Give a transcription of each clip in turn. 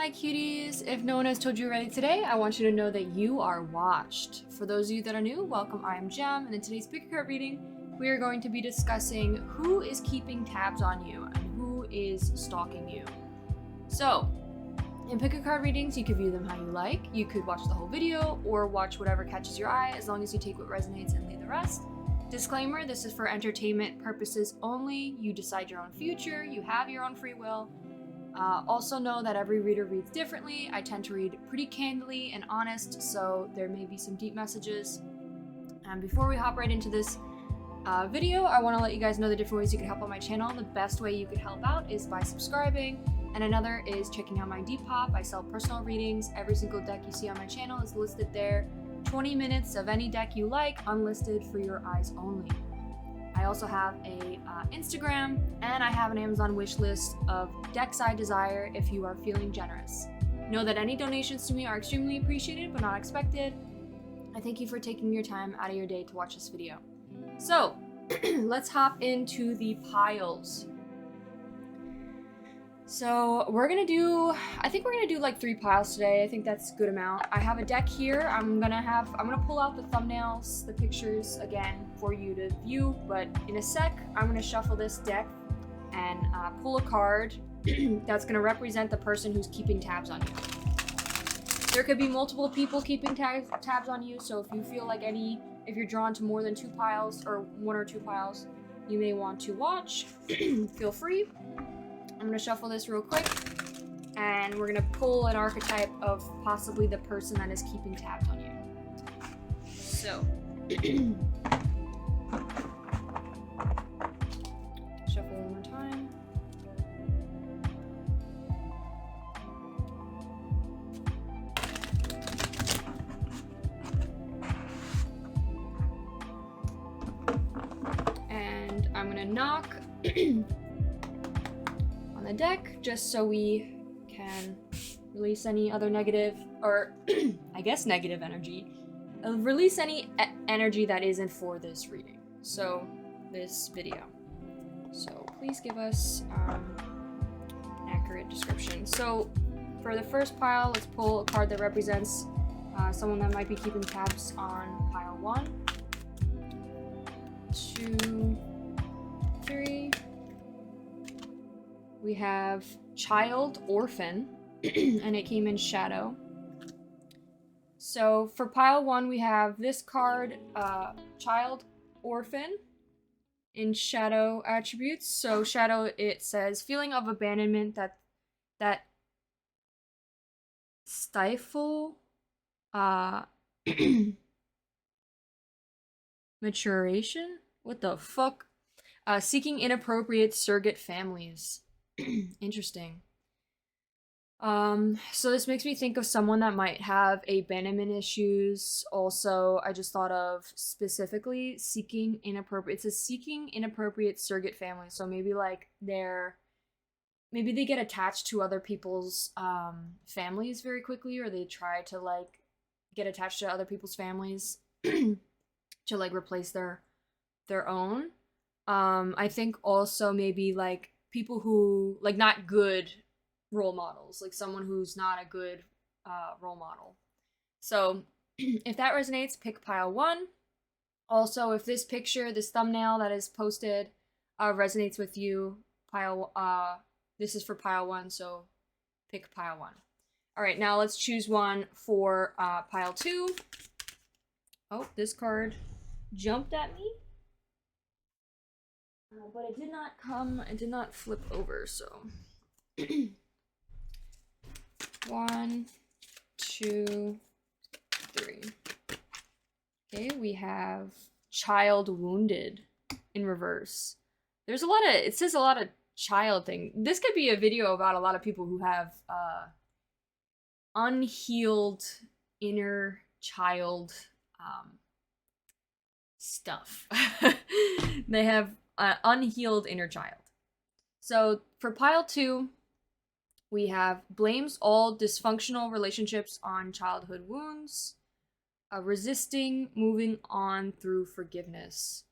my cuties. If no one has told you already today, I want you to know that you are watched. For those of you that are new, welcome, I am Jem, and in today's pick a card reading, we are going to be discussing who is keeping tabs on you and who is stalking you. So, in pick a card readings, you can view them how you like. You could watch the whole video or watch whatever catches your eye, as long as you take what resonates and leave the rest. Disclaimer, this is for entertainment purposes only. You decide your own future, you have your own free will. Also know that every reader reads differently. I tend to read pretty candidly and honest, so there may be some deep messages. And before we hop right into this video, I want to let you guys know the different ways you can help on my channel. The best way you could help out is by subscribing, and another is checking out my DEPOP. I sell personal readings. Every single deck you see on my channel is listed there. 20 minutes of any deck you like, unlisted, for your eyes only. I also have a Instagram, and I have an Amazon wish list of decks I desire if you are feeling generous. Know that any donations to me are extremely appreciated but not expected. I thank you for taking your time out of your day to watch this video. So, let's hop into the piles. So I think we're gonna do like 3 piles today. I think that's a good amount. I have a deck here. I'm gonna pull out the thumbnails, the pictures again for you to view, but in a sec, I'm gonna shuffle this deck and pull a card that's gonna represent the person who's keeping tabs on you. There could be multiple people keeping tabs on you, so if you feel like if you're drawn to more than 2 piles or 1 or 2 piles, you may want to watch. Feel free. I'm going to shuffle this real quick, and we're going to pull an archetype of possibly the person that is keeping tabs on you. So, shuffle one more time. And I'm going to knock the deck just so we can release any other negative, or I guess negative energy, release any energy that isn't for this reading, so this video. So please give us an accurate description. So for the first pile, let's pull a card that represents someone that might be keeping tabs on pile 1, 2, 3. We have Child Orphan, and it came in shadow. So for pile 1, we have this card, Child Orphan, in shadow attributes. So shadow, it says feeling of abandonment that stifle maturation. What the fuck? Seeking inappropriate surrogate families. Interesting. So this makes me think of someone that might have abandonment issues. Also, I just thought of specifically seeking inappropriate surrogate families. So maybe like maybe they get attached to other people's families very quickly, or they try to like get attached to other people's families to like replace their own. I think also maybe like people who like not good role models, like someone who's not a good role model. So if that resonates, pick pile 1. Also, if this picture, this thumbnail that is posted resonates with you, this is for pile 1, so pick pile 1. All right, now let's choose one for pile 2. Oh, this card jumped at me. But it did not flip over, so. 1, 2, 3. Okay, we have Child Wounded in reverse. It says a lot of child thing. This could be a video about a lot of people who have unhealed inner child stuff. They have unhealed inner child. So for pile 2, we have blames all dysfunctional relationships on childhood wounds, resisting moving on through forgiveness.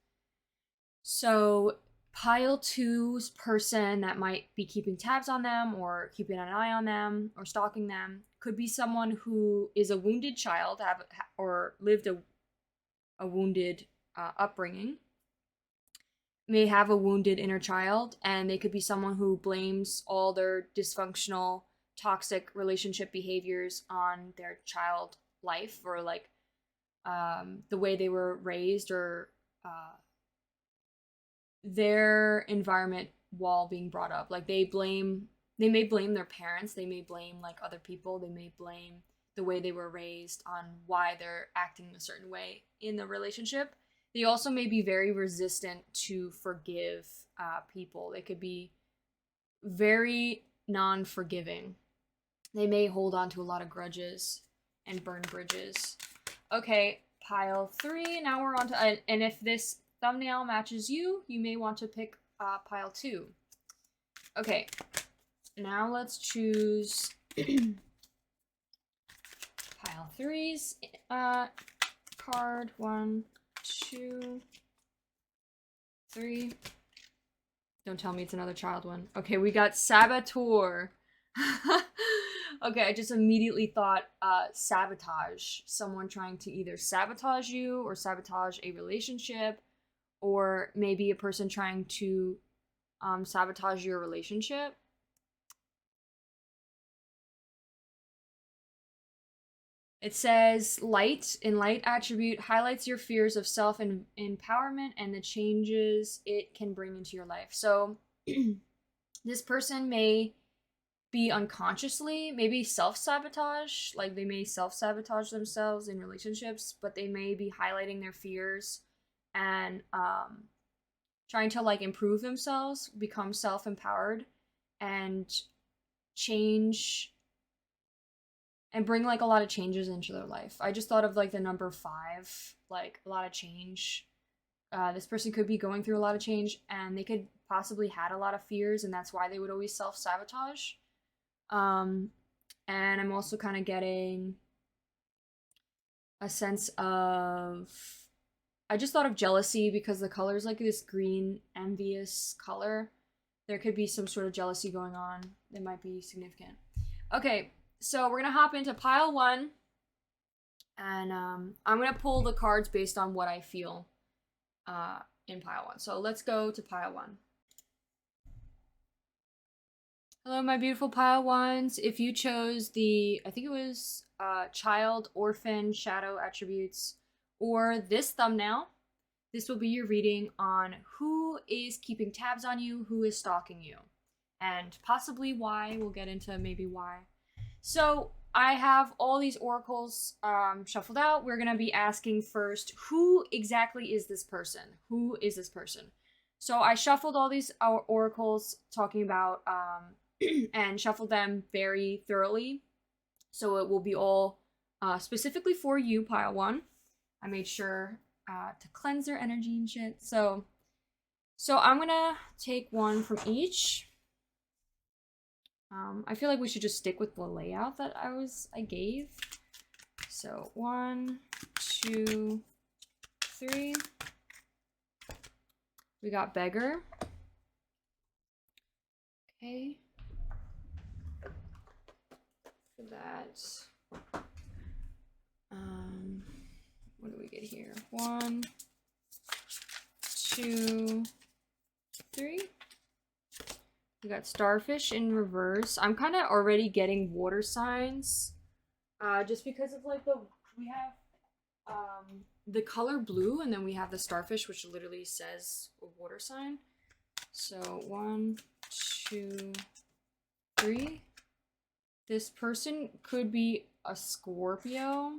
So Pile two's person that might be keeping tabs on them or keeping an eye on them or stalking them could be someone who is a wounded child or lived a wounded upbringing, may have a wounded inner child, and they could be someone who blames all their dysfunctional, toxic relationship behaviors on their child life, or like the way they were raised, or their environment while being brought up. Like they may blame their parents, they may blame like other people, they may blame the way they were raised on why they're acting a certain way in the relationship. They also may be very resistant to forgive people. They could be very non-forgiving. They may hold on to a lot of grudges and burn bridges. Okay, pile 3. Now we're on to, and if this thumbnail matches you, you may want to pick pile 2. Okay, now let's choose pile 3's card. 1, 2, 3. Don't tell me it's another child one. Okay, we got Saboteur. Okay, I just immediately thought sabotage. Someone trying to either sabotage you or sabotage a relationship, or maybe a person trying to sabotage your relationship. It says light attribute highlights your fears of self-empowerment and the changes it can bring into your life. So this person may be unconsciously, maybe self-sabotage, like they may self-sabotage themselves in relationships, but they may be highlighting their fears and trying to like improve themselves, become self-empowered, and change and bring like a lot of changes into their life. I just thought of like the number 5, like a lot of change. This person could be going through a lot of change, and they could possibly had a lot of fears, and that's why they would always self-sabotage. And I'm also kind of getting a sense of, I just thought of jealousy because the color is like this green, envious color. There could be some sort of jealousy going on that might be significant. Okay, so we're gonna hop into pile 1, and I'm gonna pull the cards based on what I feel in pile 1. So let's go to pile 1. Hello, my beautiful pile 1s. If you chose the, I think it was child, orphan, shadow attributes, or this thumbnail, this will be your reading on who is keeping tabs on you, who is stalking you, and possibly why. We'll get into maybe why. So I have all these oracles shuffled out. We're going to be asking first, who exactly is this person? Who is this person? So I shuffled all these oracles talking about and shuffled them very thoroughly. So it will be all specifically for you, pile 1. I made sure to cleanse their energy and shit. So I'm going to take one from each. I feel like we should just stick with the layout that I gave. So 1, 2, 3. We got beggar. Okay. For that. What do we get here? 1, 2, 3. We got starfish in reverse. I'm kind of already getting water signs, just because of like we have the color blue, and then we have the starfish, which literally says a water sign. So 1, 2, 3. This person could be a Scorpio.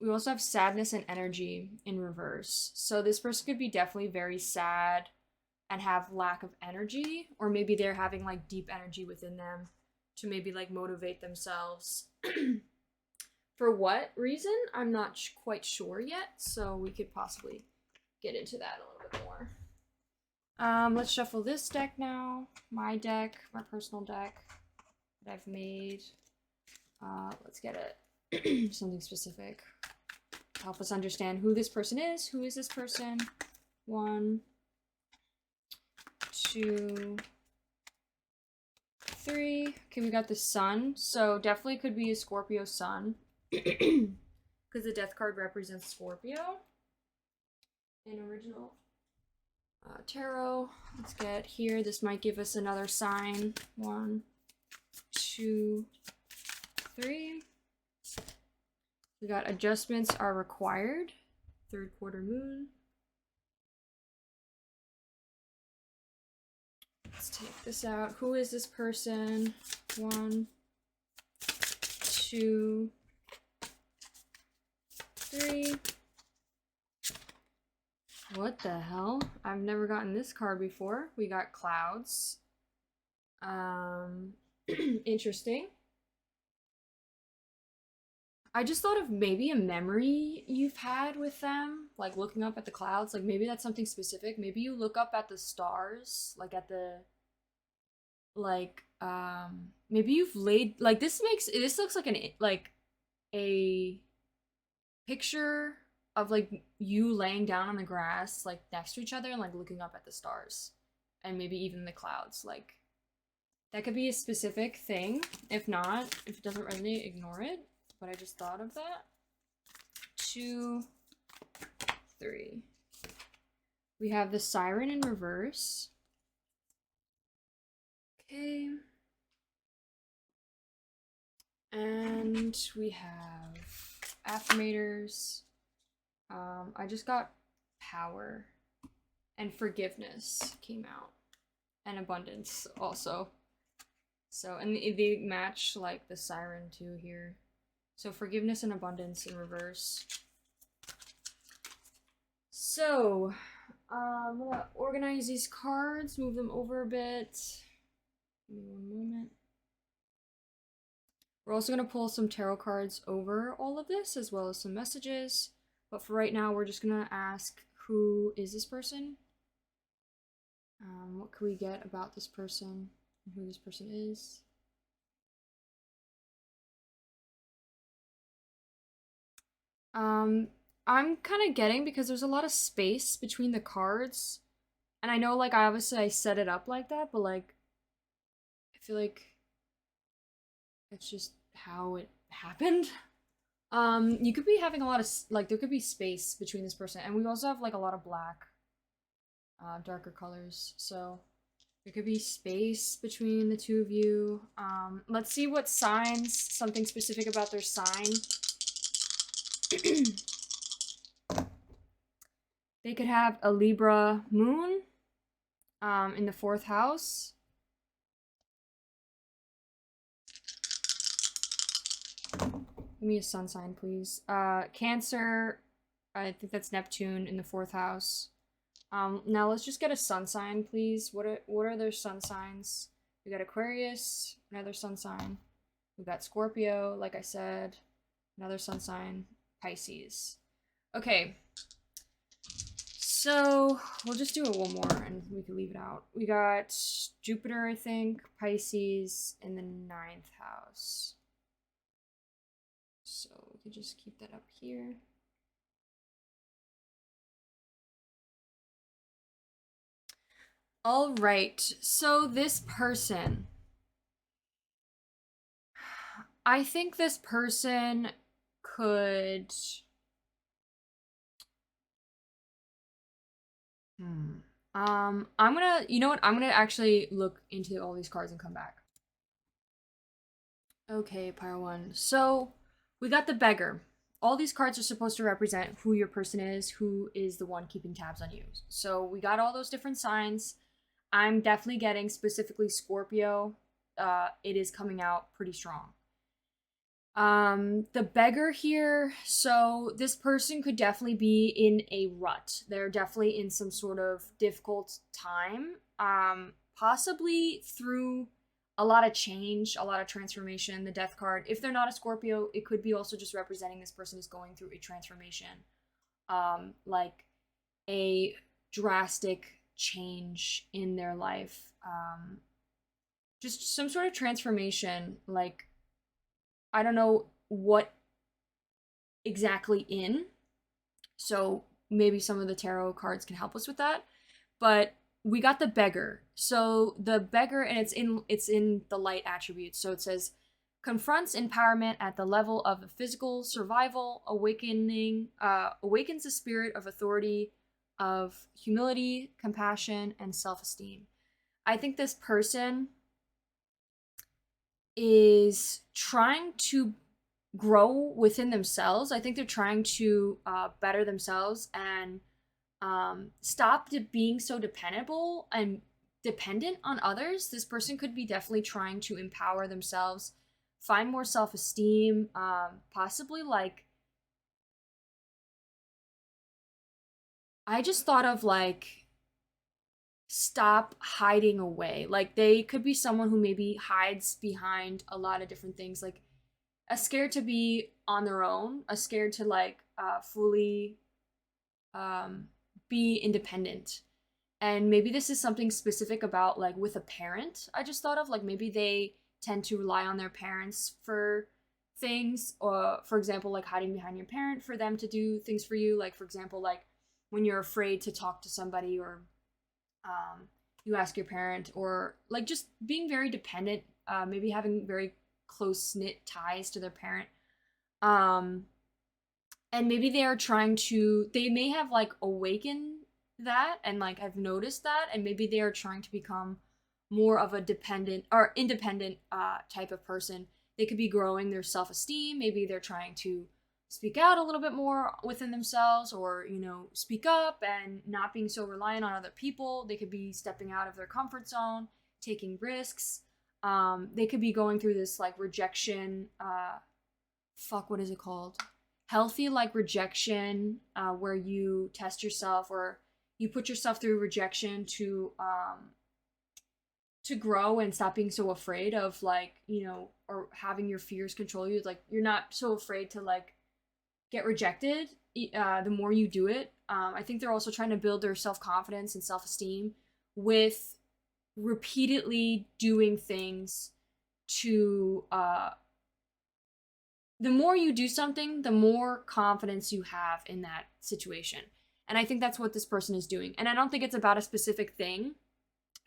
We also have sadness and energy in reverse. So this person could be definitely very sad and have lack of energy, or maybe they're having like deep energy within them to maybe like motivate themselves. For what reason? I'm not quite sure yet, so we could possibly get into that a little bit more. Let's shuffle this deck now. My deck, my personal deck that I've made. Let's get it something specific. Help us understand who this person is. Who is this person? 1, 2, 3. Okay, we got the sun. So definitely could be a Scorpio sun. Because the death card represents Scorpio. In original tarot. Let's get here. This might give us another sign. 1, 2, 3. We got adjustments are required. Third quarter moon. Let's take this out. Who is this person? 1, 2, 3. What the hell? I've never gotten this card before. We got clouds. Interesting. I just thought of maybe a memory you've had with them, like looking up at the clouds. Like maybe that's something specific. Maybe you look up at the stars, like at the, like, maybe you've laid, like this looks like a picture of like you laying down on the grass, like next to each other and like looking up at the stars and maybe even the clouds. Like that could be a specific thing. If not, if it doesn't resonate, ignore it. But I just thought of that. 2, 3. We have the siren in reverse. Okay. And we have affirmators. I just got power and forgiveness came out. And abundance also. So, and they match like the siren too here. So forgiveness and abundance in reverse. So, I'm gonna organize these cards, move them over a bit. Give me one moment. We're also gonna pull some tarot cards over all of this, as well as some messages. But for right now, we're just gonna ask, who is this person? What can we get about this person and who this person is? I'm kind of getting, because there's a lot of space between the cards, and I know like I set it up like that, but like I feel like it's just how it happened. You could be having a lot of like, there could be space between this person, and we also have like a lot of black, darker colors, so there could be space between the two of you. Let's see what signs, something specific about their sign. They could have a Libra moon in the 4th house. Give me a sun sign, please. Cancer, I think that's Neptune in the 4th house. Now let's just get a sun sign, please. What are their sun signs? We got Aquarius, another sun sign. We got Scorpio, like I said, another sun sign, Pisces. Okay. So we'll just do it one more and we can leave it out. We got Jupiter, I think, Pisces in the 9th house. So we can just keep that up here. All right, so this person, I think this person could, I'm gonna, you know what, I'm gonna actually look into all these cards and come back. Okay, Pyro 1. So we got the beggar. All these cards are supposed to represent who your person is, who is the one keeping tabs on you. So we got all those different signs. I'm definitely getting specifically Scorpio. It is coming out pretty strong. The beggar here, so this person could definitely be in a rut. They're definitely in some sort of difficult time. Possibly through a lot of change, a lot of transformation. The death card, if they're not a Scorpio, it could be also just representing this person is going through a transformation. Like a drastic change in their life. Just some sort of transformation, like, I don't know what exactly in. So maybe some of the tarot cards can help us with that. But we got the beggar. So the beggar, and it's in the light attributes. So it says confronts empowerment at the level of the physical survival, awakens the spirit of authority, of humility, compassion, and self-esteem. I think this person is trying to grow within themselves. I think they're trying to better themselves and stop being so dependable and dependent on others. This person could be definitely trying to empower themselves, find more self-esteem, possibly like, I just thought of like, stop hiding away. Like they could be someone who maybe hides behind a lot of different things, like a scared to be on their own, a scared to like fully um be independent. And maybe this is something specific about like with a parent. I just thought of like maybe they tend to rely on their parents for things, or for example like hiding behind your parent for them to do things for you, like for example like when you're afraid to talk to somebody, or um, you ask your parent, or like just being very dependent, maybe having very close knit ties to their parent. Um, and maybe they are trying to, they may have like awakened that and like have noticed that, and maybe they are trying to become more of a dependent or independent type of person. They could be growing their self-esteem. Maybe they're trying to speak out a little bit more within themselves, or speak up and not being so reliant on other people. They could be stepping out of their comfort zone, taking risks. They could be going through this like rejection, what is it called, healthy like rejection, where you test yourself, or you put yourself through rejection to grow and stop being so afraid of like, or having your fears control you. Like you're not so afraid to like get rejected. The more you do it, I think they're also trying to build their self-confidence and self-esteem with repeatedly doing things to the more you do something, the more confidence you have in that situation. And I think that's what this person is doing. And I don't think it's about a specific thing.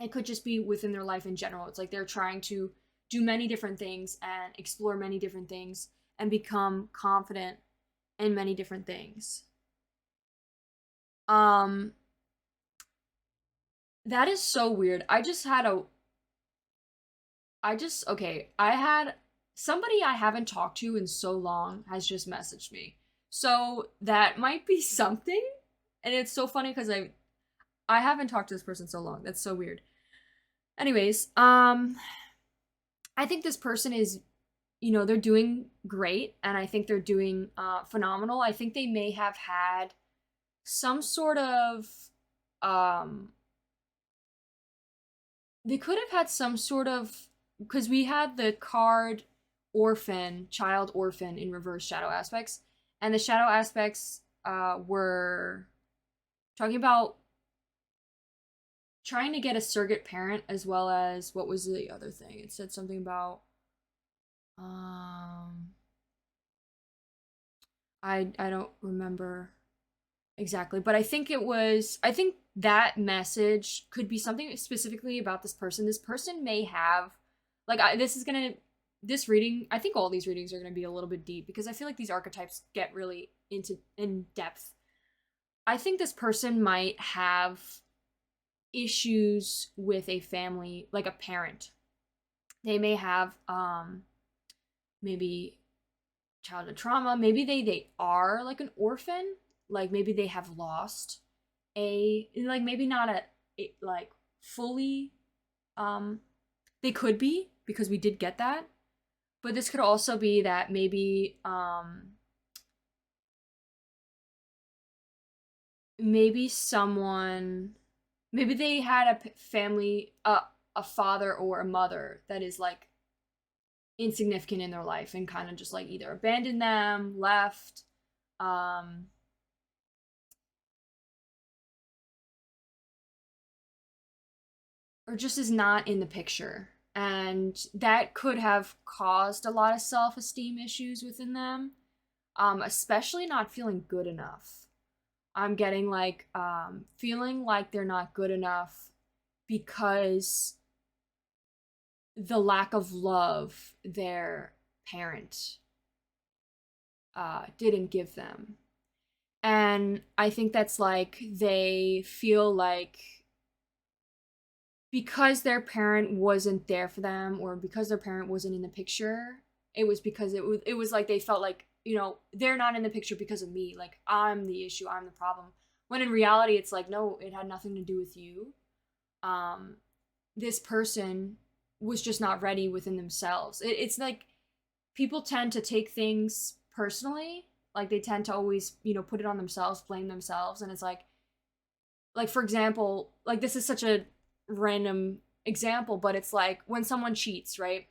It could just be within their life in general. It's like they're trying to do many different things and explore many different things and become confident in many different things. Um that is so weird. I had somebody I haven't talked to in so long has just messaged me. So that might be something. And it's so funny because I haven't talked to this person so long. That's so weird. Anyways, I think this person is, they're doing great, and I think they're doing phenomenal. I think they may have had some sort of um they could have had some sort of, because we had the card child orphan in reverse shadow aspects, and the shadow aspects were talking about trying to get a surrogate parent, as well as, what was the other thing? It said something about um I don't remember exactly, but I think that message could be something specifically about this person. This person may have, like, this reading, I think all these readings are going to be a little bit deep, because I feel like these archetypes get really in depth. I think this person might have issues with a family, like a parent. They may have maybe childhood trauma. Maybe they are like an orphan. Like maybe they have lost like maybe not like fully, um they could be, because we did get that. But this could also be that maybe someone, maybe they had a family, a father or a mother that is like insignificant in their life, and kind of just like either abandoned them, left, um or just is not in the picture. And that could have caused a lot of self-esteem issues within them, especially not feeling good enough. I'm getting like feeling like they're not good enough because the lack of love their parent didn't give them. And I think that's like they feel like because their parent wasn't there for them, or because their parent wasn't in the picture, it was because it was like they felt like, they're not in the picture because of me, like I'm the issue, I'm the problem, when in reality it's like, no, it had nothing to do with you. um this person was just not ready within themselves. It's like people tend to take things personally, like they tend to always, put it on themselves, blame themselves, and it's like for example, like this is such a random example, but it's like when someone cheats, right?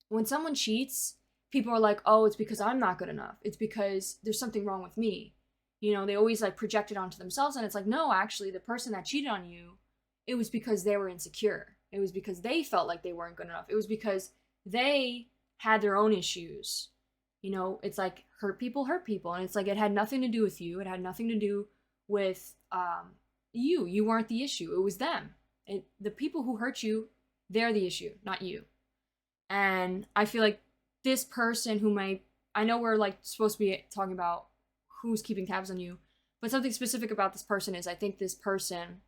When someone cheats, people are like, oh, it's because I'm not good enough, it's because there's something wrong with me. They always like project it onto themselves, and it's like, no, actually the person that cheated on you, it was because they were insecure, it was because they felt like they weren't good enough, it was because they had their own issues. It's like hurt people, and it's like it had nothing to do with you, it had nothing to do with you weren't the issue, it was them. The people who hurt you, they're the issue, not you. And I feel like this person who might, I know we're like supposed to be talking about who's keeping tabs on you, but something specific about this person is I think this person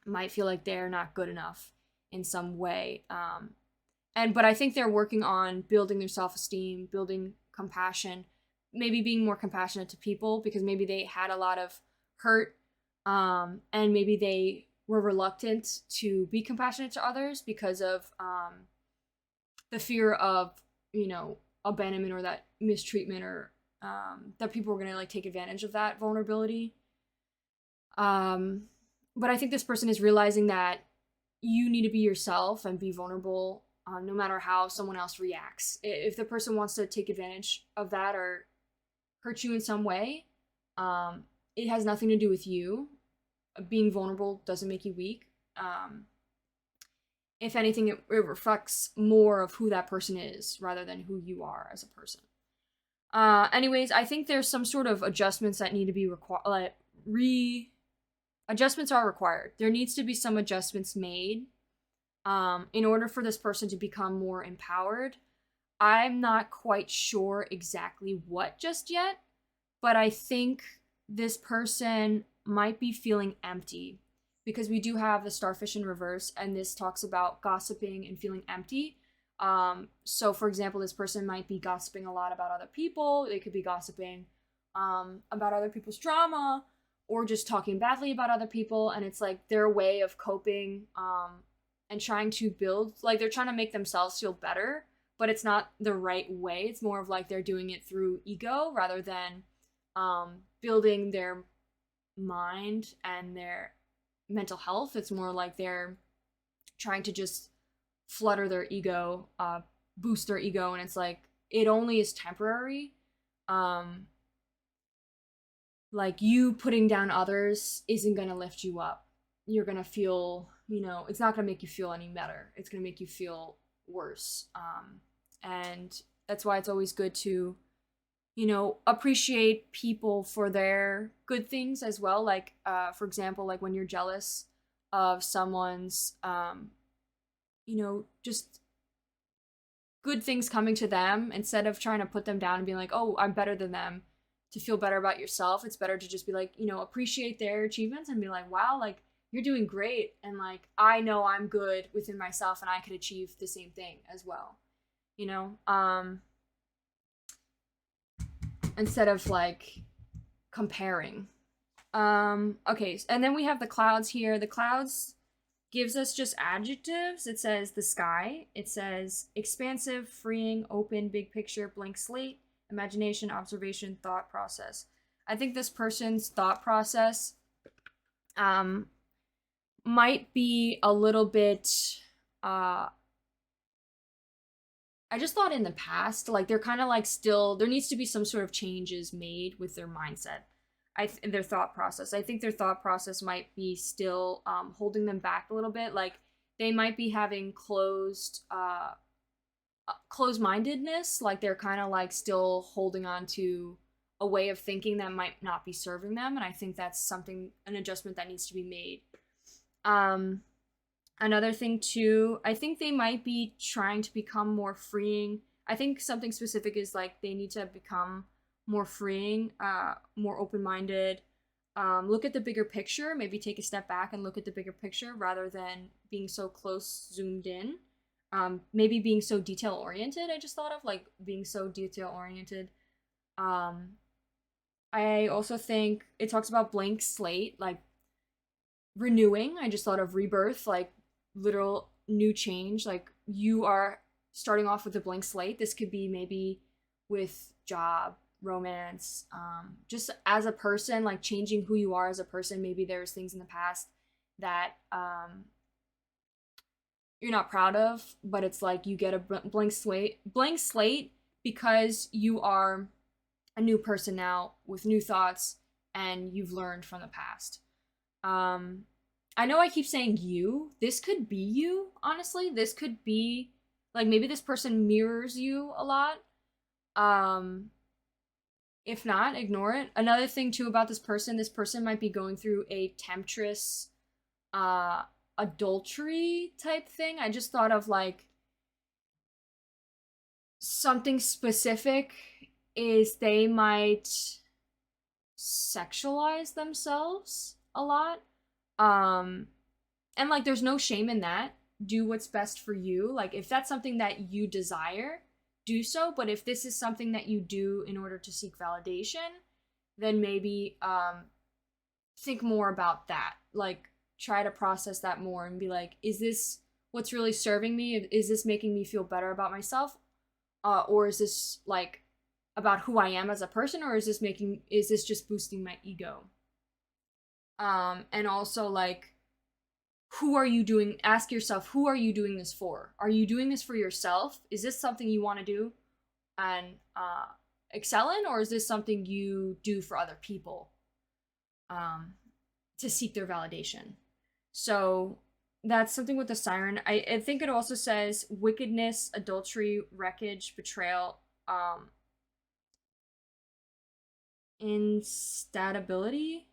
might feel like they're not good enough in some way. But I think they're working on building their self-esteem, building compassion, maybe being more compassionate to people, because maybe they had a lot of hurt, and maybe they were reluctant to be compassionate to others because of the fear of, abandonment, or that mistreatment, or that people were gonna like take advantage of that vulnerability. But I think this person is realizing that you need to be yourself and be vulnerable, no matter how someone else reacts. If the person wants to take advantage of that or hurt you in some way, it has nothing to do with you. Being vulnerable doesn't make you weak. If anything, it reflects more of who that person is rather than who you are as a person. Anyways, I think there's some sort of adjustments that need to be required. Adjustments are required. There needs to be some adjustments made in order for this person to become more empowered. I'm not quite sure exactly what just yet, but I think this person might be feeling empty, because we do have the starfish in reverse, and this talks about gossiping and feeling empty. So for example, this person might be gossiping a lot about other people. They could be gossiping about other people's drama, or just talking badly about other people, and it's like their way of coping, and trying to build, like they're trying to make themselves feel better, but it's not the right way. It's more of like they're doing it through ego rather than building their mind and their mental health. It's more like they're trying to just flutter their ego, boost their ego, and it's like it only is temporary. Like you putting down others isn't gonna lift you up. You're gonna feel, it's not gonna make you feel any better. It's gonna make you feel worse. And that's why it's always good to, appreciate people for their good things as well. Like, for example, like when you're jealous of someone's, just good things coming to them, instead of trying to put them down and being like, oh, I'm better than them, to feel better about yourself. It's better to just be like, appreciate their achievements and be like, wow, like you're doing great. And like, I know I'm good within myself and I could achieve the same thing as well, instead of like comparing. Okay. And then we have the clouds here. The clouds gives us just adjectives. It says the sky. It says expansive, freeing, open, big picture, blank slate, imagination, observation, thought process. I think this person's thought process might be a little bit I just thought in the past, like they're kind of like still, there needs to be some sort of changes made with their mindset. Their thought process. I think their thought process might be still holding them back a little bit. Like they might be having closed mindedness. Like they're kind of like still holding on to a way of thinking that might not be serving them. And I think that's an adjustment that needs to be made. Another thing too, I think they might be trying to become more freeing. I think something specific is like they need to become more freeing, more open-minded. Look at the bigger picture, maybe take a step back and look at the bigger picture rather than being so close zoomed in. Maybe being so detail oriented, I just thought of like being so detail oriented. um I also think it talks about blank slate, like renewing. I just thought of rebirth, like literal new change. Like you are starting off with a blank slate. This could be maybe with job, romance, just as a person, like changing who you are as a person. Maybe there's things in the past that you're not proud of, but it's like you get a blank slate because you are a new person now with new thoughts and you've learned from the past. Um, I know I keep saying you. This could be you, honestly. This could be like maybe this person mirrors you a lot. Um, if not, ignore it. Another thing too about this person might be going through a temptress uh adultery type thing. I just thought of like something specific is they might sexualize themselves a lot. Um and like there's no shame in that. Do what's best for you. Like if that's something that you desire, do so, but if this is something that you do in order to seek validation, then maybe think more about that. Like try to process that more and be like, is this what's really serving me? Is this making me feel better about myself? Or is this like about who I am as a person, or is this just boosting my ego? And also like who are you doing ask yourself, who are you doing this for? Are you doing this for yourself? Is this something you want to do and excel in, or is this something you do for other people um to seek their validation? So that's something with the siren. I think it also says wickedness, adultery, wreckage, betrayal, instability.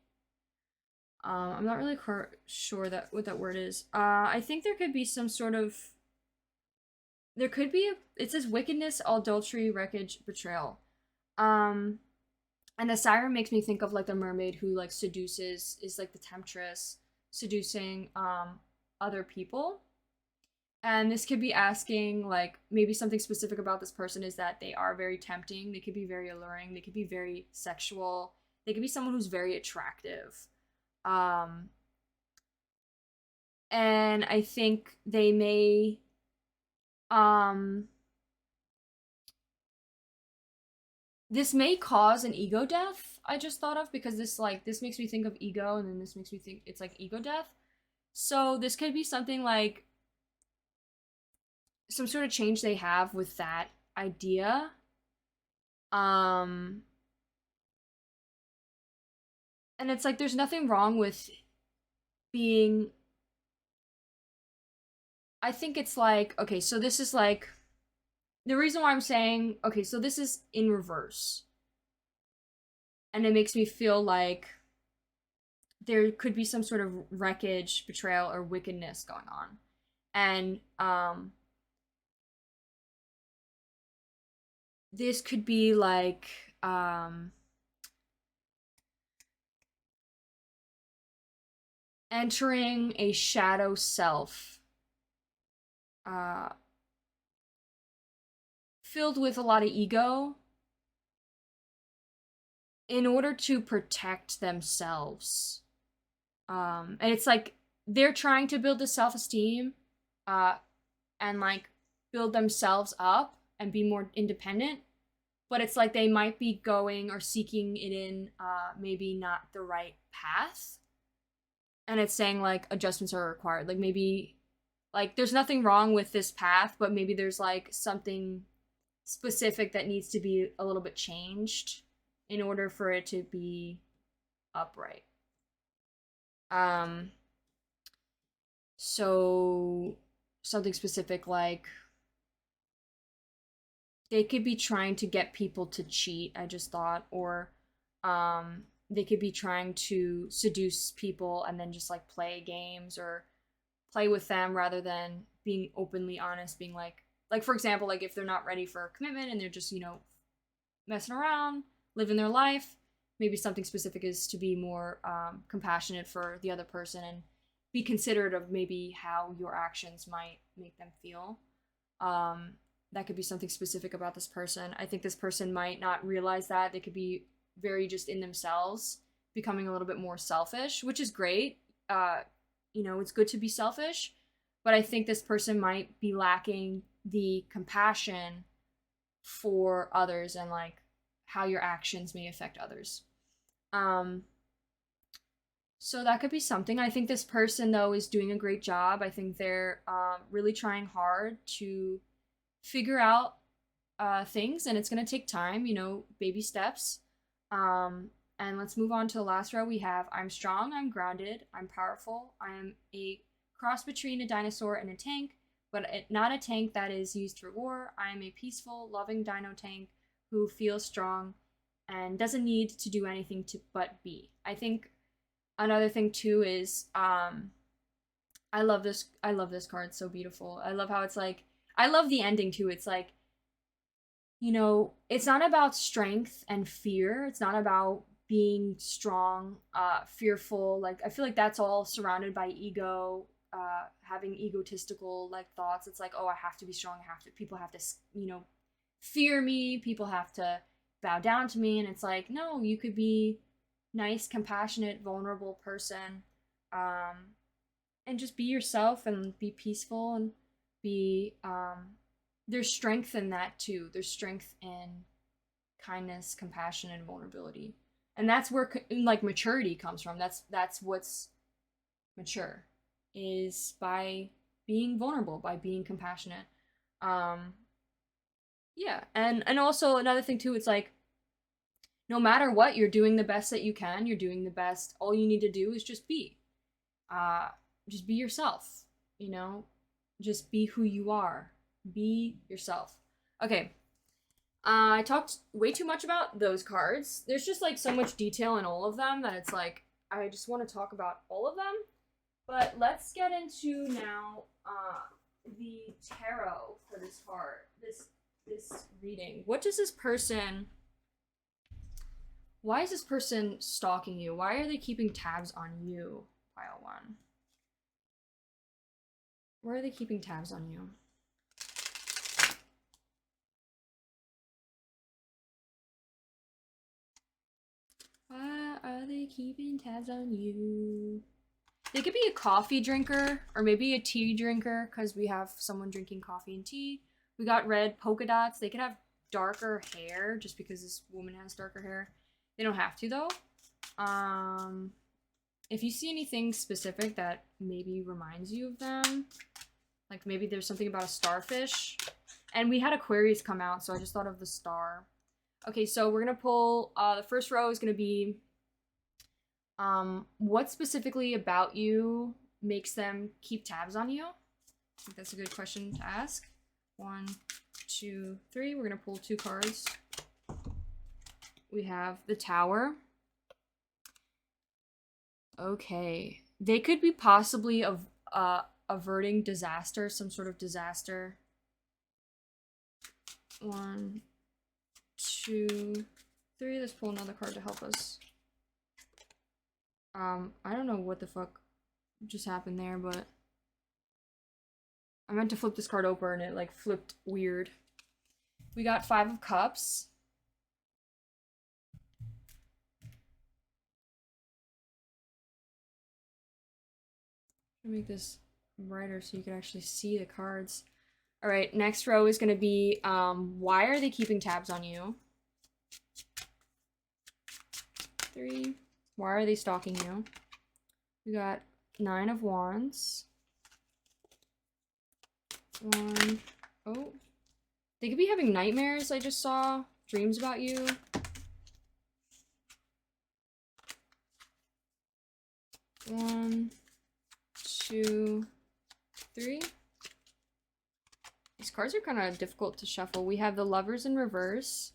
I'm not really sure that what that word is. I think there could be some sort of there could be it says wickedness, adultery, wreckage, betrayal. Um, and the siren makes me think of like the mermaid who like seduces, is like the temptress, seducing other people. And this could be asking like maybe something specific about this person is that they are very tempting, they could be very alluring, they could be very sexual, they could be someone who's very attractive. Um and I think they may um this may cause an ego death. I just thought of because this makes me think of ego, and then this makes me think it's like ego death. So this could be something like some sort of change they have with that idea. Um and it's like there's nothing wrong with being, I think it's like, okay, so this is like the reason why I'm saying, okay, so this is in reverse. And it makes me feel like there could be some sort of wreckage, betrayal, or wickedness going on. And this could be like entering a shadow self, uh, filled with a lot of ego in order to protect themselves. And it's like they're trying to build the self-esteem uh, and like build themselves up and be more independent, but it's like they might be going or seeking it in maybe not the right path. And it's saying like adjustments are required. Like maybe like there's nothing wrong with this path, but maybe there's like something specific that needs to be a little bit changed in order for it to be upright. Um so something specific like they could be trying to get people to cheat, I just thought, or they could be trying to seduce people and then just like play games or play with them rather than being openly honest, being like for example, like if they're not ready for a commitment and they're just, you know, messing around, living their life, maybe something specific is to be more compassionate for the other person and be considerate of maybe how your actions might make them feel. That could be something specific about this person. I think this person might not realize that. They could be very just in themselves, becoming a little bit more selfish, which is great. You know, it's good to be selfish, but I think this person might be lacking the compassion for others and like how your actions may affect others. So that could be something. I think this person though is doing a great job. I think they're really trying hard to figure out things, and it's gonna take time. You know, baby steps. And let's move on to the last row. We have I'm strong, I'm grounded, I'm powerful, I am a cross between a dinosaur and a tank, but not a tank that is used for war. I am a peaceful, loving dino tank who feels strong and doesn't need to do anything to but be. I think another thing too is I love this card. It's so beautiful. I love how it's like, I love the ending too. It's like, you know, it's not about strength and fear. It's not about being strong, fearful. Like, I feel like that's all surrounded by ego, having egotistical like thoughts. It's like, oh, I have to be strong. People have to, you know, fear me. People have to bow down to me. And it's like, no, you could be nice, compassionate, vulnerable person, and just be yourself and be peaceful and be, there's strength in that too. There's strength in kindness, compassion, and vulnerability. And that's where like maturity comes from. That's what's mature, is by being vulnerable, by being compassionate. Yeah. And also another thing too, it's like, no matter what, you're doing the best that you can. You're doing the best. All you need to do is just be. Just be yourself, you know? Just be who you are. Be yourself. Okay. I talked way too much about those cards. There's just like so much detail in all of them that it's like, I just want to talk about all of them. But let's get into now the tarot for this card, this reading. What does this person... Why is this person stalking you? Why are they keeping tabs on you, pile one? Why are they keeping tabs on you? Why are they keeping tabs on you? They could be a coffee drinker or maybe a tea drinker because we have someone drinking coffee and tea. We got red polka dots. They could have darker hair just because this woman has darker hair. They don't have to though. If you see anything specific that maybe reminds you of them, like maybe there's something about a starfish. And we had Aquarius come out, so I just thought of the star. Okay, so we're gonna pull, the first row is gonna be, what specifically about you makes them keep tabs on you? I think that's a good question to ask. 1, 2, 3, we're gonna pull 2 cards. We have the Tower. Okay. They could be possibly averting disaster, some sort of disaster. 1, 2, 3. Let's pull another card to help us. I don't know what the fuck just happened there, but I meant to flip this card over and it like flipped weird. We got 5 of Cups. Make this brighter so you can actually see the cards. All right, next row is going to be, why are they keeping tabs on you? 3. Why are they stalking you? We got 9 of Wands. 1. Oh. They could be having nightmares, I just saw. Dreams about you. 1, 2, 3. These cards are kind of difficult to shuffle. We have the Lovers in reverse.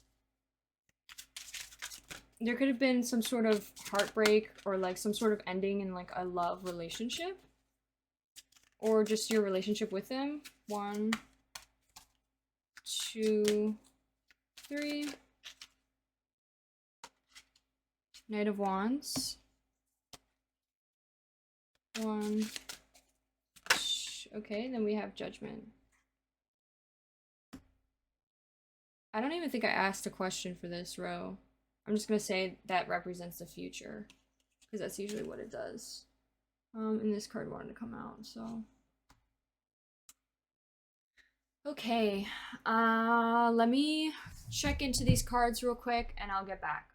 There could have been some sort of heartbreak or like some sort of ending in like a love relationship. or just your relationship with them. 1, 2, 3. Knight of Wands. 1. Okay, then we have Judgment. I don't even think I asked a question for this row. I'm just gonna say that represents the future, because that's usually what it does. And this card wanted to come out, so. Okay, let me check into these cards real quick and I'll get back.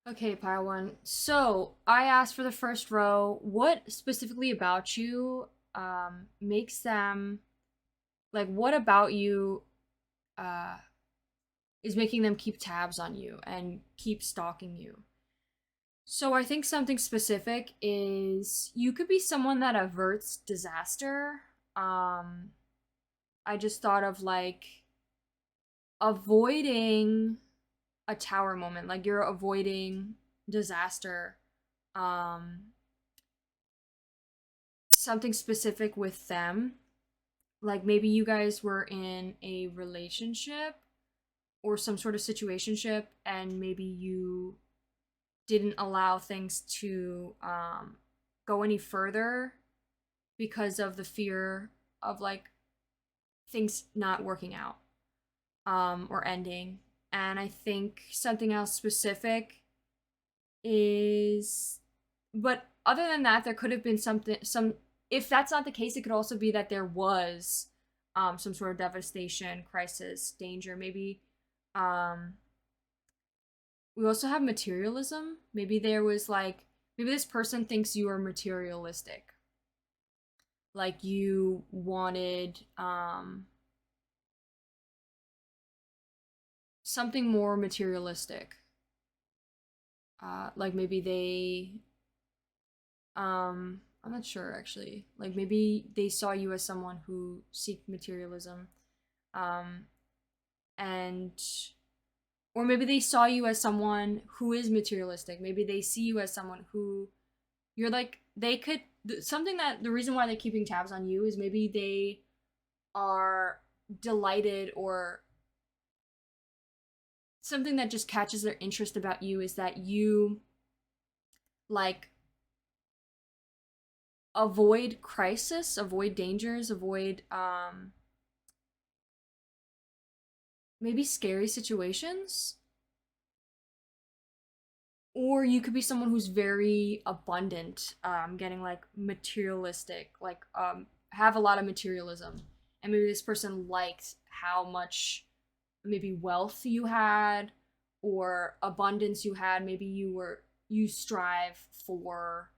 Okay, pile one. So I asked for the first row, what specifically about you makes them, like, what about you is making them keep tabs on you and keep stalking you? So I think something specific is you could be someone that averts disaster. I just thought of like avoiding a tower moment, like you're avoiding disaster. Something specific with them, like maybe you guys were in a relationship or some sort of situationship and maybe you didn't allow things to go any further because of the fear of like things not working out or ending. And I think something else specific is, but other than that, there could have been if that's not the case, it could also be that there was some sort of devastation, crisis, danger. Maybe we also have materialism. Maybe there was like, maybe this person thinks you are materialistic. Like you wanted something more materialistic. Like maybe they I'm not sure actually. Like maybe they saw you as someone who seeked materialism. And or maybe they saw you as someone who is materialistic. Maybe they see you as someone who you're like they could something that the reason why they're keeping tabs on you is maybe they are delighted or something that just catches their interest about you is that you like avoid crisis, avoid dangers, avoid maybe scary situations. Or you could be someone who's very abundant, getting like materialistic, like have a lot of materialism. And maybe this person liked how much maybe wealth you had or abundance you had. Maybe you strive for,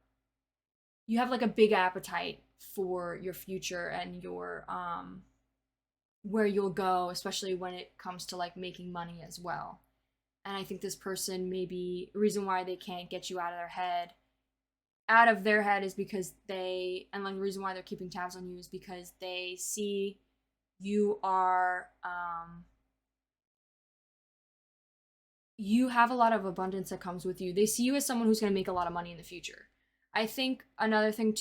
you have like a big appetite for your future and your where you'll go, especially when it comes to like making money as well. And I think this person, maybe reason why they can't get you out of their head is because they, and like the reason why they're keeping tabs on you is because they see you are you have a lot of abundance that comes with you. They see you as someone who's going to make a lot of money in the future. I think another thing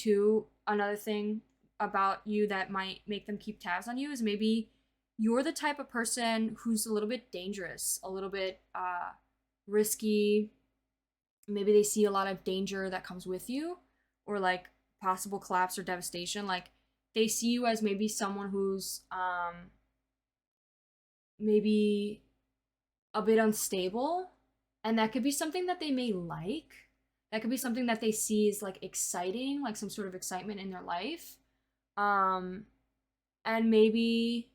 about you that might make them keep tabs on you is maybe you're the type of person who's a little bit dangerous, a little bit risky. Maybe they see a lot of danger that comes with you or like possible collapse or devastation. Like they see you as maybe someone who's maybe a bit unstable, and that could be something that they may like. That could be something that they see as like exciting, like some sort of excitement in their life. And maybe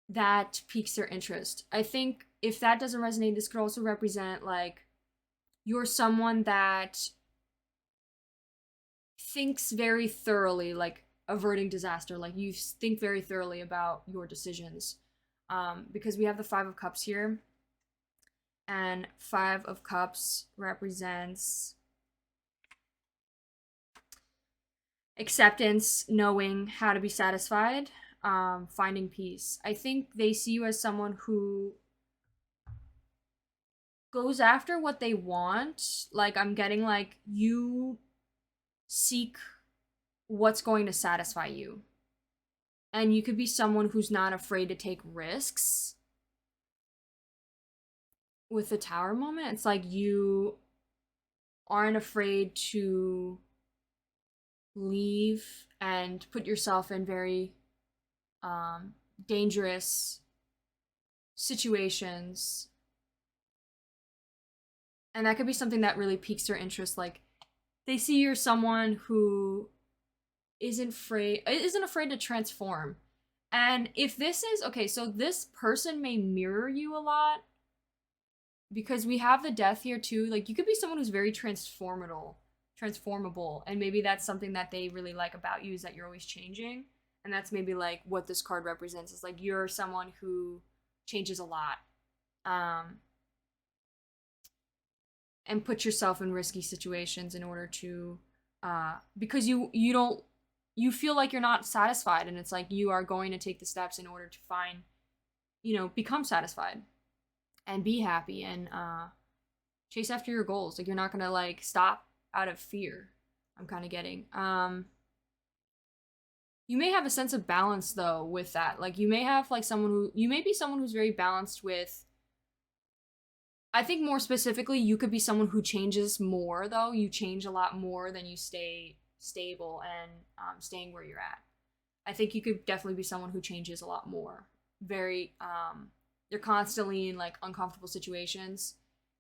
that piques their interest. I think if that doesn't resonate, this could also represent like you're someone that thinks very thoroughly, like averting disaster, like you think very thoroughly about your decisions. Because we have the 5 of Cups here, and 5 of Cups represents acceptance, knowing how to be satisfied, finding peace. I think they see you as someone who goes after what they want. Like I'm getting like you seek what's going to satisfy you. And you could be someone who's not afraid to take risks. With the Tower moment, it's like you aren't afraid to leave and put yourself in very dangerous situations. And that could be something that really piques their interest. Like, they see you're someone who isn't afraid to transform. And if this is okay, so this person may mirror you a lot, because we have the death here too. Like, you could be someone who's very transformable, and maybe that's something that they really like about you, is that you're always changing. And that's maybe like what this card represents, is like you're someone who changes a lot, and put yourself in risky situations in order to because you feel like you're not satisfied, and it's like you are going to take the steps in order to find, become satisfied and be happy, and chase after your goals. Like, you're not gonna like stop out of fear. I'm kind of getting. You may have a sense of balance though with that. Like, you may have like you may be someone who's very balanced with. I think more specifically, you could be someone who changes more though. You change a lot more than you stay stable and staying where you're at. I think you could definitely be someone who changes a lot more. Very you're constantly in like uncomfortable situations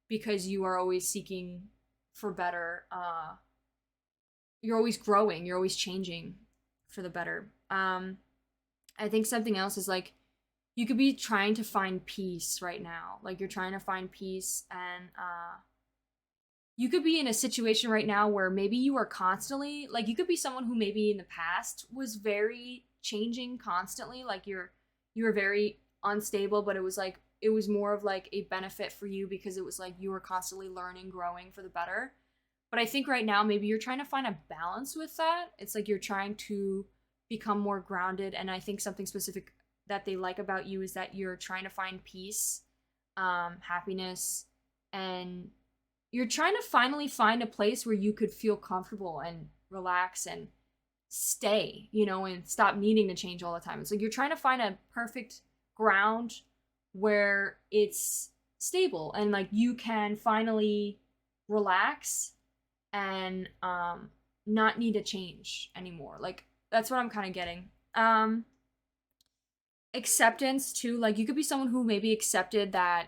because you are always seeking for better. You're always growing, you're always changing for the better. I think something else is like you could be trying to find peace right now. Like, you're trying to find peace, and you could be in a situation right now where maybe you are constantly like, you could be someone who maybe in the past was very changing constantly. Like, you were very unstable, but it was more of like a benefit for you, because it was like you were constantly learning, growing for the better. But I think right now maybe you're trying to find a balance with that. It's like you're trying to become more grounded, and I think something specific that they like about you is that you're trying to find peace, happiness, and you're trying to finally find a place where you could feel comfortable and relax and stay, and stop needing to change all the time. It's like you're trying to find a perfect ground where it's stable, and like you can finally relax and not need to change anymore. Like, that's what I'm kind of getting. Acceptance too. Like, you could be someone who maybe accepted that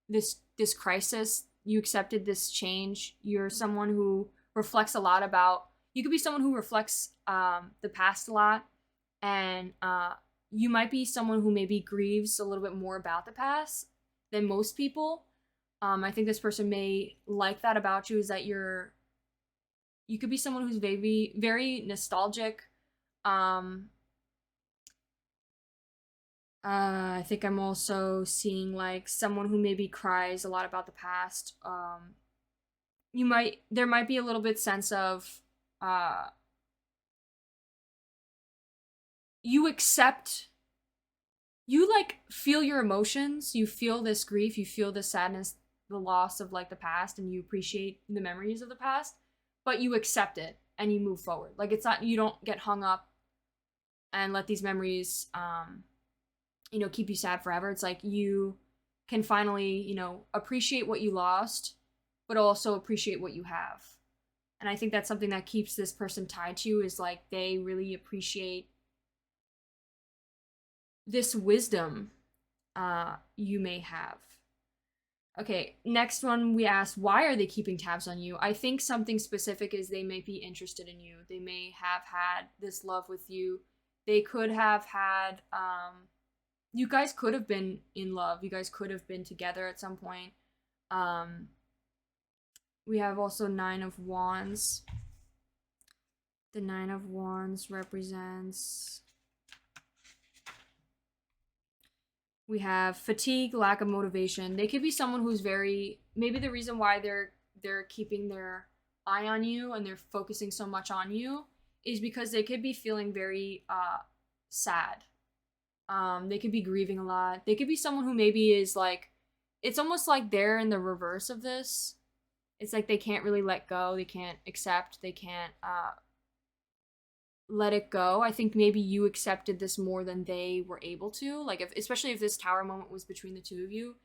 this crisis, you accepted this change. You're someone who reflects a lot about. You could be someone who reflects the past a lot, and you might be someone who maybe grieves a little bit more about the past than most people. I think this person may like that about you, is that you could be someone who's very, very nostalgic. I think I'm also seeing like someone who maybe cries a lot about the past. There might be a little bit sense of you accept, you like feel your emotions, you feel this grief, you feel this sadness, the loss of like the past, and you appreciate the memories of the past, but you accept it and you move forward. Like, it's not, you don't get hung up and let these memories keep you sad forever. It's like you can finally, appreciate what you lost, but also appreciate what you have. And I think that's something that keeps this person tied to you, is like they really appreciate this wisdom you may have. Okay, next one we asked, why are they keeping tabs on you? I think something specific is they may be interested in you. They may have had this love with you. They could have had you guys could have been in love. You guys could have been together at some point. We have also 9 of Wands. The 9 of Wands represents, we have fatigue, lack of motivation. They could be someone who's very, maybe the reason why they're keeping their eye on you and they're focusing so much on you is because they could be feeling very sad. They could be grieving a lot. They could be someone who maybe is like, it's almost like they're in the reverse of this. It's like they can't really let go. They can't accept. They can't let it go. I think maybe you accepted this more than they were able to. Like, if, especially if this tower moment was between the two of you,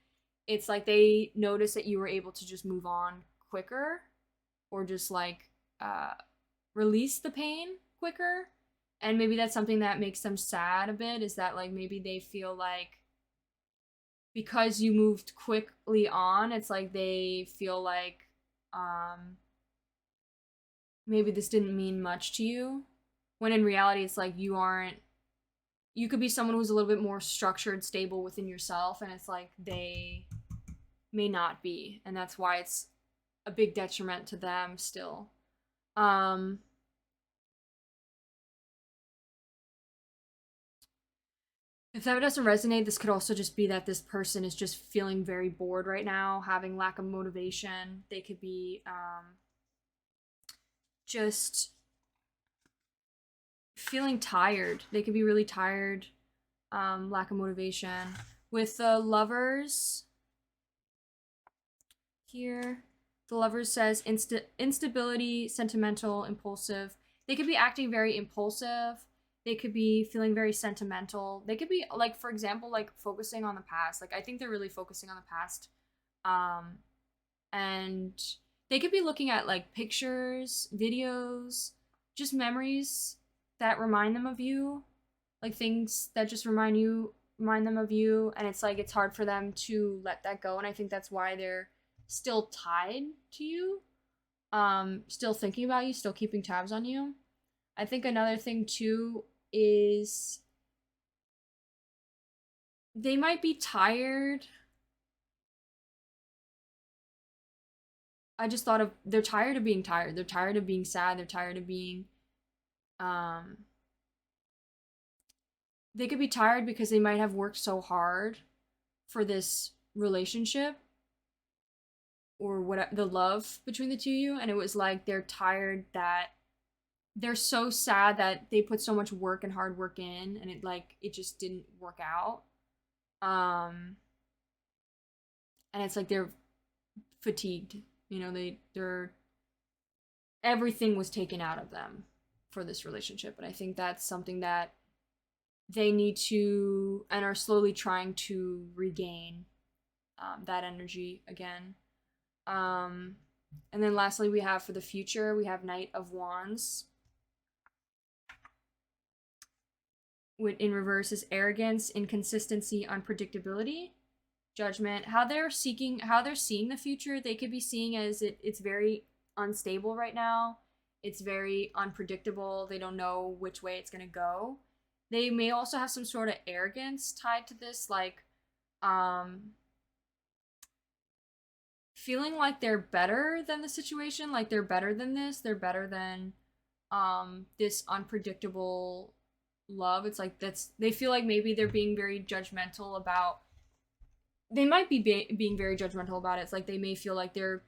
it's like they noticed that you were able to just move on quicker, or just like uh release the pain quicker. And maybe that's something that makes them sad a bit, is that like maybe they feel like because you moved quickly on, it's like they feel like maybe this didn't mean much to you, when in reality it's like you aren't, you could be someone who's a little bit more structured, stable within yourself, and it's like they may not be, and that's why it's a big detriment to them still. um if that doesn't resonate, this could also just be that this person is just feeling very bored right now, having lack of motivation. They could be just feeling tired. They could be really tired, lack of motivation. With the lovers here, the lovers says instability, sentimental, impulsive. They could be acting very impulsive. They could be feeling very sentimental. They could be like, for example, like focusing on the past. Like, I think they're really focusing on the past. Um, and they could be looking at like pictures, videos, just memories that remind them of you, like things that just remind them of you, and it's like it's hard for them to let that go, and I think that's why they're still tied to you, still thinking about you, still keeping tabs on you. I think another thing too is they might be tired. I just thought of, they're tired of being tired. They're tired of being sad. They're tired of being um they could be tired because they might have worked so hard for this relationship, or what, the love between the two of you, and it was like they're tired, that they're so sad that they put so much work and hard work in, and it like it just didn't work out. um and it's like they're fatigued, they're everything was taken out of them for this relationship, and I think that's something that they need to, and are slowly trying to regain, that energy again. um and then lastly, we have for the future, we have Knight of Wands. In reverse is arrogance, inconsistency, unpredictability, Judgment. How they're seeing the future, they could be seeing as it's very unstable right now. It's very unpredictable. They don't know which way it's gonna go. They may also have some sort of arrogance tied to this, like feeling like they're better than the situation, like they're better than this, they're better than this unpredictable love. It's like that's, they feel like maybe they're being very judgmental about, they might be being very judgmental about it. It's like they may feel like they're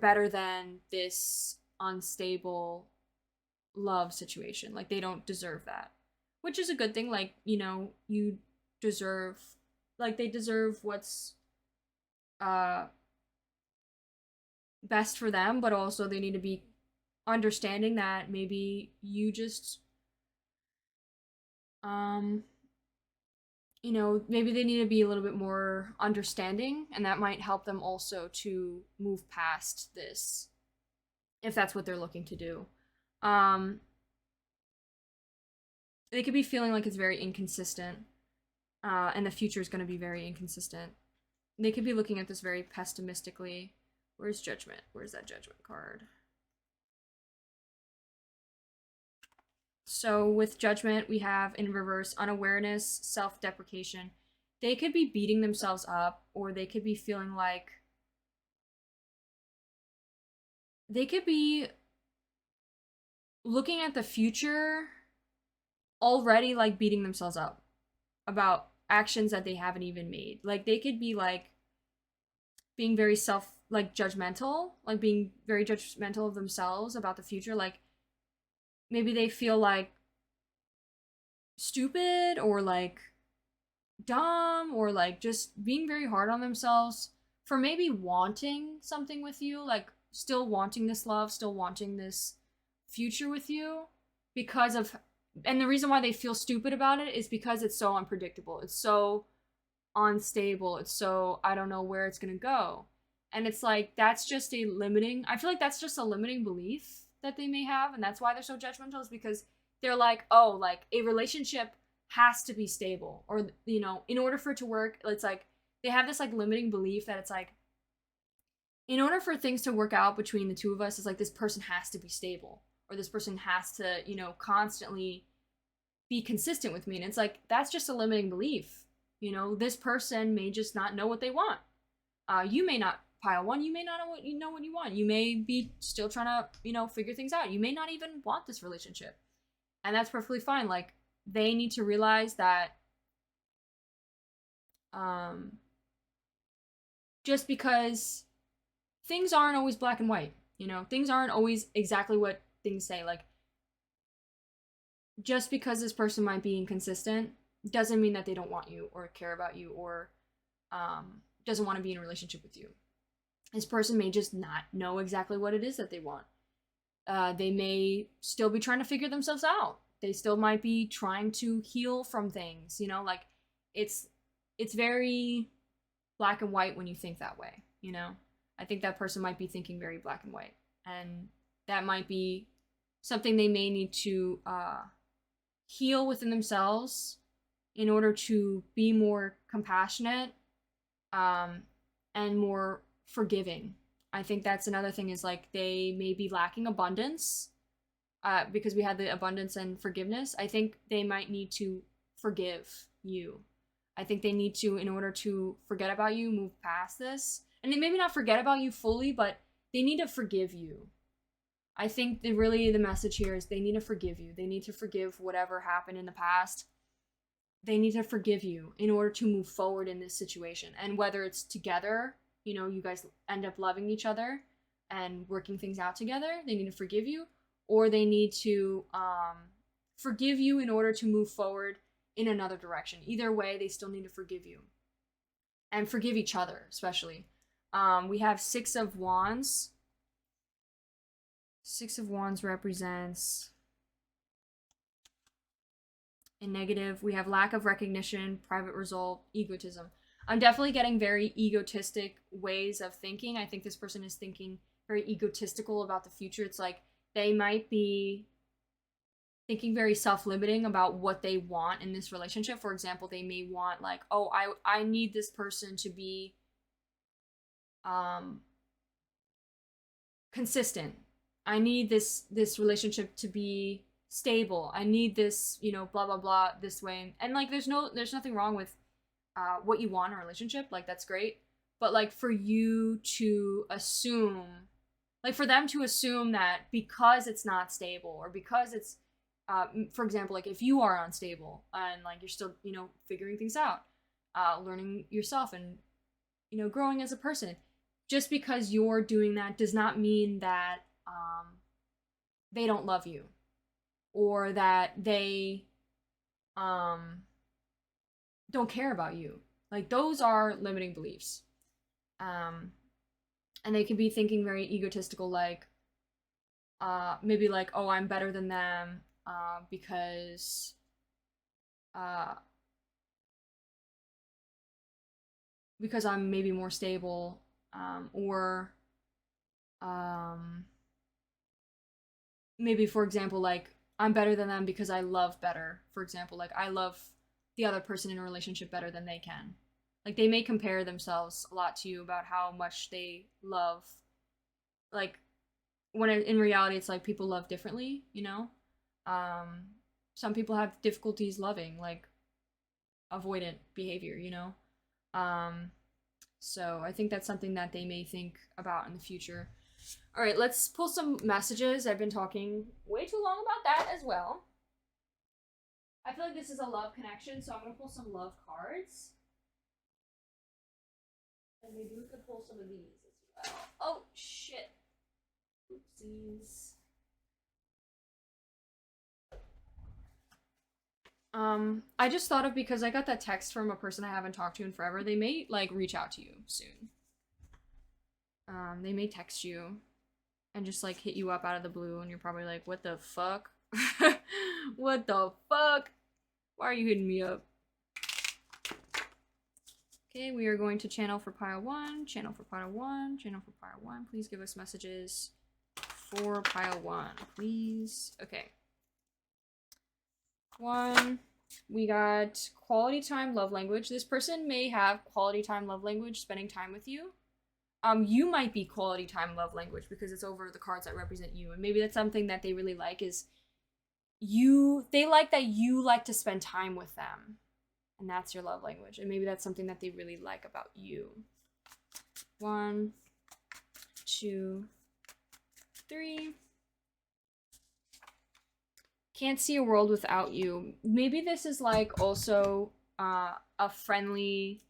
better than this unstable love situation. Like they don't deserve that, which is a good thing. Like, you deserve, like they deserve what's uh best for them, but also they need to be understanding that maybe you just um maybe they need to be a little bit more understanding, and that might help them also to move past this, if that's what they're looking to do. Um, they could be feeling like it's very inconsistent, and the future is going to be very inconsistent. They could be looking at this very pessimistically. Where's Judgment? Where's that Judgment card? So with Judgment, we have in reverse unawareness, self-deprecation. They could be beating themselves up, or they could be feeling like they could be looking at the future already, like beating themselves up about actions that they haven't even made. Like they could be like being very judgmental, like being very judgmental of themselves about the future. Like maybe they feel like stupid, or like dumb, or like just being very hard on themselves for maybe wanting something with you, like still wanting this love, still wanting this future with you, because of And the reason why they feel stupid about it is because it's so unpredictable. It's so unstable. It's so, I don't know where it's going to go. And it's like, that's just a limiting, I feel like that's just a limiting belief that they may have. And that's why they're so judgmental, is because they're like, oh, like a relationship has to be stable, or, you know, in order for it to work, it's like, they have this like limiting belief that it's like, in order for things to work out between the two of us, it's like this person has to be stable, or this person has to, you know, constantly be consistent with me. And it's like, that's just a limiting belief. You know, this person may just not know what they want. You may not, pile one, you may not know what you want. You may be still trying to, you know, figure things out. You may not even want this relationship. And that's perfectly fine. Like, they need to realize that just because things aren't always black and white, you know, things aren't always exactly what things say. Like, just because this person might be inconsistent doesn't mean that they don't want you or care about you, or doesn't want to be in a relationship with you. This person may just not know exactly what it is that they want. They may still be trying to figure themselves out. They still might be trying to heal from things, you know, like it's very black and white when you think that way, you know. I think that person might be thinking very black and white, and that might be something they may need to heal within themselves in order to be more compassionate and more forgiving. I think that's another thing, is like they may be lacking abundance, because we had the abundance and forgiveness. I think they might need to forgive you. I think they need to, in order to forget about you, move past this. And they maybe not forget about you fully, but they need to forgive you. I think the message here is they need to forgive you. They need to forgive whatever happened in the past. They need to forgive you in order to move forward in this situation. And whether it's together, you know, you guys end up loving each other and working things out together, they need to forgive you, or they need to forgive you in order to move forward in another direction. Either way, they still need to forgive you and forgive each other, especially. We have Six of Wands. Six of Wands represents in negative. We have lack of recognition, private result, egotism. I'm definitely getting very egotistic ways of thinking. I think this person is thinking very egotistical about the future. It's like they might be thinking very self-limiting about what they want in this relationship. For example, they may want like, oh, I need this person to be consistent. I need this relationship to be stable. I need this, you know, blah blah blah this way. And like there's nothing wrong with what you want in a relationship. Like that's great. But like for you to assume, like for them to assume that because it's not stable, or because it's for example, like if you are unstable and like you're still, you know, figuring things out, learning yourself and, you know, growing as a person, just because you're doing that does not mean that they don't love you, or that they don't care about you. Like those are limiting beliefs. And they can be thinking very egotistical, like maybe like, oh, I'm better than them because I'm maybe more stable, or maybe for example, like I'm better than them because I love better. For example, like I love the other person in a relationship better than they can. Like they may compare themselves a lot to you about how much they love. Like when in reality, it's like people love differently, you know? Some people have difficulties loving, like avoidant behavior, you know? So I think that's something that they may think about in the future. All right, let's pull some messages. I've been talking way too long about that as well. I feel like this is a love connection, so I'm going to pull some love cards. And maybe we could pull some of these as well. Oh, shit. Oopsies. I just thought of, because I got that text from a person I haven't talked to in forever, they may, like, reach out to you soon. They may text you and just, like, hit you up out of the blue, and you're probably like, what the fuck? What the fuck? Why are you hitting me up? Okay, we are going to channel for pile 1, channel for pile 1, channel for pile 1. Please give us messages for pile 1, please. Okay. 1, we got quality time, love language. This person may have quality time, love language, spending time with you. You might be quality time, love language because it's over the cards that represent you. And maybe that's something that they really like is they like that you like to spend time with them. And that's your love language. And maybe that's something that they really like about you. 1, 2, 3. Can't see a world without you. Maybe this is like also a friendly,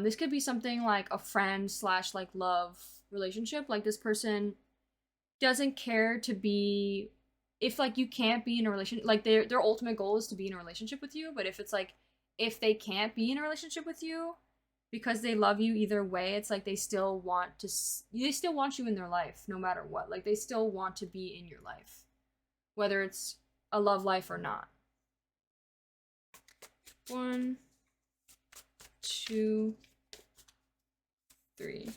this could be something like a friend / like love relationship. Like this person doesn't care to be, if like you can't be in a relationship, like their ultimate goal is to be in a relationship with you. But if it's like, if they can't be in a relationship with you because they love you either way, it's like they still want you in their life no matter what. Like they still want to be in your life, whether it's a love life or not. 1, 2, 3.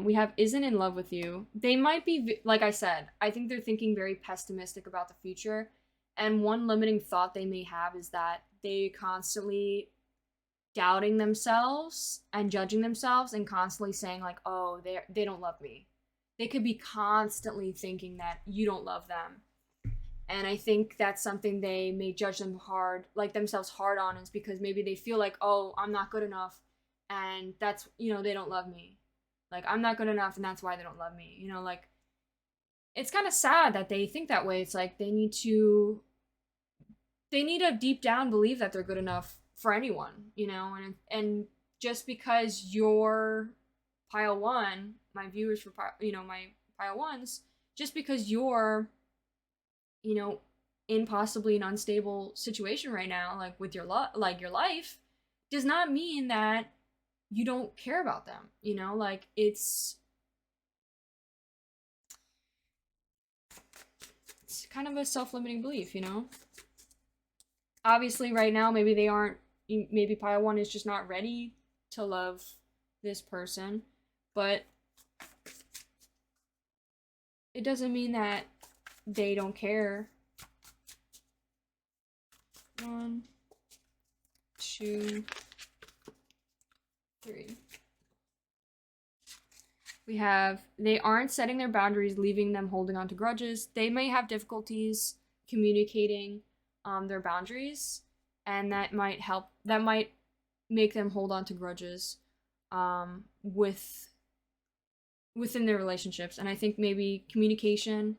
We have isn't in love with you. They might be, like I said, I think they're thinking very pessimistic about the future. And one limiting thought they may have is that they constantly doubting themselves and judging themselves and constantly saying like, oh, they don't love me. They could be constantly thinking that you don't love them. And I think that's something they may judge themselves hard on, is because maybe they feel like, oh, I'm not good enough. And that's, they don't love me. Like, I'm not good enough and that's why they don't love me. Like, it's kind of sad that they think that way. It's like they need to deep down believe that they're good enough for anyone, and just because you're pile 1, my viewers for my pile 1s, just because you're in possibly an unstable situation right now, like with your your life, does not mean that you don't care about them. Like it's kind of a self-limiting belief. Obviously right now maybe pile 1 is just not ready to love this person, but it doesn't mean that they don't care. 1, 2, 3. We have they aren't setting their boundaries, leaving them holding on to grudges. They may have difficulties communicating their boundaries, and that might make them hold on to grudges within their relationships. And I think maybe communication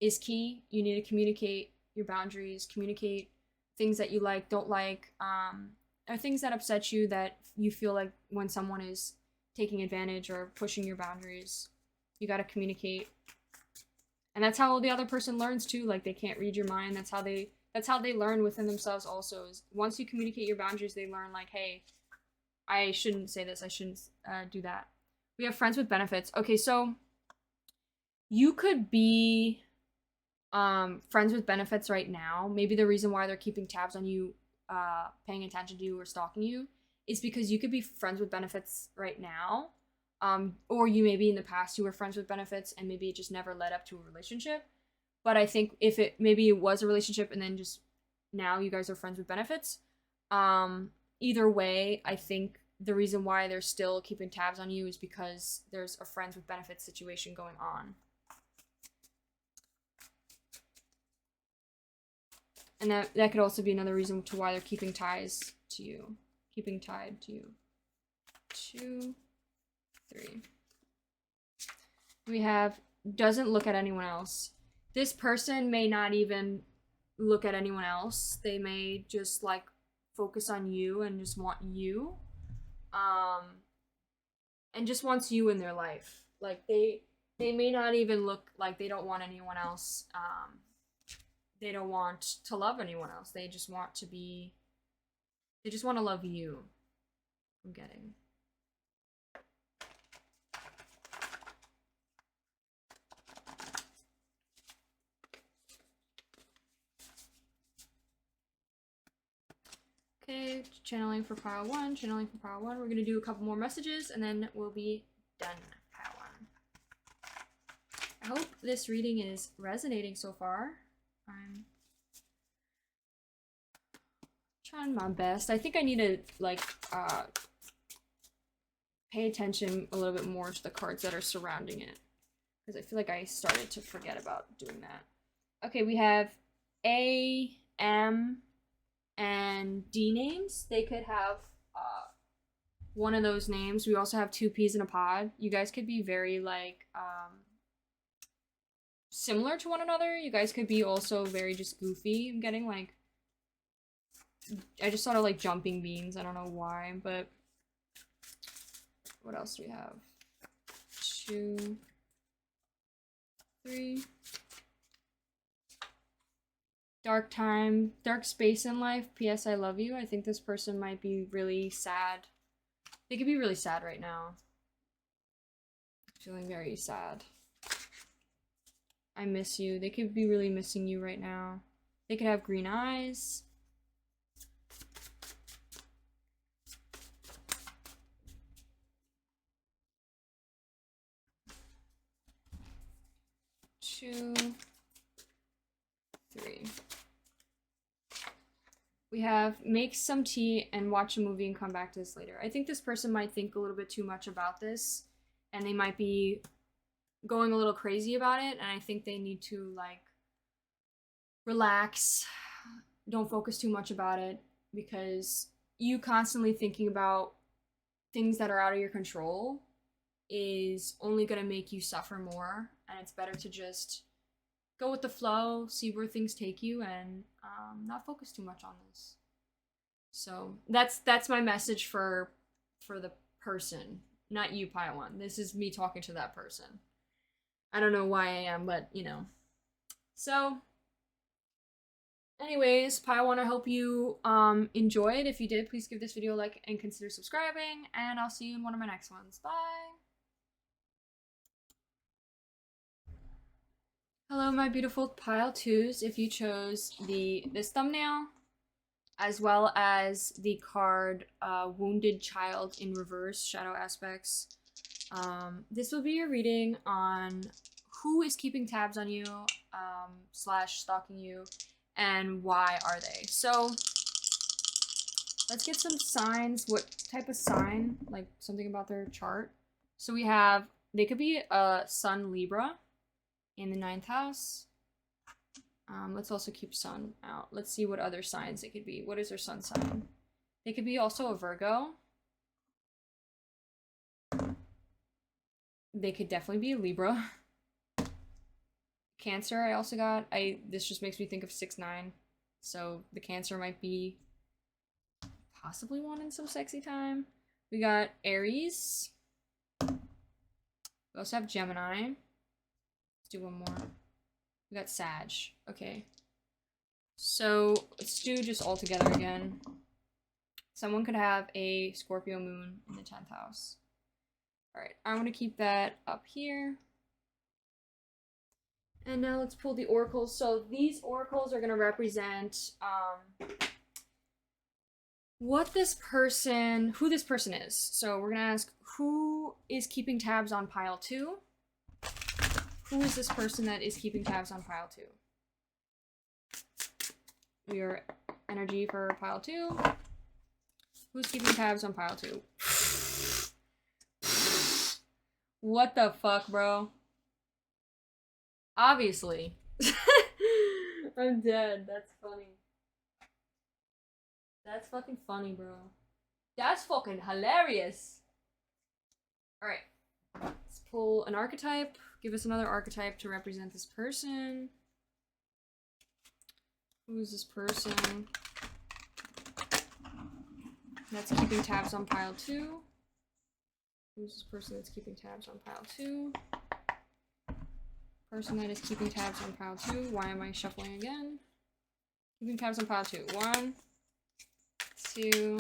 is key. You need to communicate your boundaries, communicate things that you like, don't like, or things that upset you, that you feel like when someone is taking advantage or pushing your boundaries, you got to communicate. And that's how the other person learns too. Like they can't read your mind. That's how they learn within themselves also, is once you communicate your boundaries, they learn like, hey, I shouldn't say this, I shouldn't do that. We have friends with benefits. Okay, so you could be friends with benefits right now. Maybe the reason why they're keeping tabs on you, paying attention to you or stalking you, is because you could be friends with benefits right now. Or you maybe in the past you were friends with benefits and maybe it just never led up to a relationship. But I think if maybe it was a relationship and then just now you guys are friends with benefits, either way, I think the reason why they're still keeping tabs on you is because there's a friends with benefits situation going on. And that could also be another reason to why they're keeping ties to you. Keeping tied to you. 2, 3. We have doesn't look at anyone else. This person may not even look at anyone else. They may just like focus on you and just want you. And just wants you in their life. Like they may not even look like they don't want anyone else. They don't want to love anyone else. They just want to love you. I'm getting. Okay, channeling for pile one, channeling for pile one. We're gonna do a couple more messages and then we'll be done, pile one. I hope this reading is resonating so far. I'm trying my best. I think I need to like pay attention a little bit more to the cards that are surrounding it, because I feel like I started to forget about doing that. Okay, we have A, M, and D names. They could have one of those names. We also have two peas in a pod. You guys could be very like similar to one another. You guys could be also very just goofy. I'm getting like, I just thought of like jumping beans. I don't know why, but what else do we have? 2, 3. Dark time, dark space in life. P.S. I love you. I think this person might be really sad. They could be really sad right now. Feeling very sad. I miss you. They could be really missing you right now. They could have green eyes. Two, 3. We have make some tea and watch a movie and come back to this later. I think this person might think a little bit too much about this and they might be going a little crazy about it, and I think they need to like relax. Don't focus too much about it, because you constantly thinking about things that are out of your control is only going to make you suffer more, and it's better to just go with the flow, see where things take you, and not focus too much on this. So that's my message for the person, not you, pile one. This is me talking to that person. I don't know why I am, but you know. So anyways, pile one, I hope you enjoyed. If you did, please give this video a like and consider subscribing, and I'll see you in one of my next ones. Bye. Hello, my beautiful pile twos. If you chose this thumbnail, as well as the card Wounded Child in Reverse, Shadow Aspects, this will be your reading on who is keeping tabs on you, / stalking you, and why are they. So let's get some signs. What type of sign? Like something about their chart. So we have, they could be a Sun Libra in the 9th house. Let's also keep Sun out. Let's see what other signs it could be. What is their Sun sign? They could be also a Virgo. They could definitely be a Libra. Cancer, I also got. This just makes me think of 6-9. So the Cancer might be possibly wanting some sexy time. We got Aries. We also have Gemini. Let's do one more. We got Sag. Okay. So let's do just all together again. Someone could have a Scorpio moon in the 10th house. Alright, I'm going to keep that up here. And now let's pull the oracles. So these oracles are going to represent who this person is. So we're going to ask, who is keeping tabs on pile 2? Who is this person that is keeping tabs on pile 2? We are energy for pile 2. Who's keeping tabs on pile 2? What the fuck, bro? Obviously. I'm dead. That's funny. That's fucking funny, bro. That's fucking hilarious. Alright. Let's pull an archetype. Give us another archetype to represent this person. Who is this person that's keeping tabs on pile 2? Who's this person that's keeping tabs on pile 2? Person that is keeping tabs on pile 2. Why am I shuffling again? Keeping tabs on pile 2. 1, 2,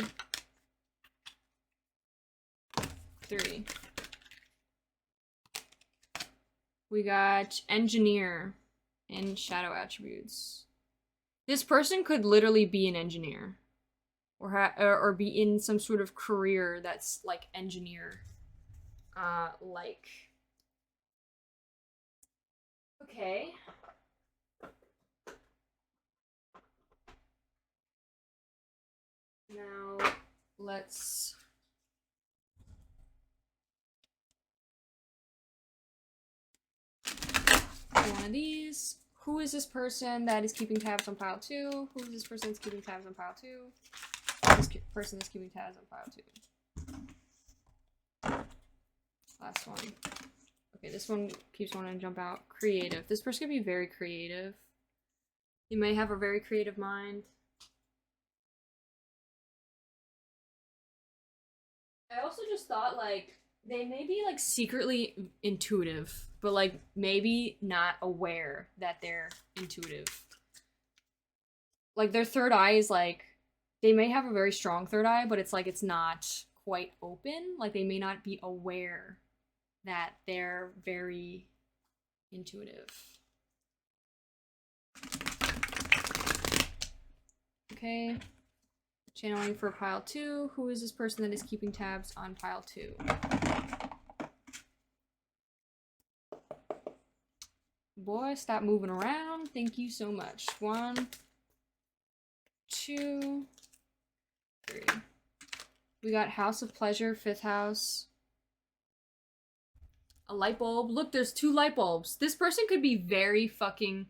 3. We got engineer and shadow attributes. This person could literally be an engineer. or be in some sort of career that's like engineer. Like. Okay. Now, let's... one of these. Who is this person that is keeping tabs on pile 2? Who is this person that's keeping tabs on pile 2? This person that's keeping tabs on pile 2. Last one. Okay, this one keeps wanting to jump out. Creative. This person could be very creative. They may have a very creative mind. I also just thought, like, they may be, like, secretly intuitive, but, like, maybe not aware that they're intuitive. Like, their third eye is, like, they may have a very strong third eye, but it's, like, it's not quite open. Like, they may not be aware that they're very intuitive. Okay. Channeling for pile 2. Who is this person that is keeping tabs on pile 2? Boy, stop moving around. Thank you so much. 1, 2, 3. We got House of Pleasure, 5th house. A light bulb. Look, there's 2 light bulbs. This person could be very fucking...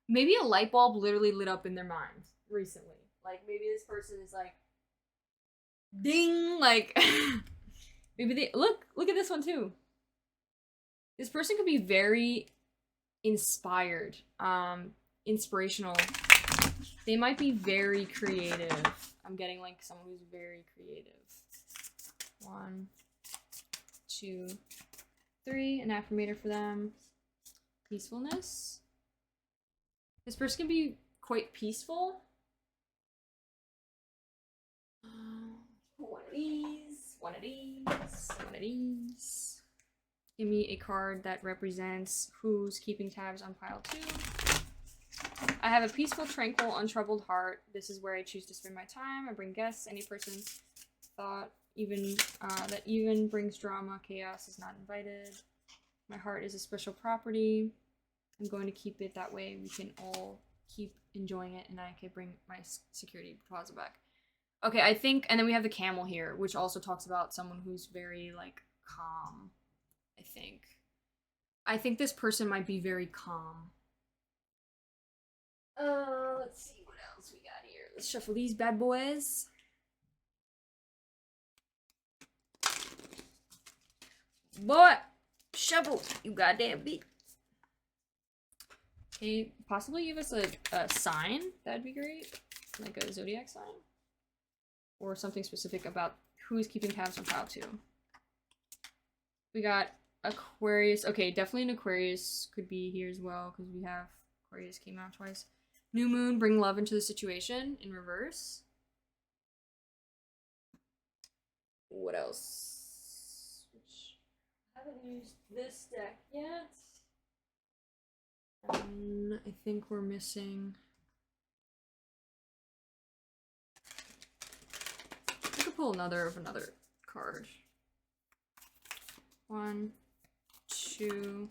Maybe a light bulb literally lit up in their mind recently. Like, maybe this person is like... Ding! Like... maybe they... Look at this one too. This person could be very inspired. Inspirational. They might be very creative. I'm getting like someone who's very creative. 1, 2, 3. An affirmator for them. Peacefulness. This person can be quite peaceful. One of these. One of these. One of these. Give me a card that represents who's keeping tabs on pile 2. I have a peaceful, tranquil, untroubled heart. This is where I choose to spend my time. I bring guests. Any person's thought that even brings drama, chaos is not invited. My heart is a special property. I'm going to keep it that way. We can all keep enjoying it, and I can bring my security deposit back. Okay, I think, and then we have the camel here, which also talks about someone who's very, like, calm, I think. I think this person might be very calm. Let's see what else we got here. Let's shuffle these bad boys. Boy, shuffle, you goddamn beat. Okay, possibly give us a sign. That'd be great. Like a zodiac sign. Or something specific about who's keeping tabs on pile 2. We got Aquarius. Okay, definitely an Aquarius could be here as well, because we have Aquarius came out twice. New moon, bring love into the situation in reverse. What else? I haven't used this deck yet. I think we're missing... I could pull another card. 1, 2.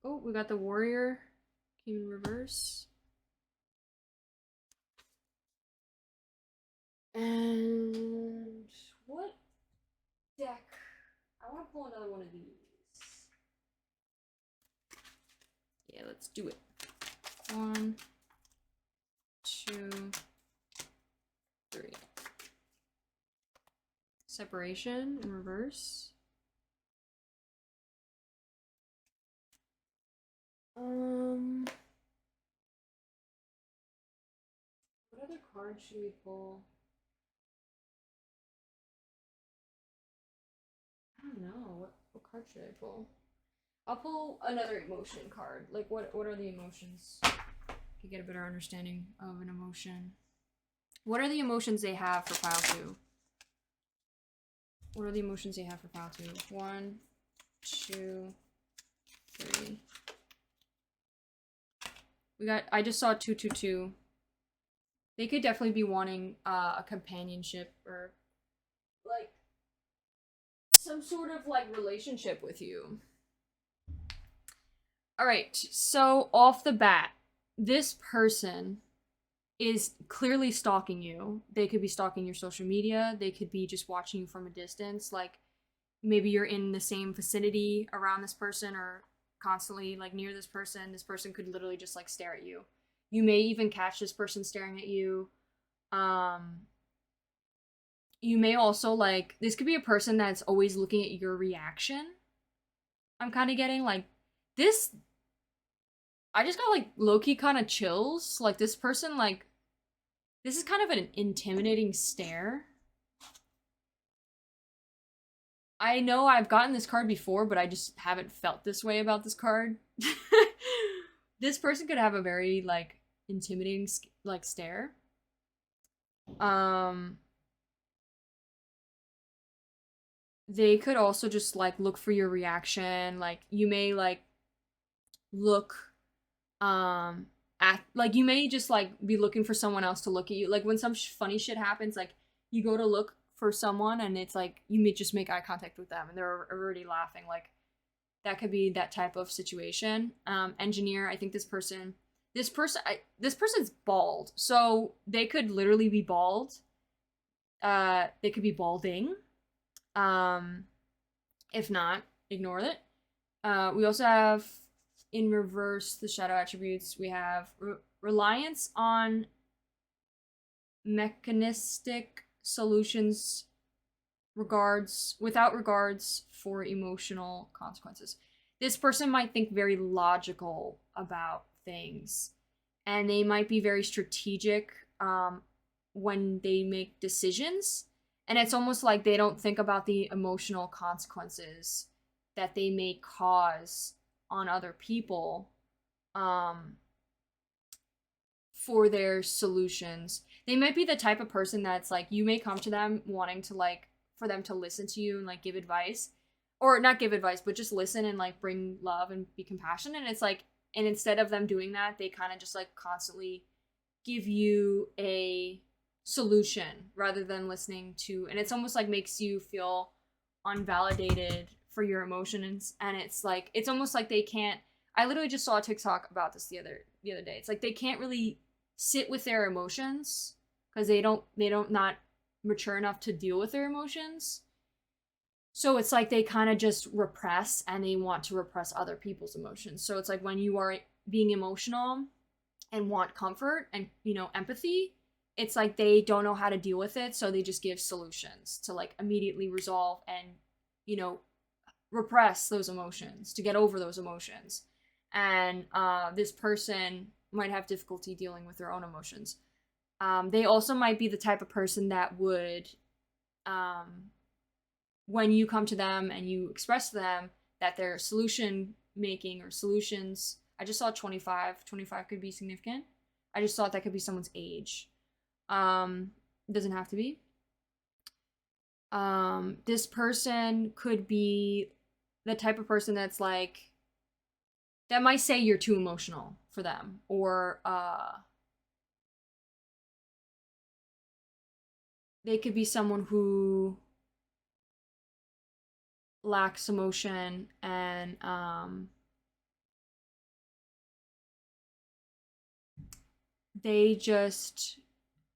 Oh, we got the warrior. Came in reverse. And what deck? I want to pull another one of these. Yeah, let's do it. 1, 2, 3. Separation in reverse. What other card should we pull? I don't know. What card should I pull? I'll pull another emotion card. Like, what are the emotions? To get a better understanding of an emotion. What are the emotions they have for pile 2? What are the emotions they have for pile 2? 1, 2, 3. We got, I just saw 2, 2, 2. They could definitely be wanting a companionship or like some sort of like relationship with you. All right, so off the bat, this person is clearly stalking you. They could be stalking your social media. They could be just watching you from a distance. Like maybe you're in the same vicinity around this person or constantly like near this person. This person could literally just like stare at you. You may even catch this person staring at you. Um, you may also like this could be a person that's always looking at your reaction. I'm kind of getting like this. I just got like low key kind of chills. Like this person, like this is kind of an intimidating stare. I know I've gotten this card before, but I just haven't felt this way about this card. This person could have a very like intimidating like stare. Um they could also just like look for your reaction. Like you may like look at like you may just like be looking for someone else to look at you. Like when some funny shit happens, like you go to look for someone and it's like you may just make eye contact with them and they're already laughing. Like that could be that type of situation. Engineer, I think this person's bald, so they could literally be bald. They could be balding. Um, if not, ignore it. We also have in reverse the shadow attributes. We have reliance on mechanistic solutions without regards for emotional consequences. This person might think very logical about things and they might be very strategic when they make decisions, and it's almost like they don't think about the emotional consequences that they may cause on other people um, for their solutions. They might be the type of person that's like you may come to them wanting to like for them to listen to you and like give advice, or not give advice but just listen and like bring love and be compassionate, and it's like and instead of them doing that they kind of just like constantly give you a solution rather than listening to, and it's almost like makes you feel unvalidated for your emotions, and it's like it's almost like they can't. I literally just saw a TikTok about this the other day. It's like they can't really sit with their emotions because they don't not mature enough to deal with their emotions. So it's like they kind of just repress and they want to repress other people's emotions. So it's like when you are being emotional and want comfort and, you know, empathy, it's like they don't know how to deal with it. So they just give solutions to like immediately resolve and, you know, repress those emotions to get over those emotions. And this person might have difficulty dealing with their own emotions. They also might be the type of person that would, when you come to them and you express to them that they're solution making or solutions. I just saw 25. 25 could be significant. I just thought that could be someone's age. It doesn't have to be. This person could be the type of person that's like, that might say you're too emotional for them, or they could be someone who lacks emotion and they just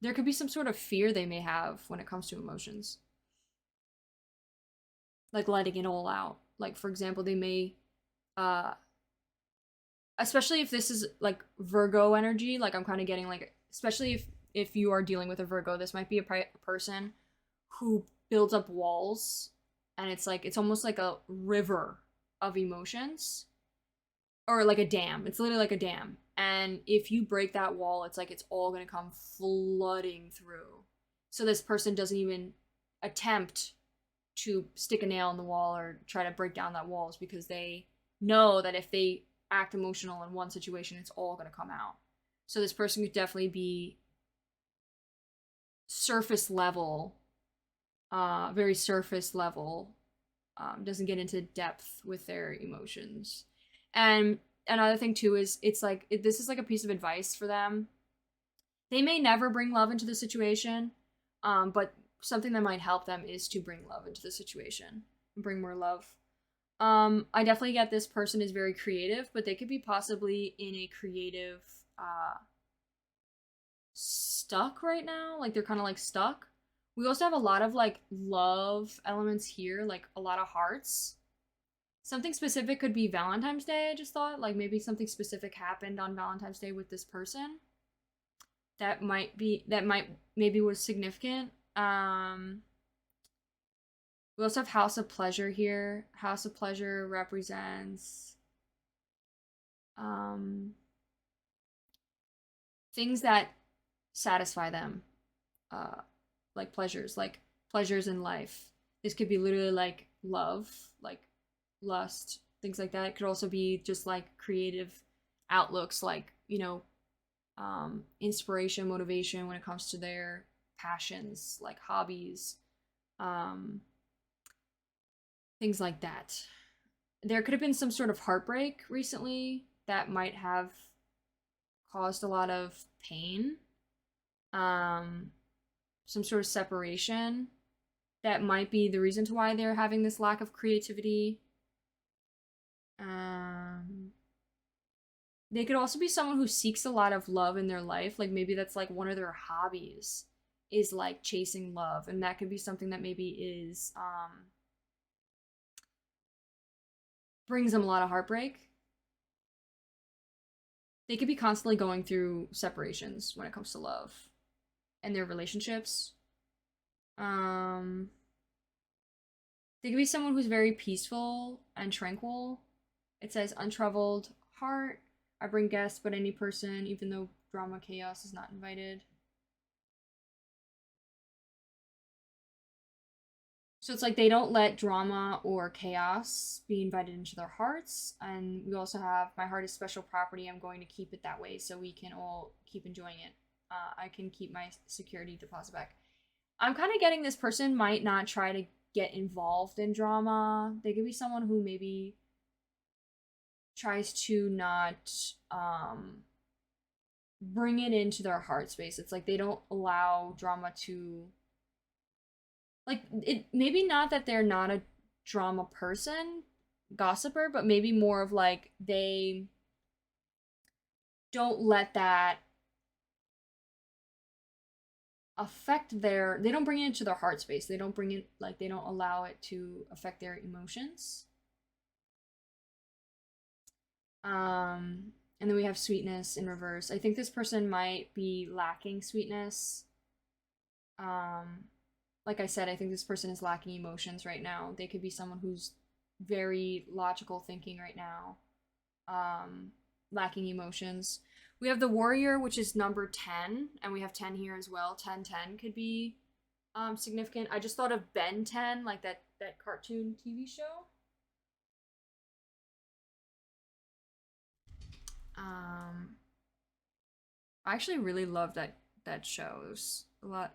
there could be some sort of fear they may have when it comes to emotions, like letting it all out. Like for example, they may uh especially if this is like Virgo energy, like I'm kind of getting like, especially if you are dealing with a Virgo, this might be a person who builds up walls, and it's like it's almost like a river of emotions, or like a dam. It's literally like a dam, and if you break that wall, it's like it's all going to come flooding through. So this person doesn't even attempt to stick a nail in the wall or try to break down that walls, because they know that if they act emotional in one situation, it's all going to come out. So this person could definitely be surface level, very surface level, doesn't get into depth with their emotions. And another thing too is it's like this is like a piece of advice for them. They may never bring love into the situation, but something that might help them is to bring love into the situation and bring more love. I definitely get this person is very creative, but they could be possibly in a creative stuck right now. Like they're kind of like stuck. We also have a lot of like love elements here, like a lot of hearts. Something specific could be Valentine's Day, I just thought. Like maybe something specific happened on Valentine's Day with this person. That might maybe was significant. We also have House of Pleasure here. House of Pleasure represents things that satisfy them. Like pleasures in life. This could be literally like love, like lust, things like that. It could also be just like creative outlooks, like, inspiration, motivation when it comes to their passions, like hobbies, things like that. There could have been some sort of heartbreak recently that might have caused a lot of pain. Some sort of separation that might be the reason to why they're having this lack of creativity. They could also be someone who seeks a lot of love in their life. Like maybe that's like one of their hobbies is like chasing love, and that could be something that maybe is brings them a lot of heartbreak. They could be constantly going through separations when it comes to love and their relationships. They could be someone who's very peaceful and tranquil. It says untroubled heart. I bring guests, but any person, even though drama, chaos is not invited. So it's like they don't let drama or chaos be invited into their hearts. And we also have my heart is special property. I'm going to keep it that way so we can all keep enjoying it. I can keep my security deposit back. I'm kind of getting this person might not try to get involved in drama. They could be someone who maybe tries to not bring it into their heart space. It's like they don't allow drama to, like, it maybe not that they're not a drama person, gossiper, but maybe more of like they don't let that affect they don't bring it into their heart space. They don't bring it, like, they don't allow it to affect their emotions. And then we have sweetness in reverse. I think this person might be lacking sweetness. Like I said, I think this person is lacking emotions right now. They could be someone who's very logical thinking right now, lacking emotions. We have the warrior, which is number 10, and we have 10 here as well. 1010 could be significant. I just thought of Ben 10, like that cartoon TV show. I actually really loved that show. It was a lot.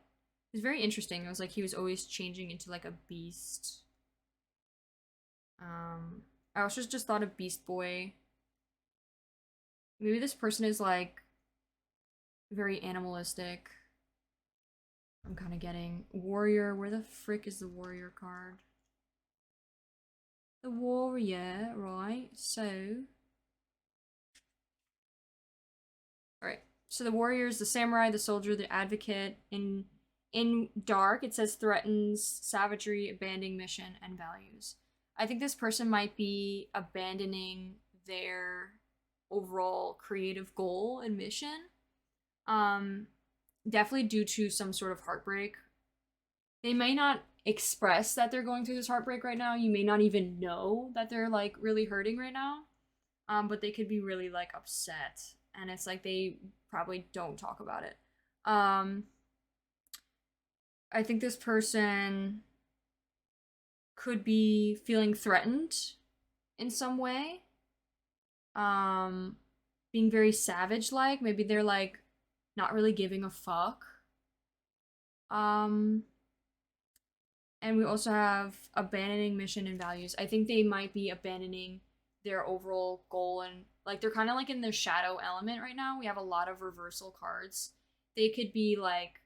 It was very interesting. It was like he was always changing into like a beast. I also just thought of Beast Boy. Maybe this person is like very animalistic. I'm kind of getting warrior. Where the frick is the warrior card? The warrior, right? So, all right. So the warrior is the samurai, the soldier, the advocate. In dark, it says threatens savagery, abandoning mission, and values. I think this person might be abandoning their overall creative goal and mission. Definitely due to some sort of heartbreak. They may not express that they're going through this heartbreak right now. You may not even know that they're like really hurting right now. But they could be really like upset, and it's like they probably don't talk about it. I think this person could be feeling threatened in some way. Being very savage like. Maybe they're like not really giving a fuck. And we also have abandoning mission and values. I think they might be abandoning their overall goal, and like they're kind of like in their shadow element right now. We have a lot of reversal cards. they could be like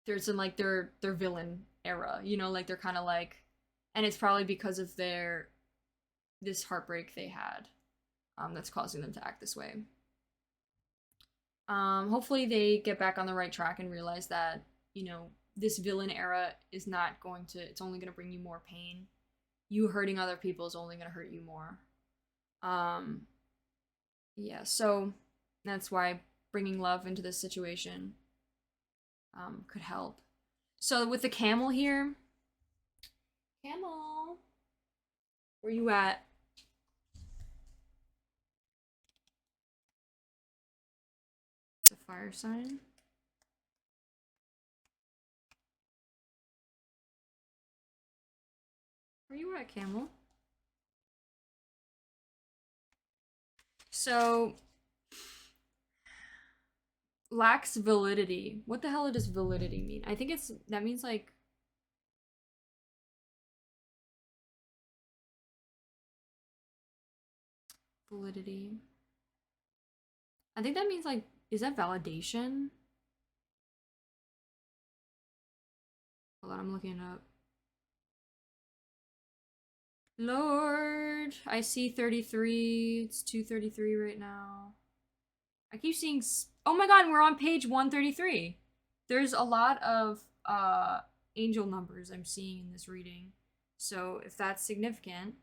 there's in like their villain era, you know, like they're kind of like, and it's probably because of this heartbreak they had, that's causing them to act this way. Hopefully they get back on the right track and realize that, you know, this villain era is not going to, it's only going to bring you more pain. You hurting other people is only going to hurt you more. Yeah, so that's why bringing love into this situation could help. So with the camel here, camel, where you at? The fire sign. Where you at, camel? So lacks validity. What the hell does validity mean? I think that means like validity. I think that means like, is that validation? Hold on, I'm looking it up. Lord, I see 33. It's 233 right now. I keep seeing. Oh my god, we're on page 133. There's a lot of angel numbers I'm seeing in this reading. So if that's significant,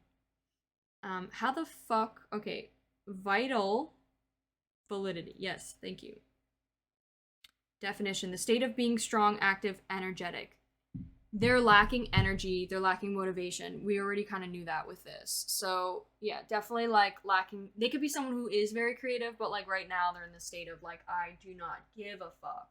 how the fuck? Okay, vital validity. Yes, thank you. Definition: the state of being strong, active, energetic. They're lacking energy, they're lacking motivation. We already kind of knew that with this. So yeah, definitely like lacking. They could be someone who is very creative, but like right now they're in the state of like, I do not give a fuck,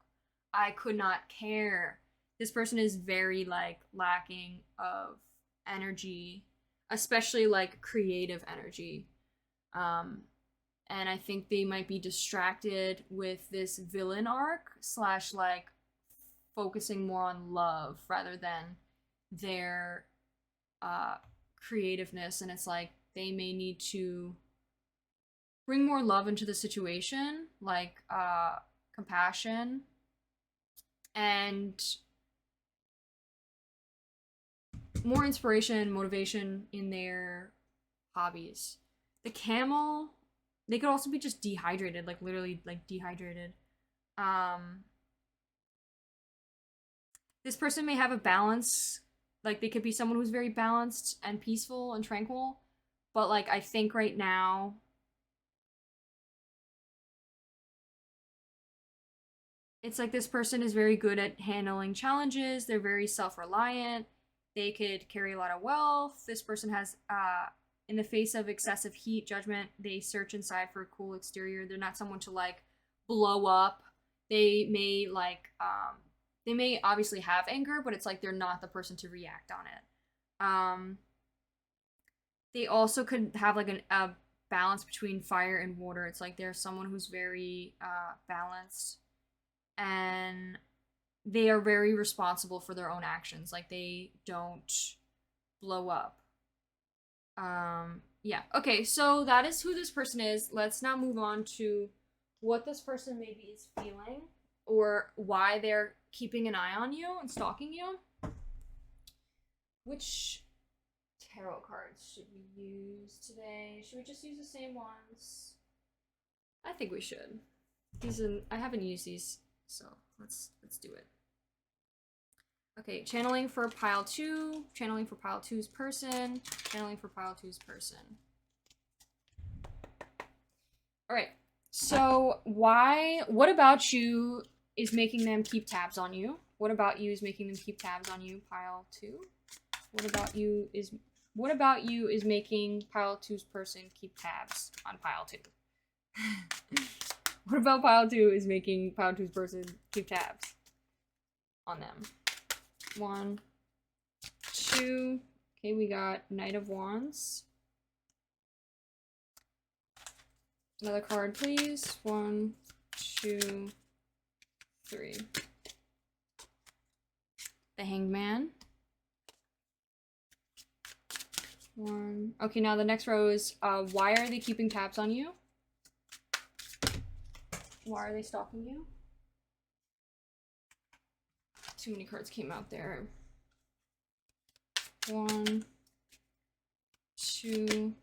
I could not care. This person is very like lacking of energy, especially like creative energy. And I think they might be distracted with this villain arc slash like focusing more on love rather than their creativeness. And it's like they may need to bring more love into the situation, like compassion and more inspiration, motivation in their hobbies. The camel, they could also be just dehydrated, like literally like dehydrated. This person may have a balance, like they could be someone who's very balanced and peaceful and tranquil, but like I think right now it's like this person is very good at handling challenges, they're very self-reliant, they could carry a lot of wealth. This person has in the face of excessive heat judgment, they search inside for a cool exterior. They're not someone to like blow up. They may like they may obviously have anger, but it's like they're not the person to react on it. They also could have like a balance between fire and water. It's like they're someone who's very balanced, and they are very responsible for their own actions. Like they don't blow up. Yeah. Okay, so that is who this person is. Let's now move on to what this person maybe is feeling or why they're keeping an eye on you and stalking you. Which tarot cards should we use today? Should we just use the same ones? I think we should. I haven't used these, so let's do it. Okay, channeling for pile 2, channeling for pile 2's person, channeling for pile 2's person. All right, so what about you is making them keep tabs on you? What about you is making them keep tabs on you, pile 2? What about you is making pile 2's person keep tabs on pile 2? What about pile 2 is making pile 2's person keep tabs on them? 1, 2. Okay, we got Knight of Wands. Another card, please. 1, 2, 3. The Hanged Man. 1. Okay, now the next row is why are they keeping tabs on you? Why are they stalking you? Too many cards came out there. 1, 2.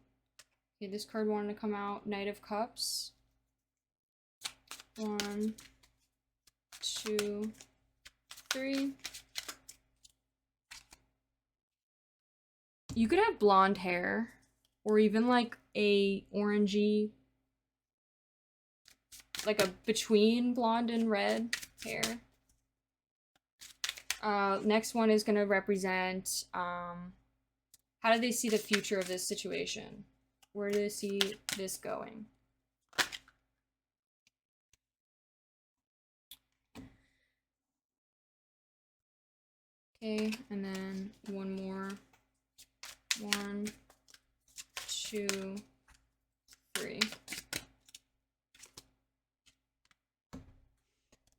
Okay, this card wanted to come out. Knight of Cups. 1, 2, 3. You could have blonde hair, or even like a orangey, like a between blonde and red hair. Next one is going to represent how do they see the future of this situation? Where do they see this going? Okay, and then one more. 1, 2, 3.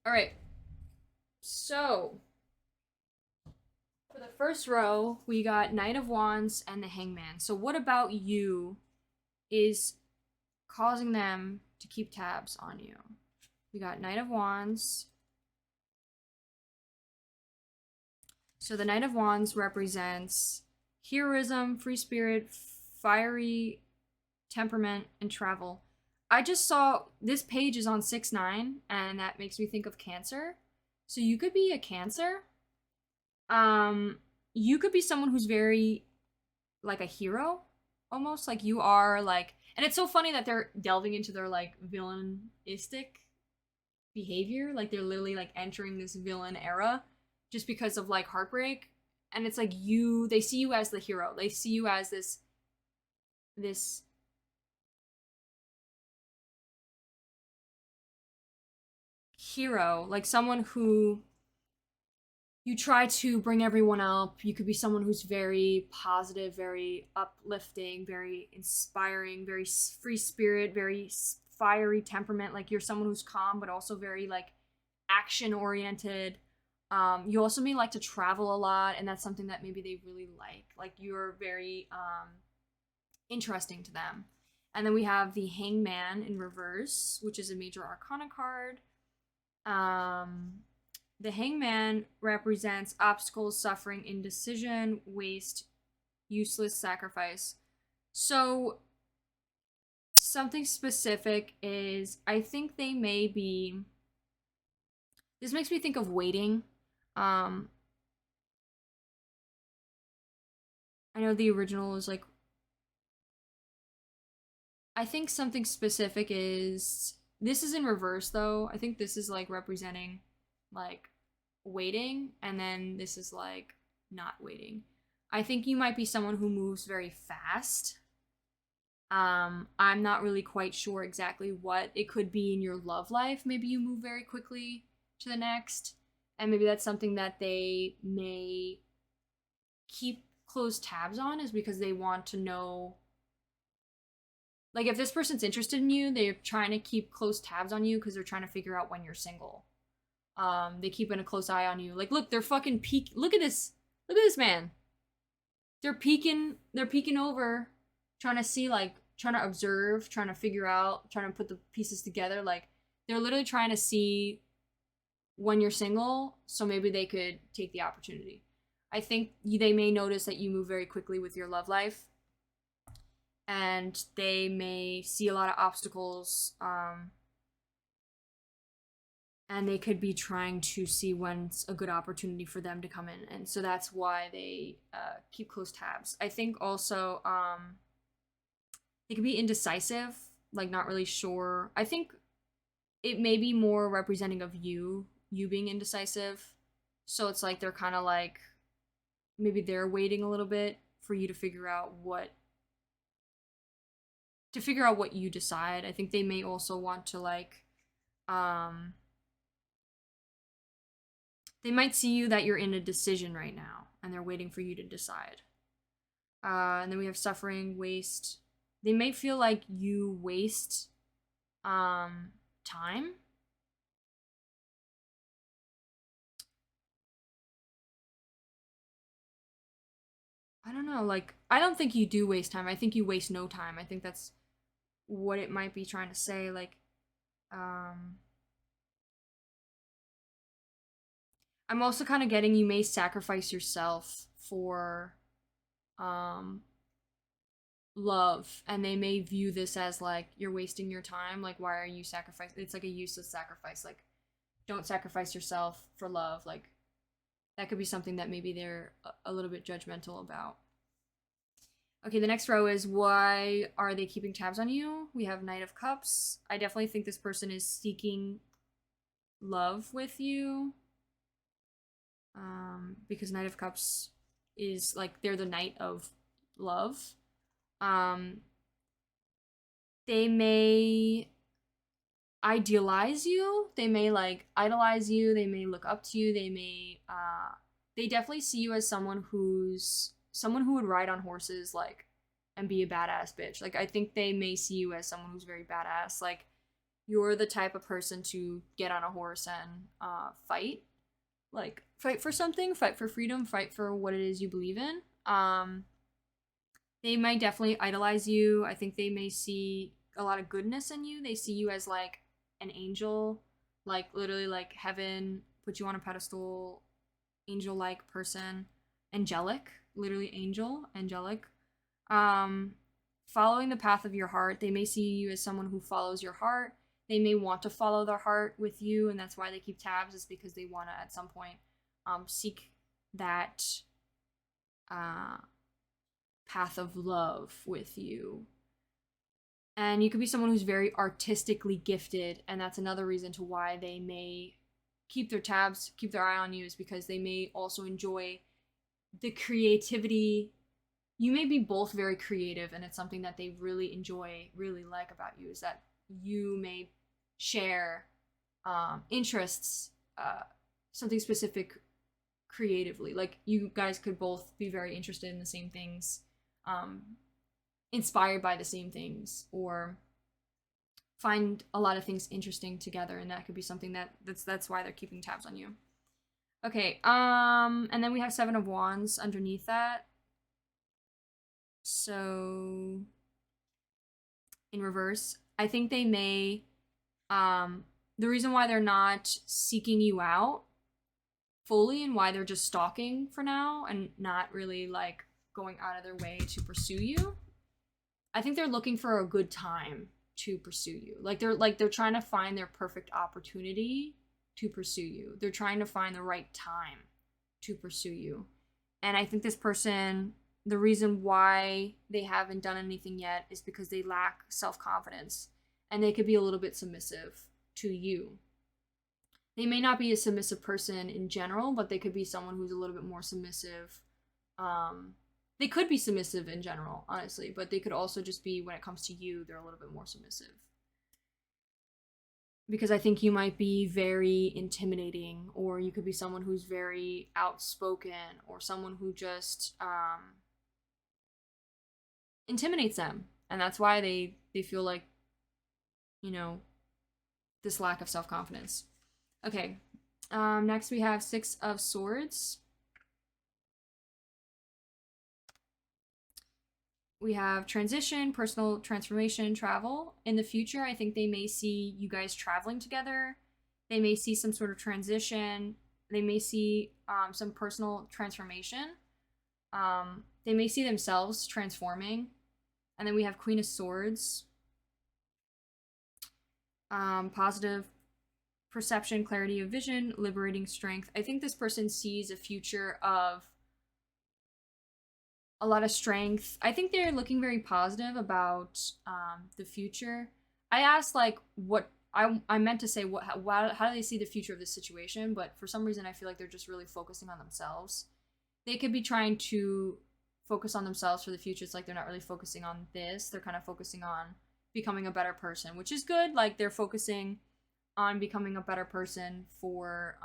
All right. So for the first row, we got Knight of Wands and the Hangman. So what about you is causing them to keep tabs on you? We got Knight of Wands. So the Knight of Wands represents heroism, free spirit, fiery temperament, and travel. I just saw this page is on 6-9, and that makes me think of Cancer. So you could be a Cancer. You could be someone who's very like a hero, almost like you are like, and it's so funny that they're delving into their like villainistic behavior, like they're literally like entering this villain era just because of like heartbreak. And it's like they see you as the hero. They see you as this hero, like someone who you try to bring everyone up. You could be someone who's very positive, very uplifting, very inspiring, very free spirit, very fiery temperament. Like you're someone who's calm, but also very like action oriented. You also may like to travel a lot, and that's something that maybe they really like. Like you're very interesting to them. And then we have the Hangman in reverse, which is a major arcana card. The Hangman represents obstacles, suffering, indecision, waste, useless sacrifice. So something specific is, I think they may be, this makes me think of waiting. I know the original is like, I think something specific is, this is in reverse though. I think this is like representing like waiting, and then this is like not waiting. I think you might be someone who moves very fast. I'm not really quite sure exactly what it could be in your love life. Maybe you move very quickly to the next, and maybe that's something that they may keep close tabs on, is because they want to know, like if this person's interested in you, they're trying to keep close tabs on you because they're trying to figure out when you're single. They keeping a close eye on you. Like, look, they're fucking peek. Look at this man. They're peeking over, trying to see, like, trying to observe, trying to figure out, trying to put the pieces together. Like, they're literally trying to see when you're single, so maybe they could take the opportunity. I think they may notice that you move very quickly with your love life, and they may see a lot of obstacles, and they could be trying to see when's a good opportunity for them to come in, and so that's why they keep close tabs. I think also they could be indecisive, like not really sure. I think it may be more representing of you being indecisive, so it's like they're kind of like, maybe they're waiting a little bit for you to figure out what you decide. I think they may also want to like they might see you that you're in a decision right now, and they're waiting for you to decide. And then we have suffering, waste. They may feel like you waste time. I don't know, like, I don't think you do waste time. I think you waste no time. I think that's what it might be trying to say. Like, I'm also kind of getting you may sacrifice yourself for love, and they may view this as like you're wasting your time. Like, why are you sacrificing? It's like a useless sacrifice. Like, don't sacrifice yourself for love. Like, that could be something that maybe they're a little bit judgmental about. Okay, the next row is why are they keeping tabs on you? We have Knight of Cups. I definitely think this person is seeking love with you. Because Knight of Cups is like they're the knight of love. They may idealize you. They may like idolize you. They may look up to you. They definitely see you as someone who would ride on horses like and be a badass bitch. Like, I think they may see you as someone who's very badass. Like, you're the type of person to get on a horse and fight. Like, fight for something, fight for freedom, fight for what it is you believe in. They might definitely idolize you. I think they may see a lot of goodness in you. They see you as like an angel, like literally like heaven, put you on a pedestal, angel-like person, angelic, literally angel, angelic. Following the path of your heart. They may see you as someone who follows your heart. They may want to follow their heart with you, and that's why they keep tabs, is because they want to at some point seek that path of love with you. And you could be someone who's very artistically gifted, and that's another reason to why they may keep their tabs, keep their eye on you, is because they may also enjoy the creativity. You may be both very creative, and it's something that they really enjoy, really like about you, is that you may share interests, something specific creatively. Like, you guys could both be very interested in the same things, inspired by the same things, or find a lot of things interesting together, and that could be something that's why they're keeping tabs on you. Okay, and then we have Seven of Wands underneath that. So in reverse, I think they may the reason why they're not seeking you out fully, and why they're just stalking for now and not really like going out of their way to pursue you, I think they're looking for a good time to pursue you. Like, they're trying to find their perfect opportunity to pursue you. They're trying to find the right time to pursue you. And I think this person, the reason why they haven't done anything yet is because they lack self-confidence, and they could be a little bit submissive to you. They may not be a submissive person in general, but they could be someone who's a little bit more submissive. They could be submissive in general, honestly, but they could also just be, when it comes to you, they're a little bit more submissive. Because I think you might be very intimidating, or you could be someone who's very outspoken, or someone who just intimidates them. And that's why they feel like, you know, this lack of self-confidence. Okay, next we have Six of Swords. We have transition, personal transformation, travel. In the future, I think they may see you guys traveling together. They may see some sort of transition. They may see some personal transformation. They may see themselves transforming. And then we have Queen of Swords. Positive perception, clarity of vision, liberating strength. I think this person sees a future of a lot of strength. I think they're looking very positive about the future. I asked like what I meant to say how do they see the future of this situation, but for some reason I feel like they're just really focusing on themselves. They could be trying to focus on themselves for the future. It's like they're not really focusing on this. They're kind of focusing on becoming a better person, which is good. Like, they're focusing on becoming a better person for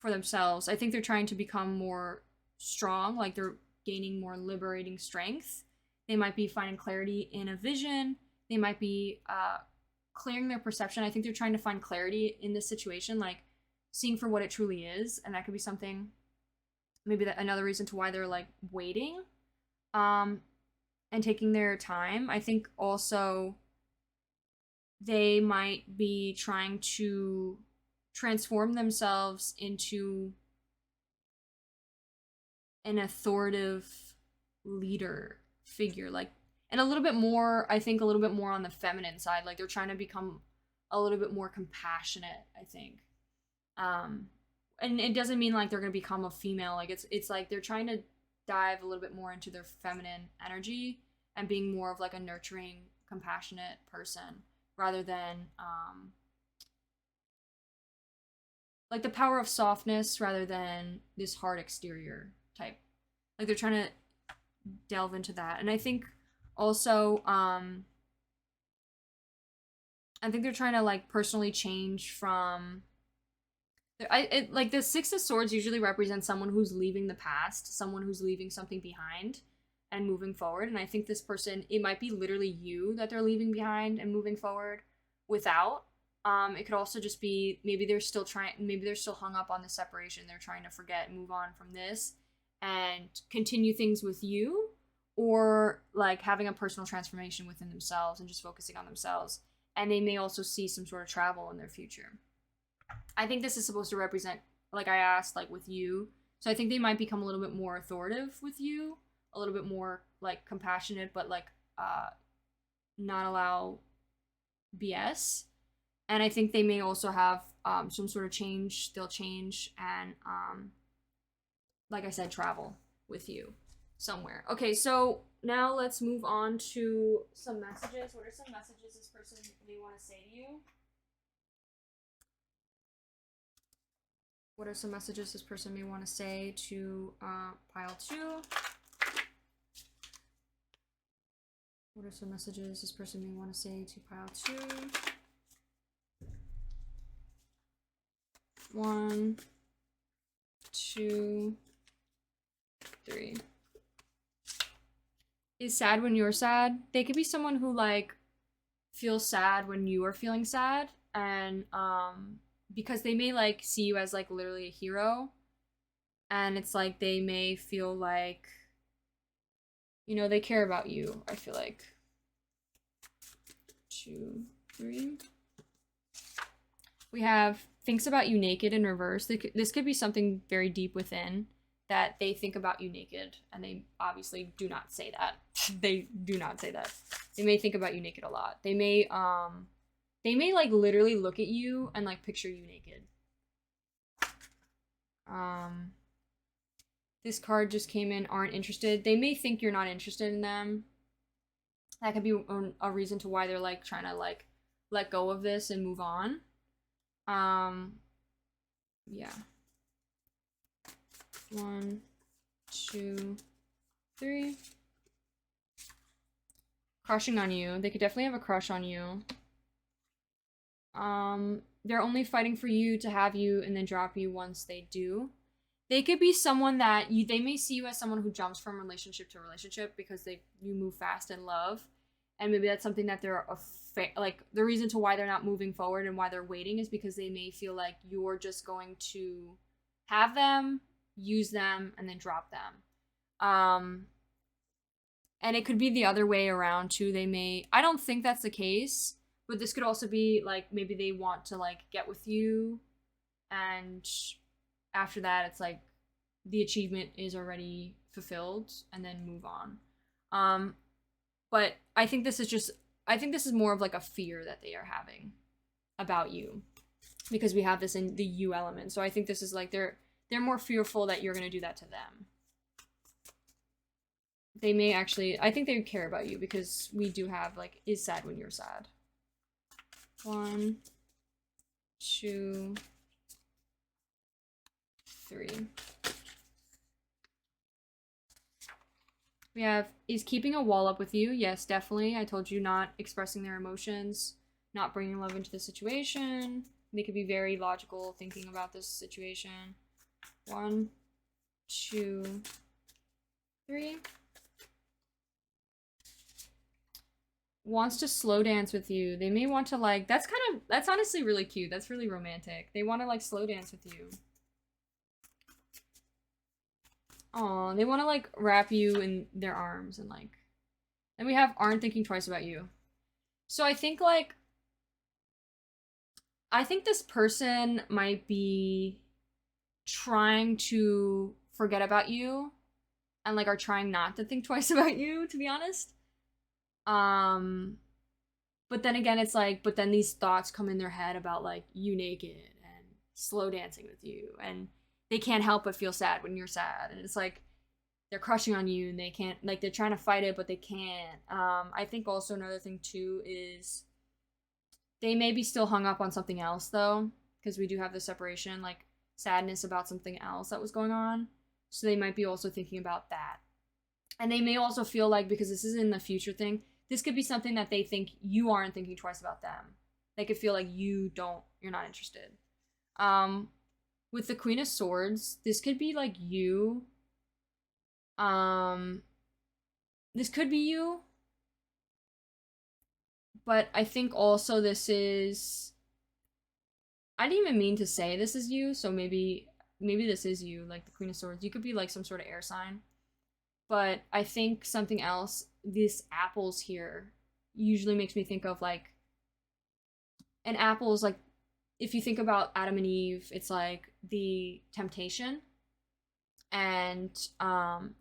themselves. I think they're trying to become more strong, like they're gaining more liberating strength. They might be finding clarity in a vision. They might be clearing their perception. I think they're trying to find clarity in this situation, like seeing for what it truly is, and that could be something, maybe that another reason to why they're like waiting and taking their time. I think also they might be trying to transform themselves into an authoritative leader figure, like, and a little bit more, I think a little bit more on the feminine side. Like they're trying to become a little bit more compassionate, I think. And it doesn't mean like they're gonna become a female. Like it's like they're trying to dive a little bit more into their feminine energy and being more of like a nurturing, compassionate person rather than like the power of softness rather than this hard exterior type. Like they're trying to delve into that. And I think also I think they're trying to like personally change from like the Six of Swords usually represents someone who's leaving the past, someone who's leaving something behind and moving forward. And I think this person, it might be literally you that they're leaving behind and moving forward without. It could also just be maybe they're still hung up on the separation. They're trying to forget and move on from this and continue things with you, or like having a personal transformation within themselves and just focusing on themselves. And they may also see some sort of travel in their future. I think this is supposed to represent, like I asked, like with you. So I think they might become a little bit more authoritative with you, a little bit more like compassionate, but like not allow BS. And I think they may also have some sort of change. They'll change and, like I said, travel with you somewhere. Okay, so now let's move on to some messages. What are some messages this person may want to say to you? What are some messages this person may want to say to pile 2? What are some messages this person may want to say to pile 2? 1, 2, 3. Is sad when you're sad. They could be someone who like feels sad when you are feeling sad, and because they may like see you as like literally a hero, and it's like they may feel like, you know, they care about you. I feel like 2, 3. We have thinks about you naked in reverse. This could be something very deep within that they think about you naked, and they obviously do not say that. They do not say that. They may think about you naked a lot. They may like literally look at you and like picture you naked. This card just came in, aren't interested. They may think you're not interested in them. That could be a reason to why they're like trying to like let go of this and move on. Yeah. 1, 2, 3. Crushing on you. They could definitely have a crush on you. They're only fighting for you to have you and then drop you once they do. They could be someone that they may see you as someone who jumps from relationship to relationship because you move fast in love. And maybe that's something that they're like the reason to why they're not moving forward and why they're waiting is because they may feel like you're just going to have them, use them, and then drop them. And it could be the other way around too. I don't think that's the case, but this could also be like maybe they want to like get with you, and after that it's like the achievement is already fulfilled and then move on. But I think this is more of like a fear that they are having about you, because we have this in the you element. So I think this is like they're more fearful that you're going to do that to them. They may actually, I think they care about you because we do have like, is sad when you're sad. 1, 2, 3. We have, is keeping a wall up with you. Yes, definitely. I told you, not expressing their emotions, not bringing love into the situation. They could be very logical thinking about this situation. 1, 2, 3. Wants to slow dance with you. They may want to like, that's honestly really cute. That's really romantic. They want to like slow dance with you. Aw, they want to like wrap you in their arms and like, and we have aren't thinking twice about you. So I think like I think this person might be trying to forget about you and like are trying not to think twice about you, to be honest. Um but then again it's like but then these thoughts come in their head about like you naked and slow dancing with you, and they can't help but feel sad when you're sad, and it's like they're crushing on you and they can't, like they're trying to fight it but they can't. I think also another thing too is they may be still hung up on something else though, because we do have the separation, like sadness about something else that was going on. So they might be also thinking about that. And they may also feel like, because this is in the future thing, this could be something that they think you aren't thinking twice about them. They could feel like you're not interested. Um, with the Queen of Swords, this could be like you. Um, this could be you, but I think also this is. I didn't even mean to say this is you, so maybe this is you, like the Queen of Swords. You could be like some sort of air sign. But I think something else, this apples here usually makes me think of like an apple is like, if you think about Adam and Eve, it's like the temptation, and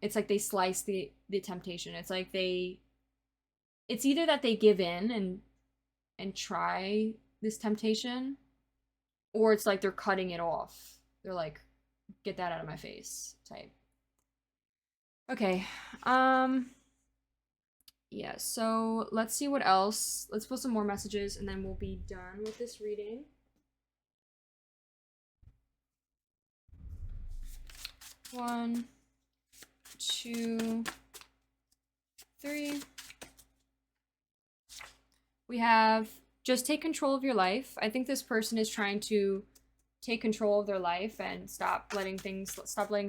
it's like they slice the temptation. It's like it's either that they give in and try this temptation, or it's like they're cutting it off. They're like, get that out of my face type. Okay. Yeah, so let's see what else. Let's put some more messages and then we'll be done with this reading. One, two, three. We have just take control of your life. I think this person is trying to take control of their life and stop letting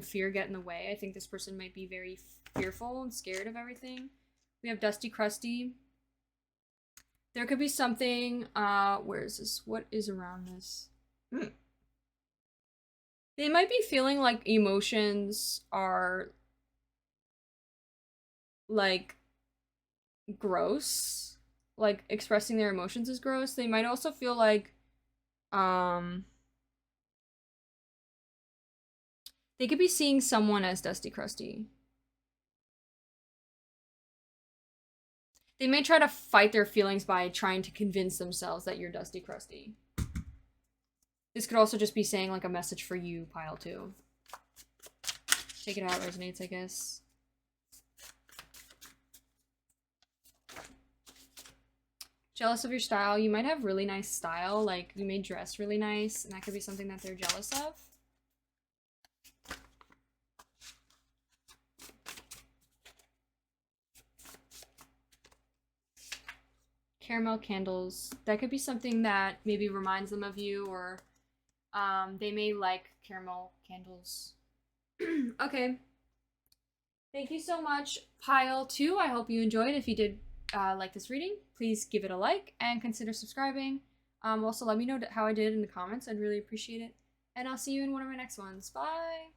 fear get in the way. I think this person might be very fearful and scared of everything. We have Dusty Crusty. There could be something, where is this? What is around this? They might be feeling like emotions are like gross. Like expressing their emotions is gross. They might also feel like they could be seeing someone as Dusty Crusty. They may try to fight their feelings by trying to convince themselves that you're Dusty Crusty. This could also just be saying like a message for you, pile 2. Take it out, resonates, I guess. Jealous of your style. You might have really nice style, like you may dress really nice, and that could be something that they're jealous of. Caramel candles. That could be something that maybe reminds them of you, or they may like caramel candles. Okay. Thank you so much, pile 2. I hope you enjoyed. If you did like this reading, please give it a like and consider subscribing. Also, let me know how I did in the comments. I'd really appreciate it. And I'll see you in one of my next ones. Bye!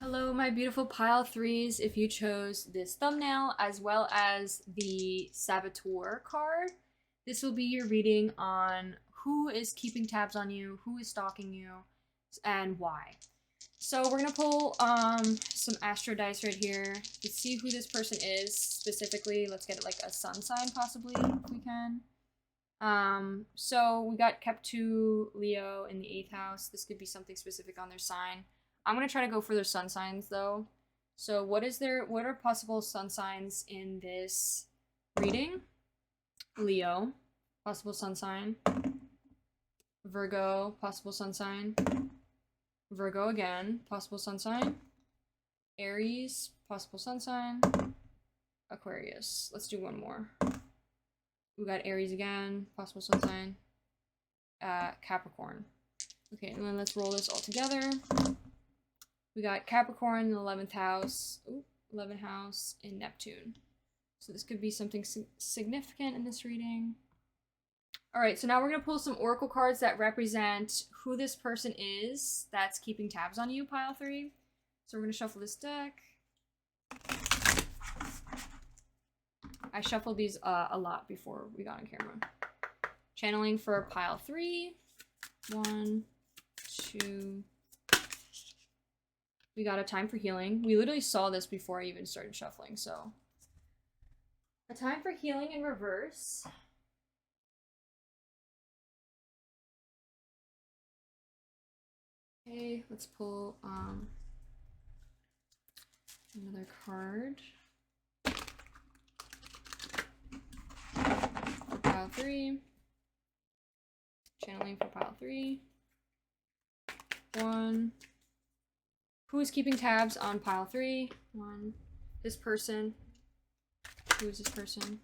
Hello, my beautiful pile 3s. If you chose this thumbnail as well as the Saboteur card, this will be your reading on who is keeping tabs on you, who is stalking you, and why. So we're gonna pull some astro dice right here to see who this person is specifically. Let's get it like a sun sign possibly, if we can. So we got Kep2 Leo in the 8th house. This could be something specific on their sign. I'm gonna try to go for their sun signs though. So what are possible sun signs in this reading? Leo, possible sun sign. Virgo, possible sun sign. Virgo again, possible sun sign. Aries, possible sun sign. Aquarius. Let's do one more. We got Aries again, possible sun sign. Capricorn. Okay, and then let's roll this all together. We got Capricorn in the 11th house. Ooh, 11th house in Neptune. So this could be something significant in this reading. All right, so now we're going to pull some oracle cards that represent who this person is that's keeping tabs on you, pile 3. So we're going to shuffle this deck. I shuffled these a lot before we got on camera. Channeling for pile 3. 1, 2. We got a time for healing. We literally saw this before I even started shuffling, so. A time for healing in reverse. Okay, let's pull another card. For pile 3. Channeling for pile 3. 1. Who is keeping tabs on pile 3? 1. This person. Who is this person?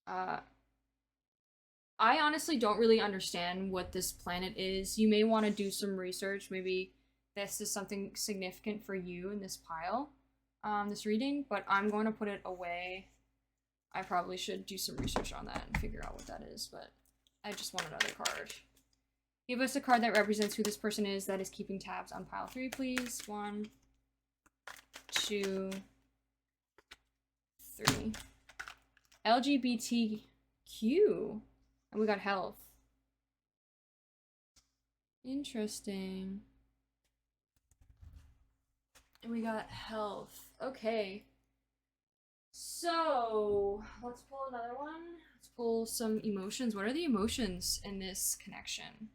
I honestly don't really understand what this planet is. You may want to do some research. Maybe this is something significant for you in this pile, this reading, but I'm going to put it away. I probably should do some research on that and figure out what that is, but I just want another card. Give us a card that represents who this person is that is keeping tabs on pile 3, please. 1, 2, 3. LGBTQ. And we got health. Interesting. And we got health. Okay. So, let's pull another one. Let's pull some emotions. What are the emotions in this connection?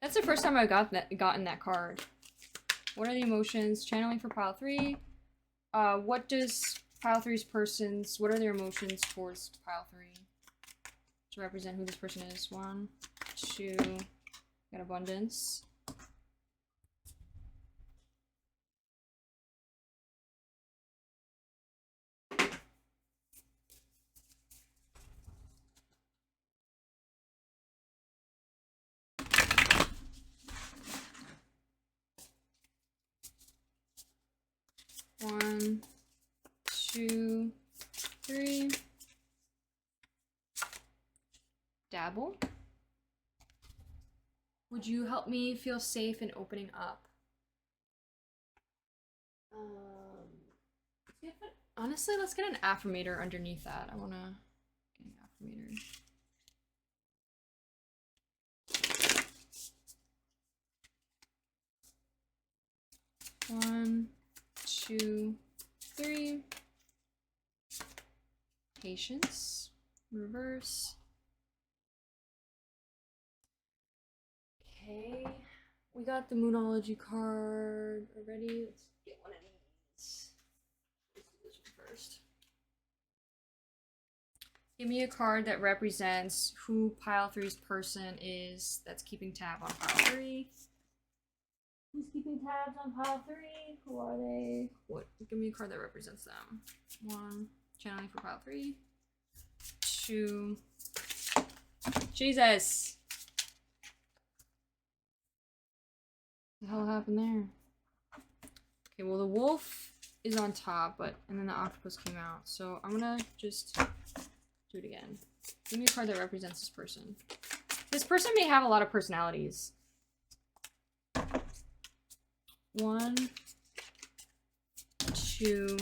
That's the first time I've gotten that card. What are the emotions? Channeling for pile 3. What does pile 3's person's, what are their emotions towards pile 3? To represent who this person is. 1, 2, got abundance. One, 2, 3. Dabble. Would you help me feel safe in opening up? Honestly, let's get an affirmator underneath that. I want to get an affirmator. 1, 2, 3. Patience. Reverse. Okay. We got the Moonology card already. Let's get one of these. Let's do this one first. Give me a card that represents who pile 3's person is that's keeping tab on pile 3. Who's keeping tabs on pile 3? Who are they? What? Give me a card that represents them. 1. Channeling for pile 3. 2. Jesus! What the hell happened there? Okay, well the wolf is on top, and then the octopus came out. So I'm gonna just do it again. Give me a card that represents this person. This person may have a lot of personalities. 1, 2.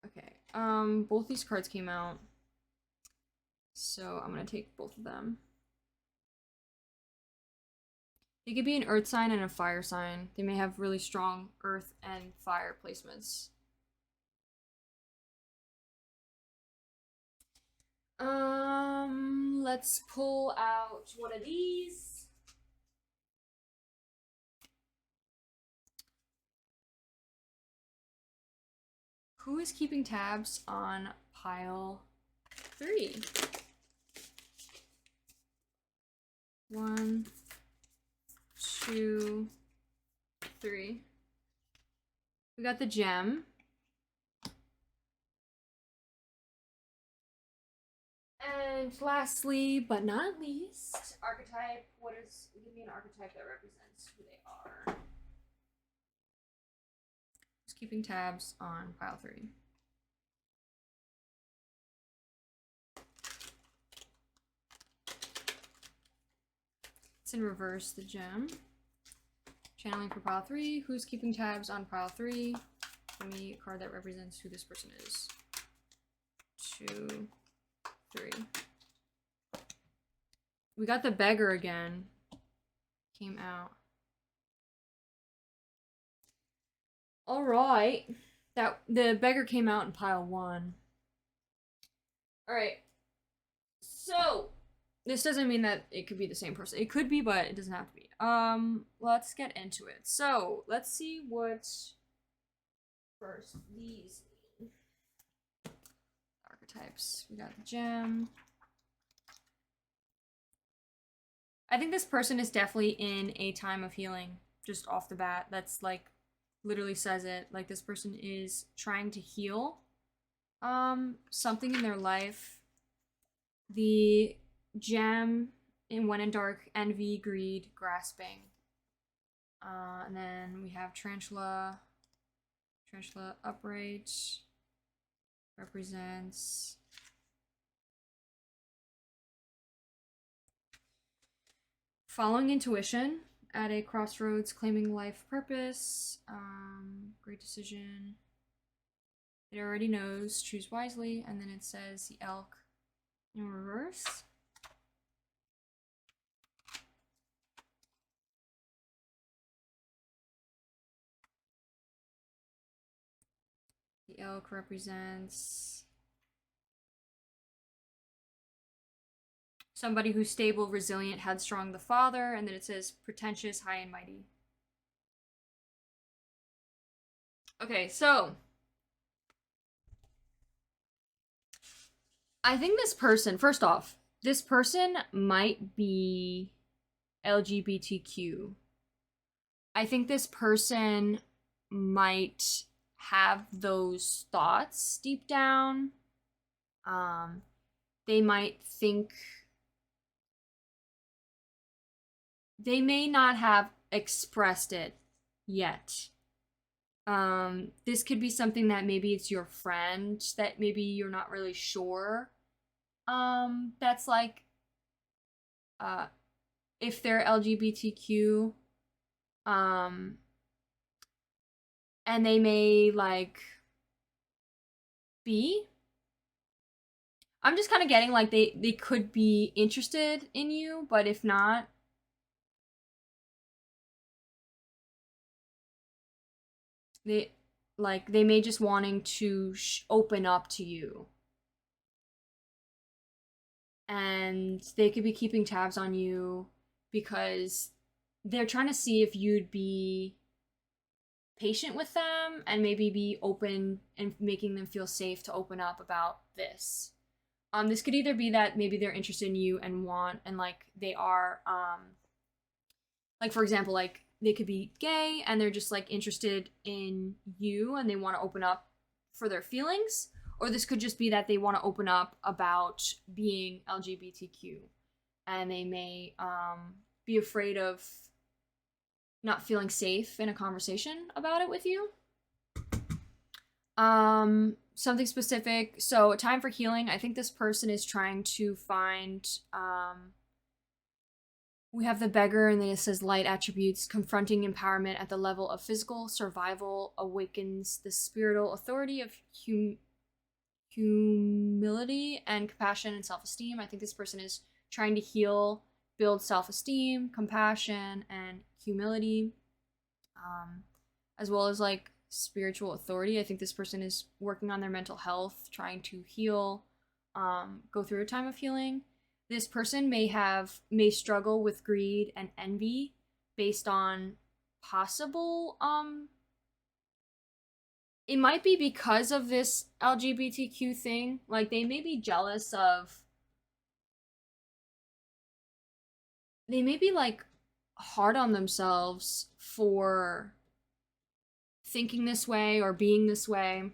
Okay. Both these cards came out. So I'm gonna take both of them. They could be an earth sign and a fire sign. They may have really strong earth and fire placements. Let's pull out one of these. Who is keeping tabs on pile 3? 1, 2, 3. We got the gem. And lastly, but not least, archetype. Give me an archetype that represents who they are. Just keeping tabs on pile 3. It's in reverse, the gem. Channeling for pile 3. Who's keeping tabs on pile 3? Give me a card that represents who this person is. 2, 3. We got the beggar again. Came out. Alright. The beggar came out in pile 1. Alright. So, this doesn't mean that it could be the same person. It could be, but it doesn't have to be. Let's get into it. So, let's see what first these mean. Archetypes. We got the gem. I think this person is definitely in a time of healing, just off the bat. That's like, literally says it. Like, this person is trying to heal something in their life. The gem in when in dark, envy, greed, grasping. And then we have tarantula. Tarantula upright represents following intuition at a crossroads, claiming life purpose. Great decision. It already knows, choose wisely. And then it says the elk in reverse. The elk represents somebody who's stable, resilient, headstrong, the father. And then it says pretentious, high and mighty. Okay, so I think this person, first off, this person might be LGBTQ. I think this person might have those thoughts deep down. They might think, they may not have expressed it yet. This could be something that maybe it's your friend that maybe you're not really sure. That's like, if they're LGBTQ, and they may like be. I'm just kind of getting like they could be interested in you, but if not, they may just wanting to open up to you. And they could be keeping tabs on you because they're trying to see if you'd be patient with them and maybe be open and making them feel safe to open up about this. This could either be that maybe they're interested in you and want, and like they are, like for example, like they could be gay and they're just like interested in you and they want to open up for their feelings. Or this could just be that they want to open up about being LGBTQ and they may be afraid of not feeling safe in a conversation about it with you. Something specific. So a time for healing. I think this person is trying to find, we have the beggar and then it says light attributes, confronting empowerment at the level of physical survival, awakens the spiritual authority of humility and compassion and self-esteem. I think this person is trying to heal, build self-esteem, compassion, and humility, as well as like spiritual authority. I think this person is working on their mental health, trying to heal, go through a time of healing. This person may struggle with greed and envy based on possible it might be because of this LGBTQ thing. Like, they may be jealous of, they may be like hard on themselves for thinking this way or being this way.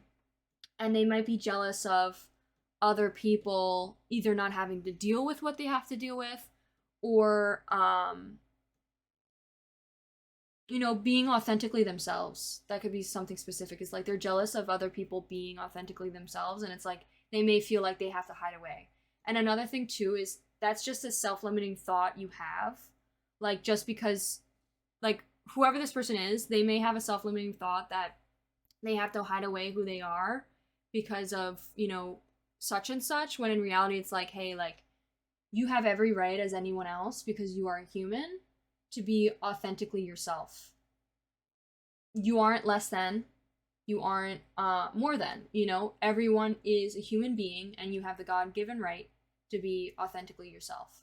And they might be jealous of other people either not having to deal with what they have to deal with or, you know, being authentically themselves. That could be something specific. It's like they're jealous of other people being authentically themselves, and it's like they may feel like they have to hide away. And another thing too is that's just a self-limiting thought you have. Like, just because, like, whoever this person is, they may have a self-limiting thought that they have to hide away who they are because of, such and such, when in reality it's like, hey, like, you have every right as anyone else because you are a human to be authentically yourself. You aren't less than, you aren't more than, everyone is a human being and you have the God-given right to be authentically yourself,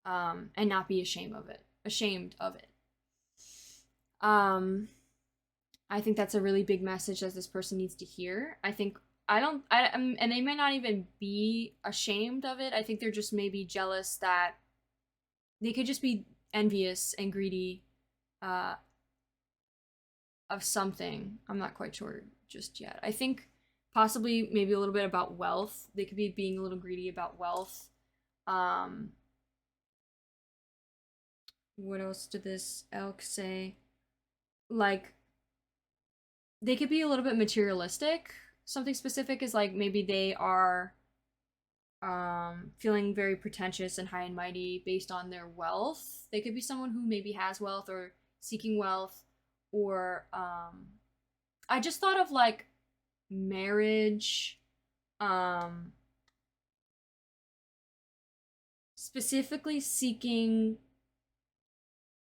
and not be ashamed of it. I think that's a really big message that this person needs to hear. And they may not even be ashamed of it. I think they're just maybe jealous that they could just be envious and greedy of something. I'm not quite sure just yet. I think possibly maybe a little bit about wealth. They could be being a little greedy about wealth. What else did this elk say? Like, they could be a little bit materialistic. Something specific is like maybe they are feeling very pretentious and high and mighty based on their wealth. They could be someone who maybe has wealth or seeking wealth, or I just thought of like marriage, specifically seeking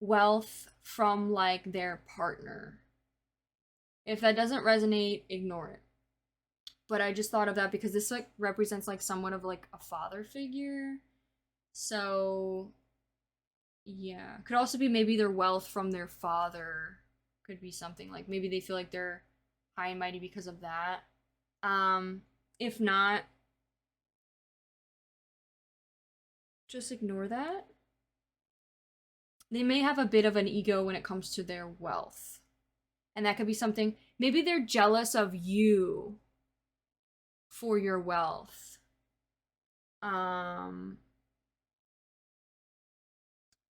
wealth from like their partner. If that doesn't resonate, ignore it. But I just thought of that because this like represents like somewhat of like a father figure. So yeah, could also be maybe their wealth from their father. Could be something like maybe they feel like they're high and mighty because of that. If not, just ignore that. They may have a bit of an ego when it comes to their wealth. And that could be something, maybe they're jealous of you for your wealth. I'm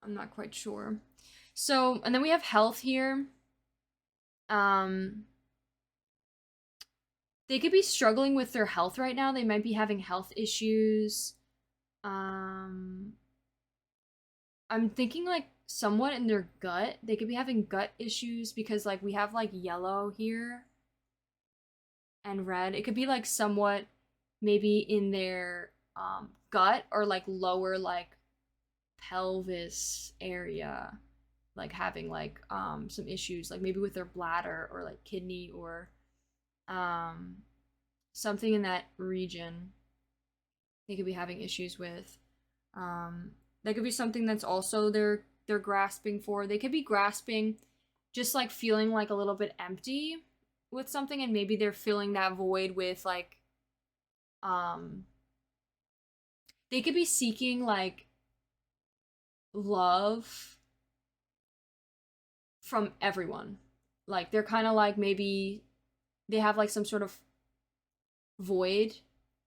not quite sure. So, and then we have health here. They could be struggling with their health right now. They might be having health issues. I'm thinking like somewhat in their gut. They could be having gut issues because like we have like yellow here and red. It could be like somewhat maybe in their gut or like lower like pelvis area, like having like some issues like maybe with their bladder or like kidney or something in that region they could be having issues with. That could be something that's also they're grasping for. They could be grasping just like feeling like a little bit empty with something, and maybe they're filling that void with like they could be seeking like love from everyone. Like they're kind of like maybe they have like some sort of void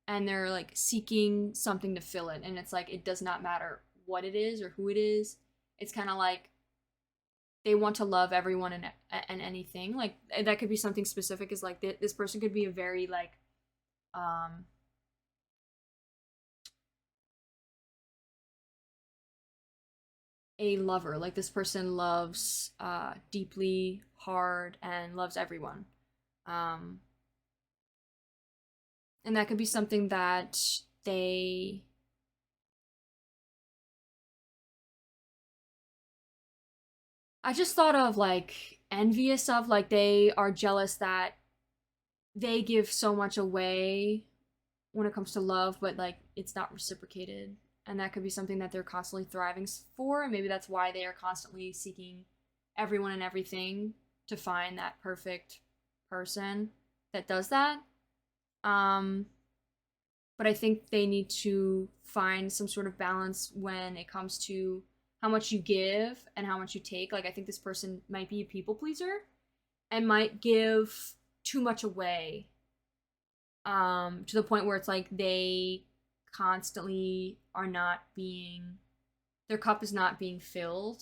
and they're like seeking something to fill it, and it's like it does not matter what it is or who it is. It's kind of like they want to love everyone and anything. Like that could be something specific, is like this person could be a very like a lover. Like this person loves deeply, hard, and loves everyone. And that could be something that they I just thought of like envious of, like they are jealous that they give so much away when it comes to love, but like it's not reciprocated. And that could be something that they're constantly thriving for, and maybe that's why they are constantly seeking everyone and everything to find that perfect person that does that. But I think they need to find some sort of balance when it comes to how much you give and how much you take. Like I think this person might be a people pleaser and might give too much away, to the point where it's like they constantly are not being, their cup is not being filled.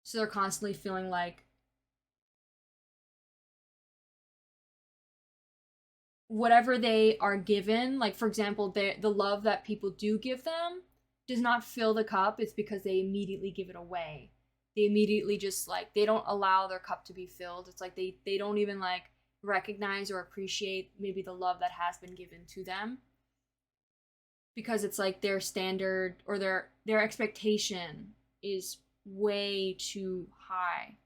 So they're constantly feeling like whatever they are given, like for example, the love that people do give them does not fill the cup. It's because they immediately give it away. they immediately just like they don't allow their cup to be filled. It's like they don't even like recognize or appreciate maybe the love that has been given to them, because it's like their standard or their expectation is way too high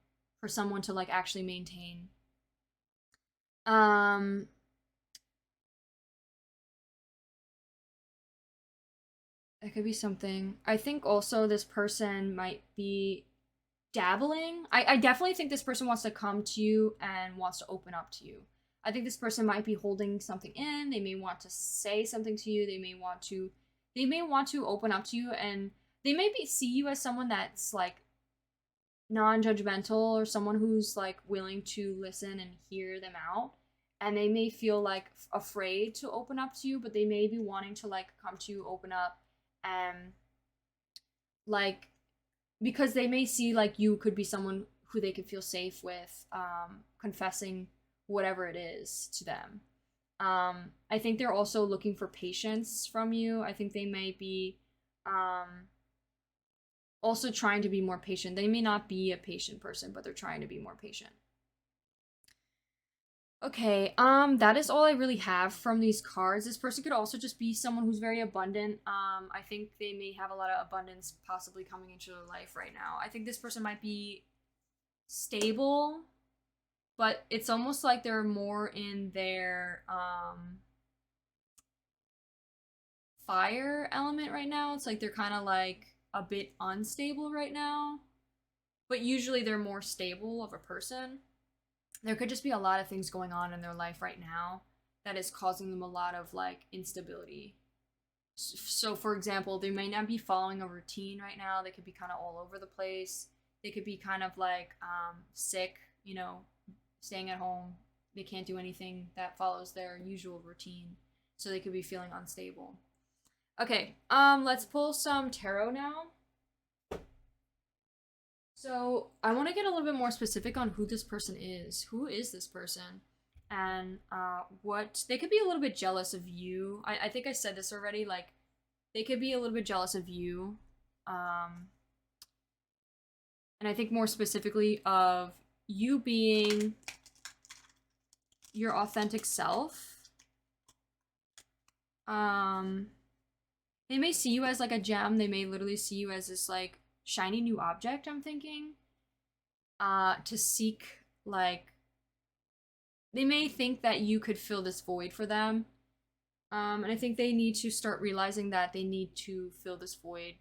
for someone to like actually maintain. um it could be something. I think also this person might be dabbling. I definitely think this person wants to come to you and wants to open up to you. I think this person might be holding something in. They may want to say something to you. They may want to open up to you, and they may be see you as someone that's like non-judgmental or someone who's like willing to listen and hear them out. And they may feel like afraid to open up to you, but they may be wanting to like come to you, open up, and like because they may see like you could be someone who they could feel safe with confessing whatever it is to them. I think they're also looking for patience from you. I think they may be also trying to be more patient. They may not be a patient person, but they're trying to be more patient. Okay, that is all I really have from these cards. This person could also just be someone who's very abundant. I think they may have a lot of abundance possibly coming into their life right now. I think this person might be stable, but it's almost like they're more in their fire element right now. It's like they're kind of like a bit unstable right now, but usually they're more stable of a person. There could just be a lot of things going on in their life right now that is causing them a lot of like instability. So for example, they may not be following a routine right now. They could be kind of all over the place. They could be kind of like sick, staying at home. They can't do anything that follows their usual routine. So they could be feeling unstable. Okay, let's pull some tarot now. So I want to get a little bit more specific on who this person is. Who is this person? And what they could be a little bit jealous of you. I think I said this already. Like they could be a little bit jealous of you. And I think more specifically of you being your authentic self. They may see you as like a gem. They may literally see you as this like shiny new object, I'm thinking. To seek like they may think that you could fill this void for them. And I think they need to start realizing that they need to fill this void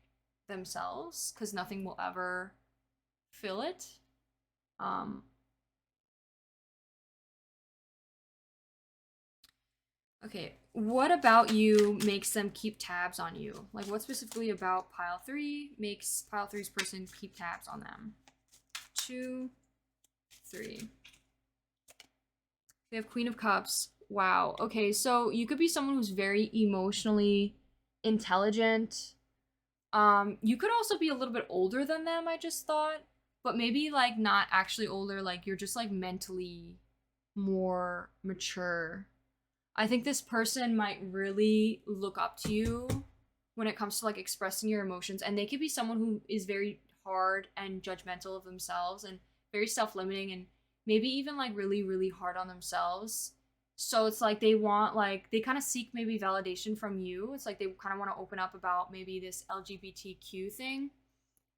themselves, because nothing will ever fill it. Okay, what about you makes them keep tabs on you? Like, what specifically about pile 3 makes pile 3's person keep tabs on them? 2, 3. We have Queen of Cups. Wow. Okay, so you could be someone who's very emotionally intelligent. You could also be a little bit older than them, I just thought. But maybe, like, not actually older. Like, you're just, like, mentally more mature. I think this person might really look up to you when it comes to like expressing your emotions, and they could be someone who is very hard and judgmental of themselves and very self-limiting, and maybe even like really really hard on themselves. So it's like they kind of seek maybe validation from you. It's like they kind of want to open up about maybe this LGBTQ thing,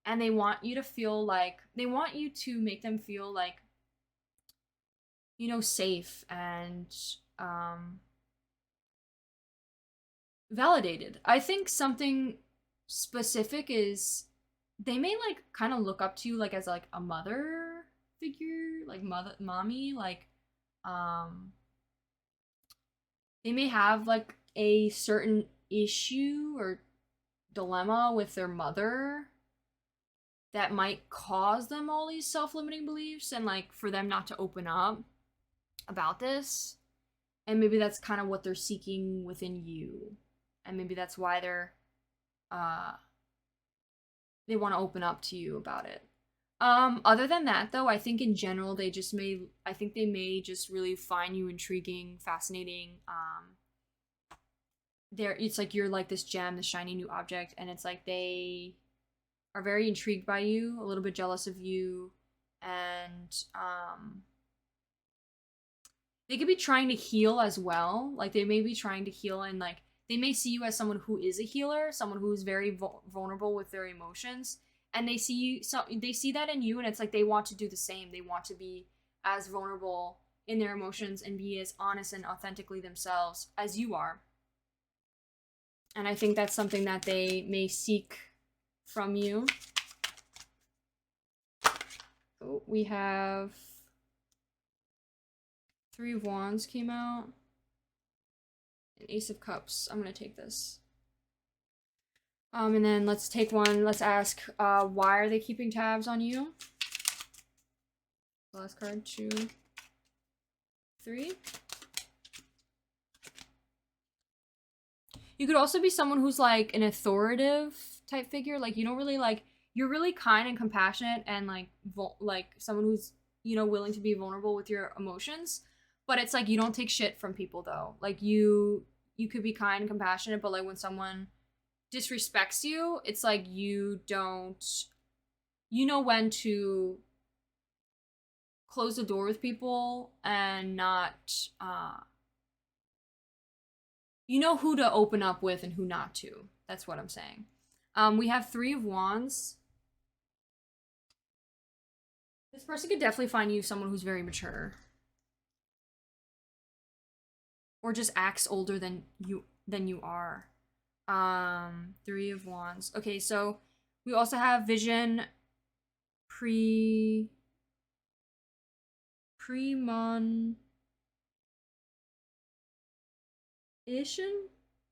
and they want you to feel like they want you to make them feel like safe and validated. I think something specific is they may like kind of look up to you like as like a mother figure, like mommy, like they may have like a certain issue or dilemma with their mother that might cause them all these self-limiting beliefs, and like for them not to open up about this. And maybe that's kind of what they're seeking within you. And maybe that's why they want to open up to you about it. Other than that though, I think in general they may just really find you intriguing, fascinating. It's like you're like this gem, this shiny new object, and it's like they are very intrigued by you, a little bit jealous of you, and they could be trying to heal as well. Like they may be trying to heal, and like they may see you as someone who is a healer, someone who is very vulnerable with their emotions, and they see you, so they see that in you, and it's like they want to do the same. They want to be as vulnerable in their emotions and be as honest and authentically themselves as you are. And I think that's something that they may seek from you. Oh, we have Three of Wands came out. And Ace of Cups. I'm gonna take this. And then let's take one. Let's ask, why are they keeping tabs on you? Last card, 2, 3. You could also be someone who's like an authoritative type figure. Like you don't really like, you're really kind and compassionate and like someone who's, you know, willing to be vulnerable with your emotions. But it's like you don't take shit from people though. Like you could be kind and compassionate, but like when someone disrespects you, it's like you don't, you know when to close the door with people and not you know who to open up with and who not to. That's what I'm saying. We have Three of Wands. This person could definitely find you someone who's very mature. Or just acts older than you are. Three of Wands. Okay, so we also have Vision Premonition?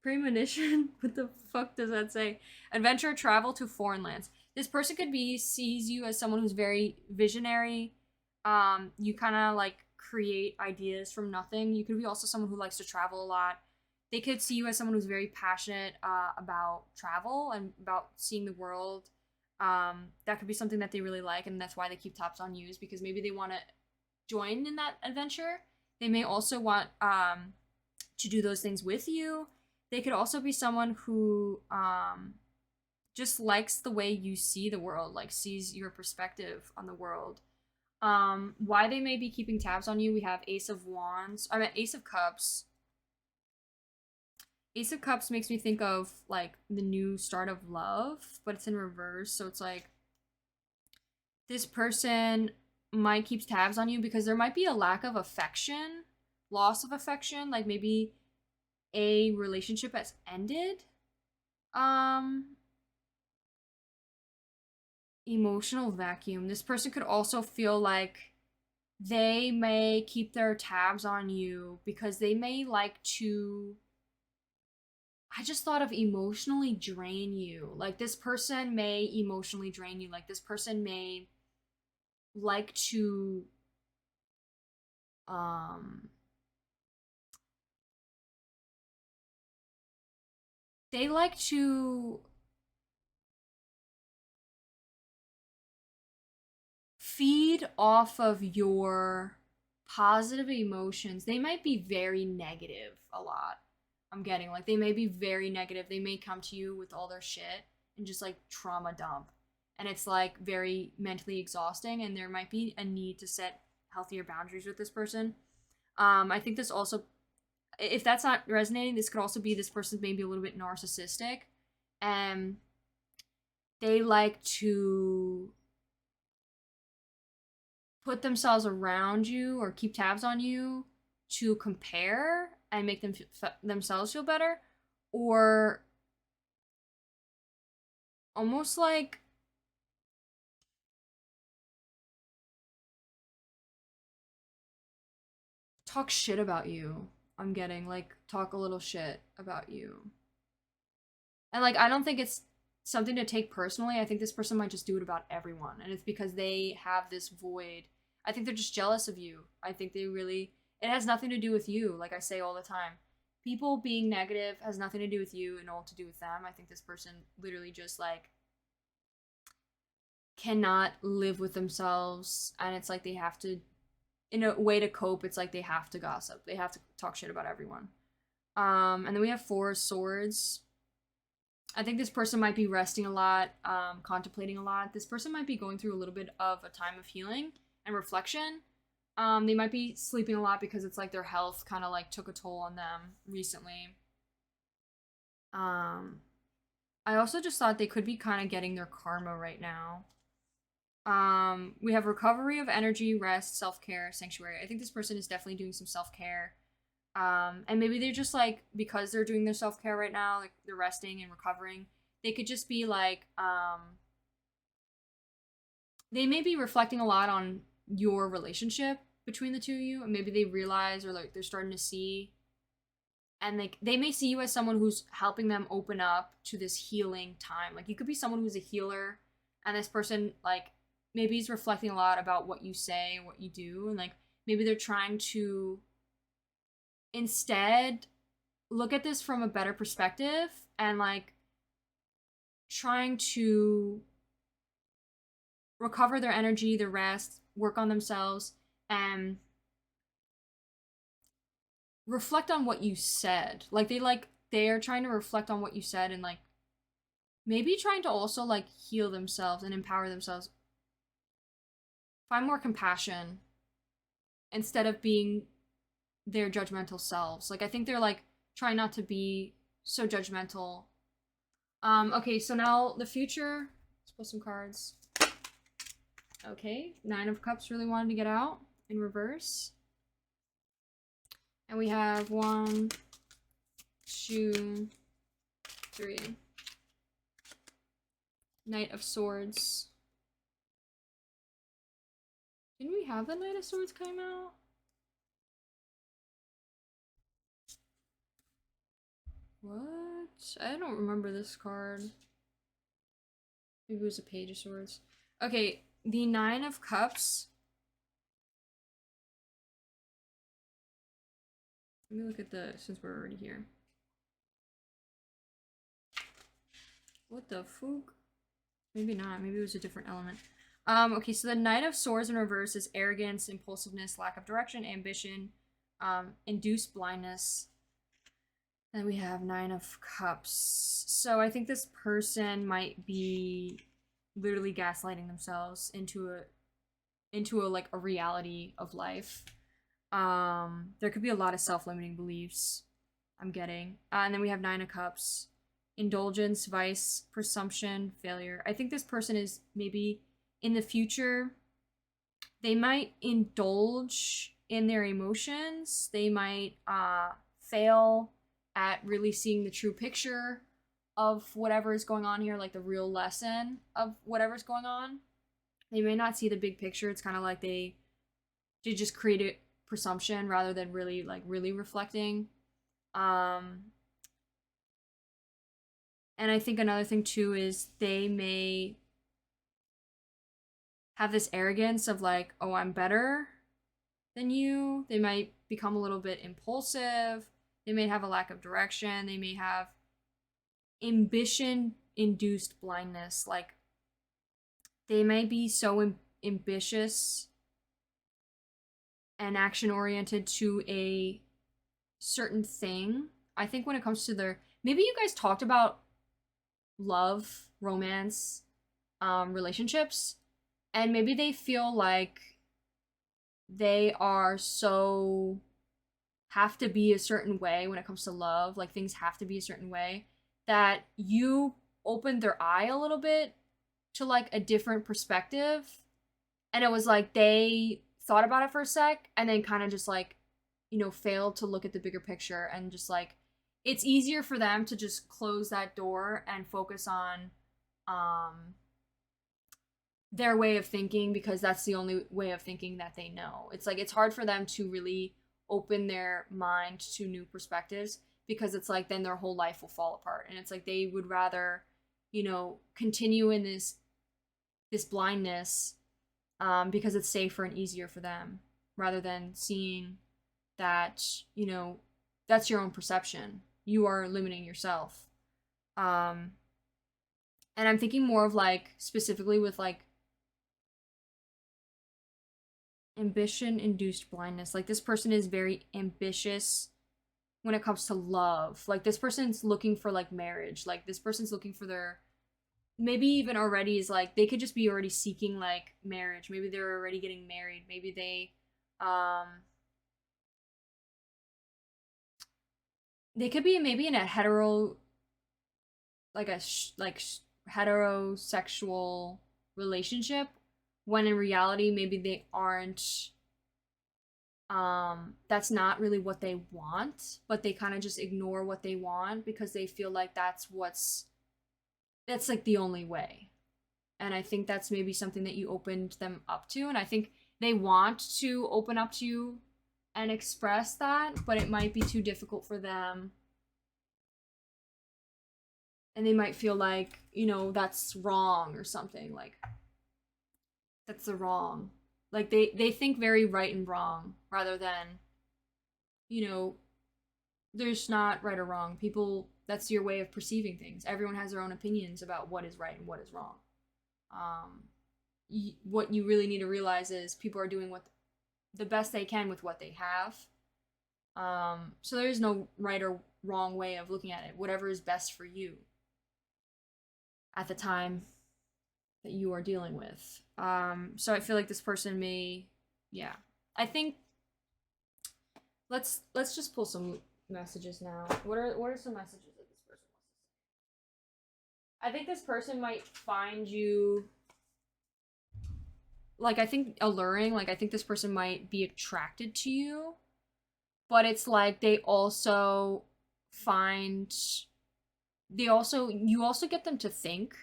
Premonition? What the fuck does that say? Adventure, travel to foreign lands. This person could be, sees you as someone who's very visionary. You kind of like create ideas from nothing. You could be also someone who likes to travel a lot. They could see you as someone who's very passionate about travel and about seeing the world. That could be something that they really like, and that's why they keep tabs on you, is because maybe they want to join in that adventure. They may also want to do those things with you. They could also be someone who just likes the way you see the world, like sees your perspective on the world. Why they may be keeping tabs on you, we have Ace of Cups. Ace of Cups makes me think of like the new start of love, but it's in reverse. So it's like this person might keep tabs on you because there might be a lack of affection, loss of affection, like maybe a relationship has ended. Emotional vacuum. This person could also feel like they may keep their tabs on you because they may like to, I just thought of emotionally drain you. Like this person may emotionally drain you. Like this person may like to they like to feed off of your positive emotions. They might be very negative a lot. I'm getting like they may be very negative. They may come to you with all their shit and just like trauma dump. And it's like very mentally exhausting, and there might be a need to set healthier boundaries with this person. I think this also, if that's not resonating, this could also be this person's maybe a little bit narcissistic, and they like to put themselves around you or keep tabs on you to compare and make themselves feel better, or almost like talk shit about you. I'm getting like talk a little shit about you. And like I don't think it's something to take personally. I think this person might just do it about everyone, and it's because they have this void. I think they're just jealous of you. I think they really, it has nothing to do with you, like I say all the time. People being negative has nothing to do with you and all to do with them. I think this person literally just like cannot live with themselves, and it's like they have to, in a way to cope, it's like they have to gossip. They have to talk shit about everyone. And then we have Four of Swords. I think this person might be resting a lot, contemplating a lot. This person might be going through a little bit of a time of healing and reflection. They might be sleeping a lot because it's like their health kind of like took a toll on them recently. Um, I also just thought they could be kind of getting their karma right now. We have recovery of energy, rest, self-care, sanctuary. I think this person is definitely doing some self-care. And maybe they're just like, because they're doing their self-care right now, like they're resting and recovering, they could just be like, they may be reflecting a lot on your relationship between the two of you, and maybe they realize, or like they're starting to see, and they may see you as someone who's helping them open up to this healing time. Like you could be someone who's a healer, and this person like maybe is reflecting a lot about what you say, what you do, and like maybe they're trying to instead look at this from a better perspective and like trying to recover their energy, their rest, work on themselves, and reflect on what you said. They are trying to reflect on what you said and like maybe trying to also like heal themselves and empower themselves. Find more compassion instead of being their judgmental selves. Like I think they're like trying not to be so judgmental. Okay, so now the future. Let's pull some cards. Okay, Nine of Cups really wanted to get out in reverse. And we have 1, 2, 3. Knight of Swords. Didn't we have the Knight of Swords come out? What? I don't remember this card. Maybe it was a Page of Swords. Okay, the Nine of Cups. Let me look at since we're already here. What the fuck? Maybe not. Maybe it was a different element. Okay, so the Knight of Swords in reverse is arrogance, impulsiveness, lack of direction, ambition, induced blindness. Then we have Nine of Cups. So I think this person might be literally gaslighting themselves into a like a reality of life. There could be a lot of self-limiting beliefs I'm getting. And then we have Nine of Cups. Indulgence, vice, presumption, failure. I think this person is maybe in the future, they might indulge in their emotions. They might fail at really seeing the true picture of whatever is going on here, like the real lesson of whatever's going on. They may not see the big picture. It's kind of like they just create a presumption rather than really reflecting. And I think another thing too is they may have this arrogance of like, oh, I'm better than you. They might become a little bit impulsive. They may have a lack of direction. They may have ambition induced blindness. Like they may be so ambitious and action oriented to a certain thing. I think when it comes to maybe you guys talked about love, romance, relationships, and maybe they feel like they are so have to be a certain way when it comes to love, like things have to be a certain way, that you opened their eye a little bit to like a different perspective, and it was like they thought about it for a sec and then kind of just like, failed to look at the bigger picture, and just like it's easier for them to just close that door and focus on their way of thinking because that's the only way of thinking that they know. It's like it's hard for them to really open their mind to new perspectives because it's like then their whole life will fall apart, and it's like they would rather continue in this blindness because it's safer and easier for them rather than seeing that that's your own perception. You are limiting yourself. And I'm thinking more of like specifically with like ambition induced blindness. Like this person is very ambitious when it comes to love. Like this person's looking for like marriage. Like this person's looking for their, maybe even already is like, they could just be already seeking like marriage. Maybe they're already getting married. Maybe they could be maybe in a hetero, like heterosexual relationship, when in reality maybe they aren't. That's not really what they want, but they kind of just ignore what they want because they feel like that's like the only way. And I think that's maybe something that you opened them up to, and I think they want to open up to you and express that, but it might be too difficult for them, and they might feel like, that's wrong or something, like that's the wrong. Like they think very right and wrong rather than, you know, there's not right or wrong. People, that's your way of perceiving things. Everyone has their own opinions about what is right and what is wrong. Um, what you really need to realize is people are doing what the best they can with what they have. So there is no right or wrong way of looking at it. Whatever is best for you at the time that you are dealing with. So I feel like this person may, yeah. I think let's just pull some messages now. What are some messages that this person wants to say? I think this person might find you, like, I think alluring. Like I think this person might be attracted to you, but it's like find you also get them to think,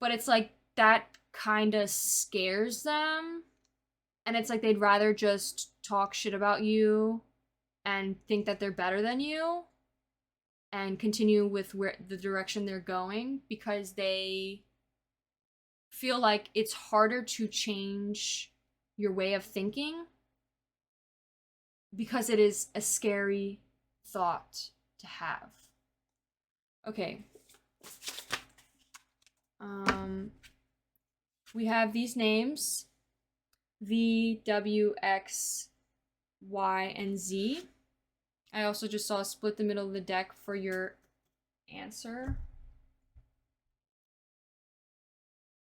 but it's like that kind of scares them, and it's like they'd rather just talk shit about you and think that they're better than you and continue with where the direction they're going, because they feel like it's harder to change your way of thinking because it is a scary thought to have. Okay. We have these names: V, W, X, Y, and Z. I also just saw split the middle of the deck for your answer.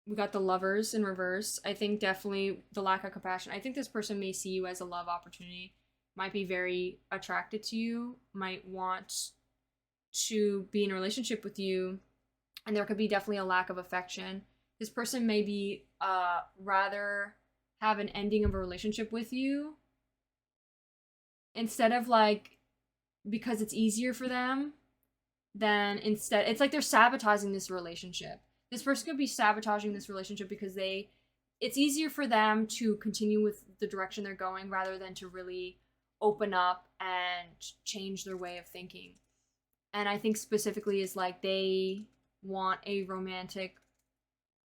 We got the Lovers in reverse. I think definitely the lack of compassion. I think this person may see you as a love opportunity, might be very attracted to you, might want to be in a relationship with you, and there could be definitely a lack of affection. This person may be rather have an ending of a relationship with you instead of like, because it's easier for them, then instead it's like they're sabotaging this relationship. This person could be sabotaging this relationship because it's easier for them to continue with the direction they're going rather than to really open up and change their way of thinking. And I think specifically is like they want a romantic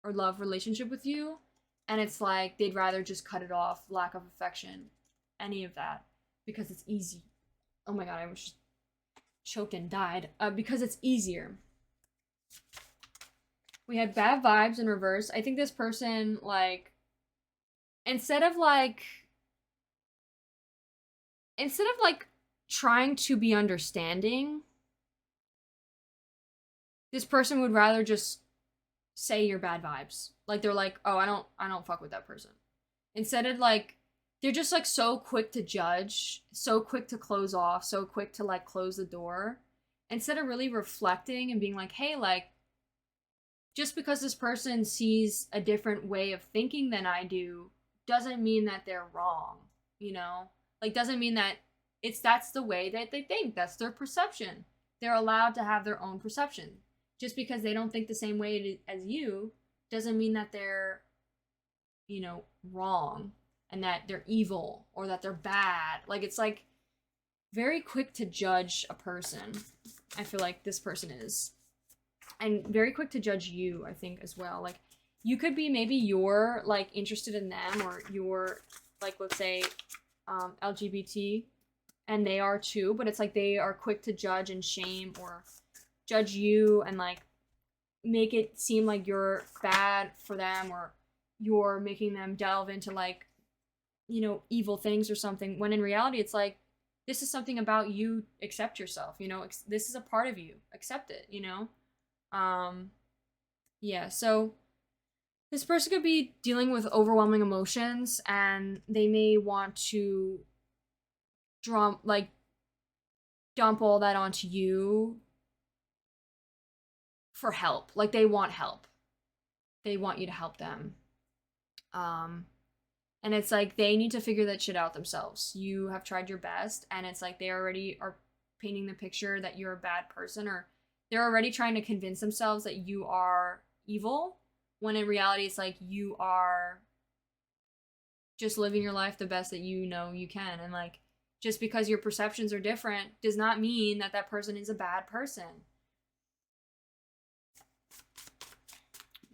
or love relationship with you, and it's like they'd rather just cut it off, lack of affection, any of that, because it's easy. Oh my god, I was just choked and died. Because it's easier. We had bad vibes in reverse. I think this person, like, instead of like trying to be understanding, this person would rather just say you're bad vibes. Like they're like, oh, I don't fuck with that person. Instead of like, they're just like so quick to judge, so quick to close off, so quick to like close the door, instead of really reflecting and being like, hey, like, just because this person sees a different way of thinking than I do doesn't mean that they're wrong, you know? Like, doesn't mean that that's the way that they think. That's their perception. They're allowed to have their own perception. Just because they don't think the same way as you doesn't mean that they're, wrong and that they're evil or that they're bad. Like, it's like very quick to judge a person. I feel like this person is. And very quick to judge you, I think, as well. Like, you could be, maybe you're like interested in them, or you're like, let's say, LGBT, and they are too, but it's like they are quick to judge and shame or judge you and like make it seem like you're bad for them, or you're making them delve into like, evil things or something, when in reality it's like this is something about you. Accept yourself, you know, this is a part of you. Accept it, you know? Yeah, so this person could be dealing with overwhelming emotions and they may want to dump all that onto you for help. Like they want help. They want you to help them. And it's like they need to figure that shit out themselves. You have tried your best, and it's like they already are painting the picture that you're a bad person, or they're already trying to convince themselves that you are evil, when in reality it's like you are just living your life the best that you know you can. And like, just because your perceptions are different does not mean that that person is a bad person.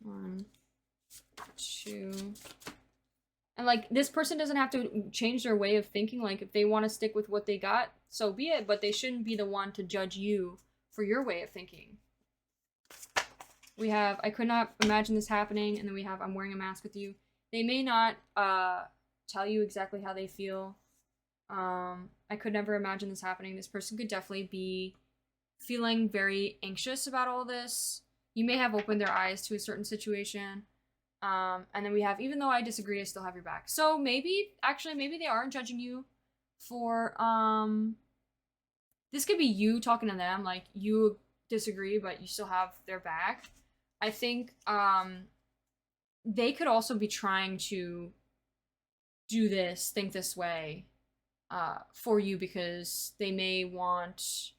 1, 2. And like, this person doesn't have to change their way of thinking. Like, if they want to stick with what they got, so be it, but they shouldn't be the one to judge you for your way of thinking. We have, I could not imagine this happening, and then we have, I'm wearing a mask with you. They may not tell you exactly how they feel. I could never imagine this happening. This person could definitely be feeling very anxious about all this. You may have opened their eyes to a certain situation. And then we have, even though I disagree, I still have your back. So maybe they aren't judging you for, this could be you talking to them, like you disagree, but you still have their back. I think, they could also be trying to think this way, for you, because they may want,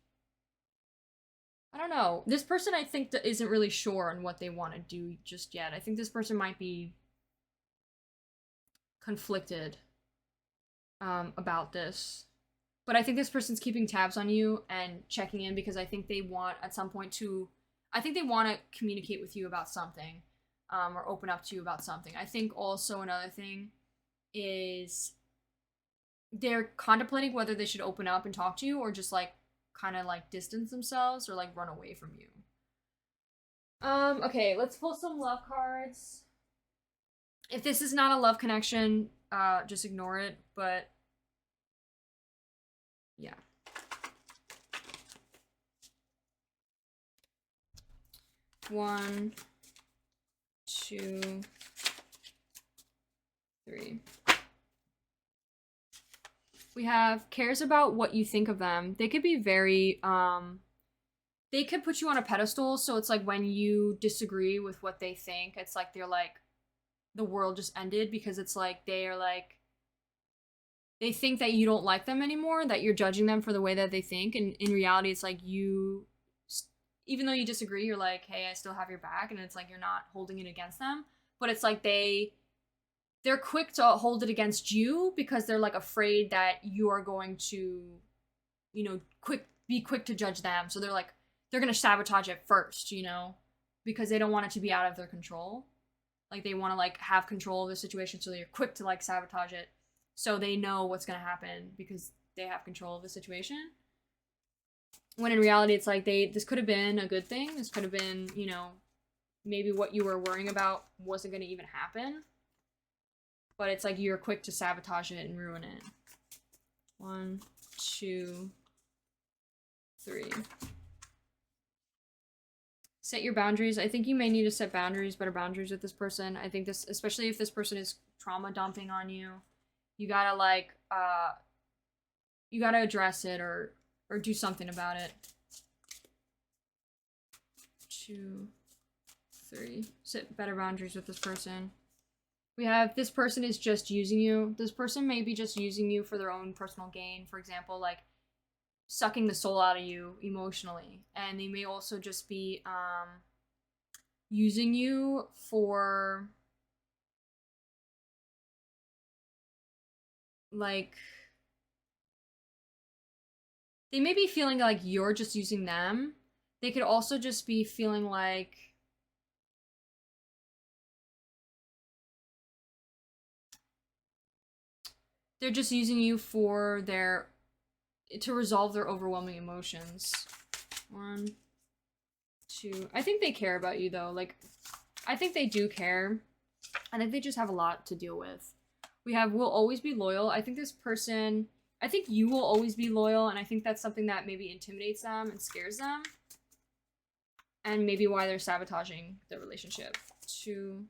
I don't know. This person, I think, that isn't really sure on what they want to do just yet. I think this person might be conflicted about this. But I think this person's keeping tabs on you and checking in, because I think they want at some point to, I think they want to communicate with you about something, or open up to you about something. I think also another thing is they're contemplating whether they should open up and talk to you, or just like kind of like distance themselves, or like run away from you. Okay, let's pull some love cards. If this is not a love connection, just ignore it, but yeah. 1, 2, 3. We have cares about what you think of them. They could be very, they could put you on a pedestal. So it's like when you disagree with what they think, it's like they're like, the world just ended, because it's like they are like, they think that you don't like them anymore, that you're judging them for the way that they think. And in reality, it's like you, even though you disagree, you're like, hey, I still have your back. And it's like you're not holding it against them. But it's like they're quick to hold it against you, because they're like afraid that you are going to, you know, be quick to judge them. So they're like, they're going to sabotage it first, you know, because they don't want it to be out of their control. Like they want to like have control of the situation. So they're quick to like sabotage it. So they know what's going to happen because they have control of the situation. When in reality, it's like this could have been a good thing. This could have been, you know, maybe what you were worrying about wasn't going to even happen. But it's like you're quick to sabotage it and ruin it. 1, 2, 3. Set your boundaries. I think you may need to set boundaries, better boundaries with this person. I think this, especially if this person is trauma dumping on you, you gotta like, you gotta address it or do something about it. 2, 3. Set better boundaries with this person. We have, this person is just using you. This person may be just using you for their own personal gain. For example, like sucking the soul out of you emotionally. And they may also just be using you for like, they may be feeling like you're just using them. They could also just be feeling like they're just using you for to resolve their overwhelming emotions. 1, 2. I think they care about you though. Like, I think they do care. I think they just have a lot to deal with. We have will always be loyal. I think this person, I think you will always be loyal, and I think that's something that maybe intimidates them and scares them. And maybe why they're sabotaging the relationship. 2,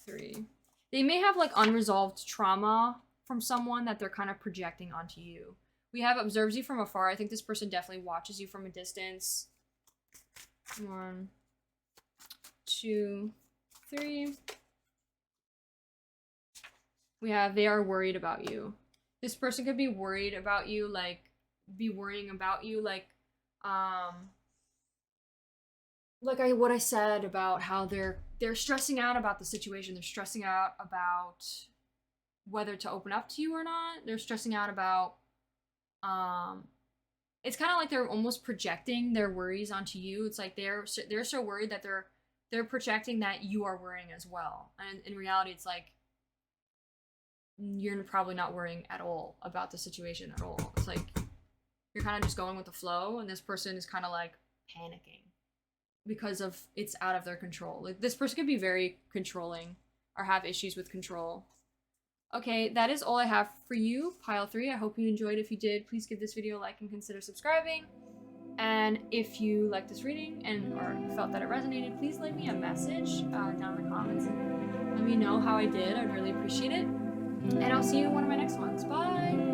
3. They may have like unresolved trauma from someone that they're kind of projecting onto you. We have observes you from afar. I think this person definitely watches you from a distance. 1, 2, 3. We have they are worried about you. This person could be worried about you, like what I said about how they're stressing out about the situation. They're stressing out about whether to open up to you or not. They're stressing out about it's kind of like they're almost projecting their worries onto you. It's like they're so worried that they're projecting that you are worrying as well. And in reality, it's like you're probably not worrying at all about the situation at all. It's like you're kind of just going with the flow, and this person is kind of like panicking because of it's out of their control. Like this person could be very controlling or have issues with control. Okay, that is all I have for you, pile 3. I hope you enjoyed. If you did, please give this video a like and consider subscribing. And if you liked this reading or felt that it resonated, please leave me a message down in the comments and let me know how I did. I'd really appreciate it. And I'll see you in one of my next ones. Bye!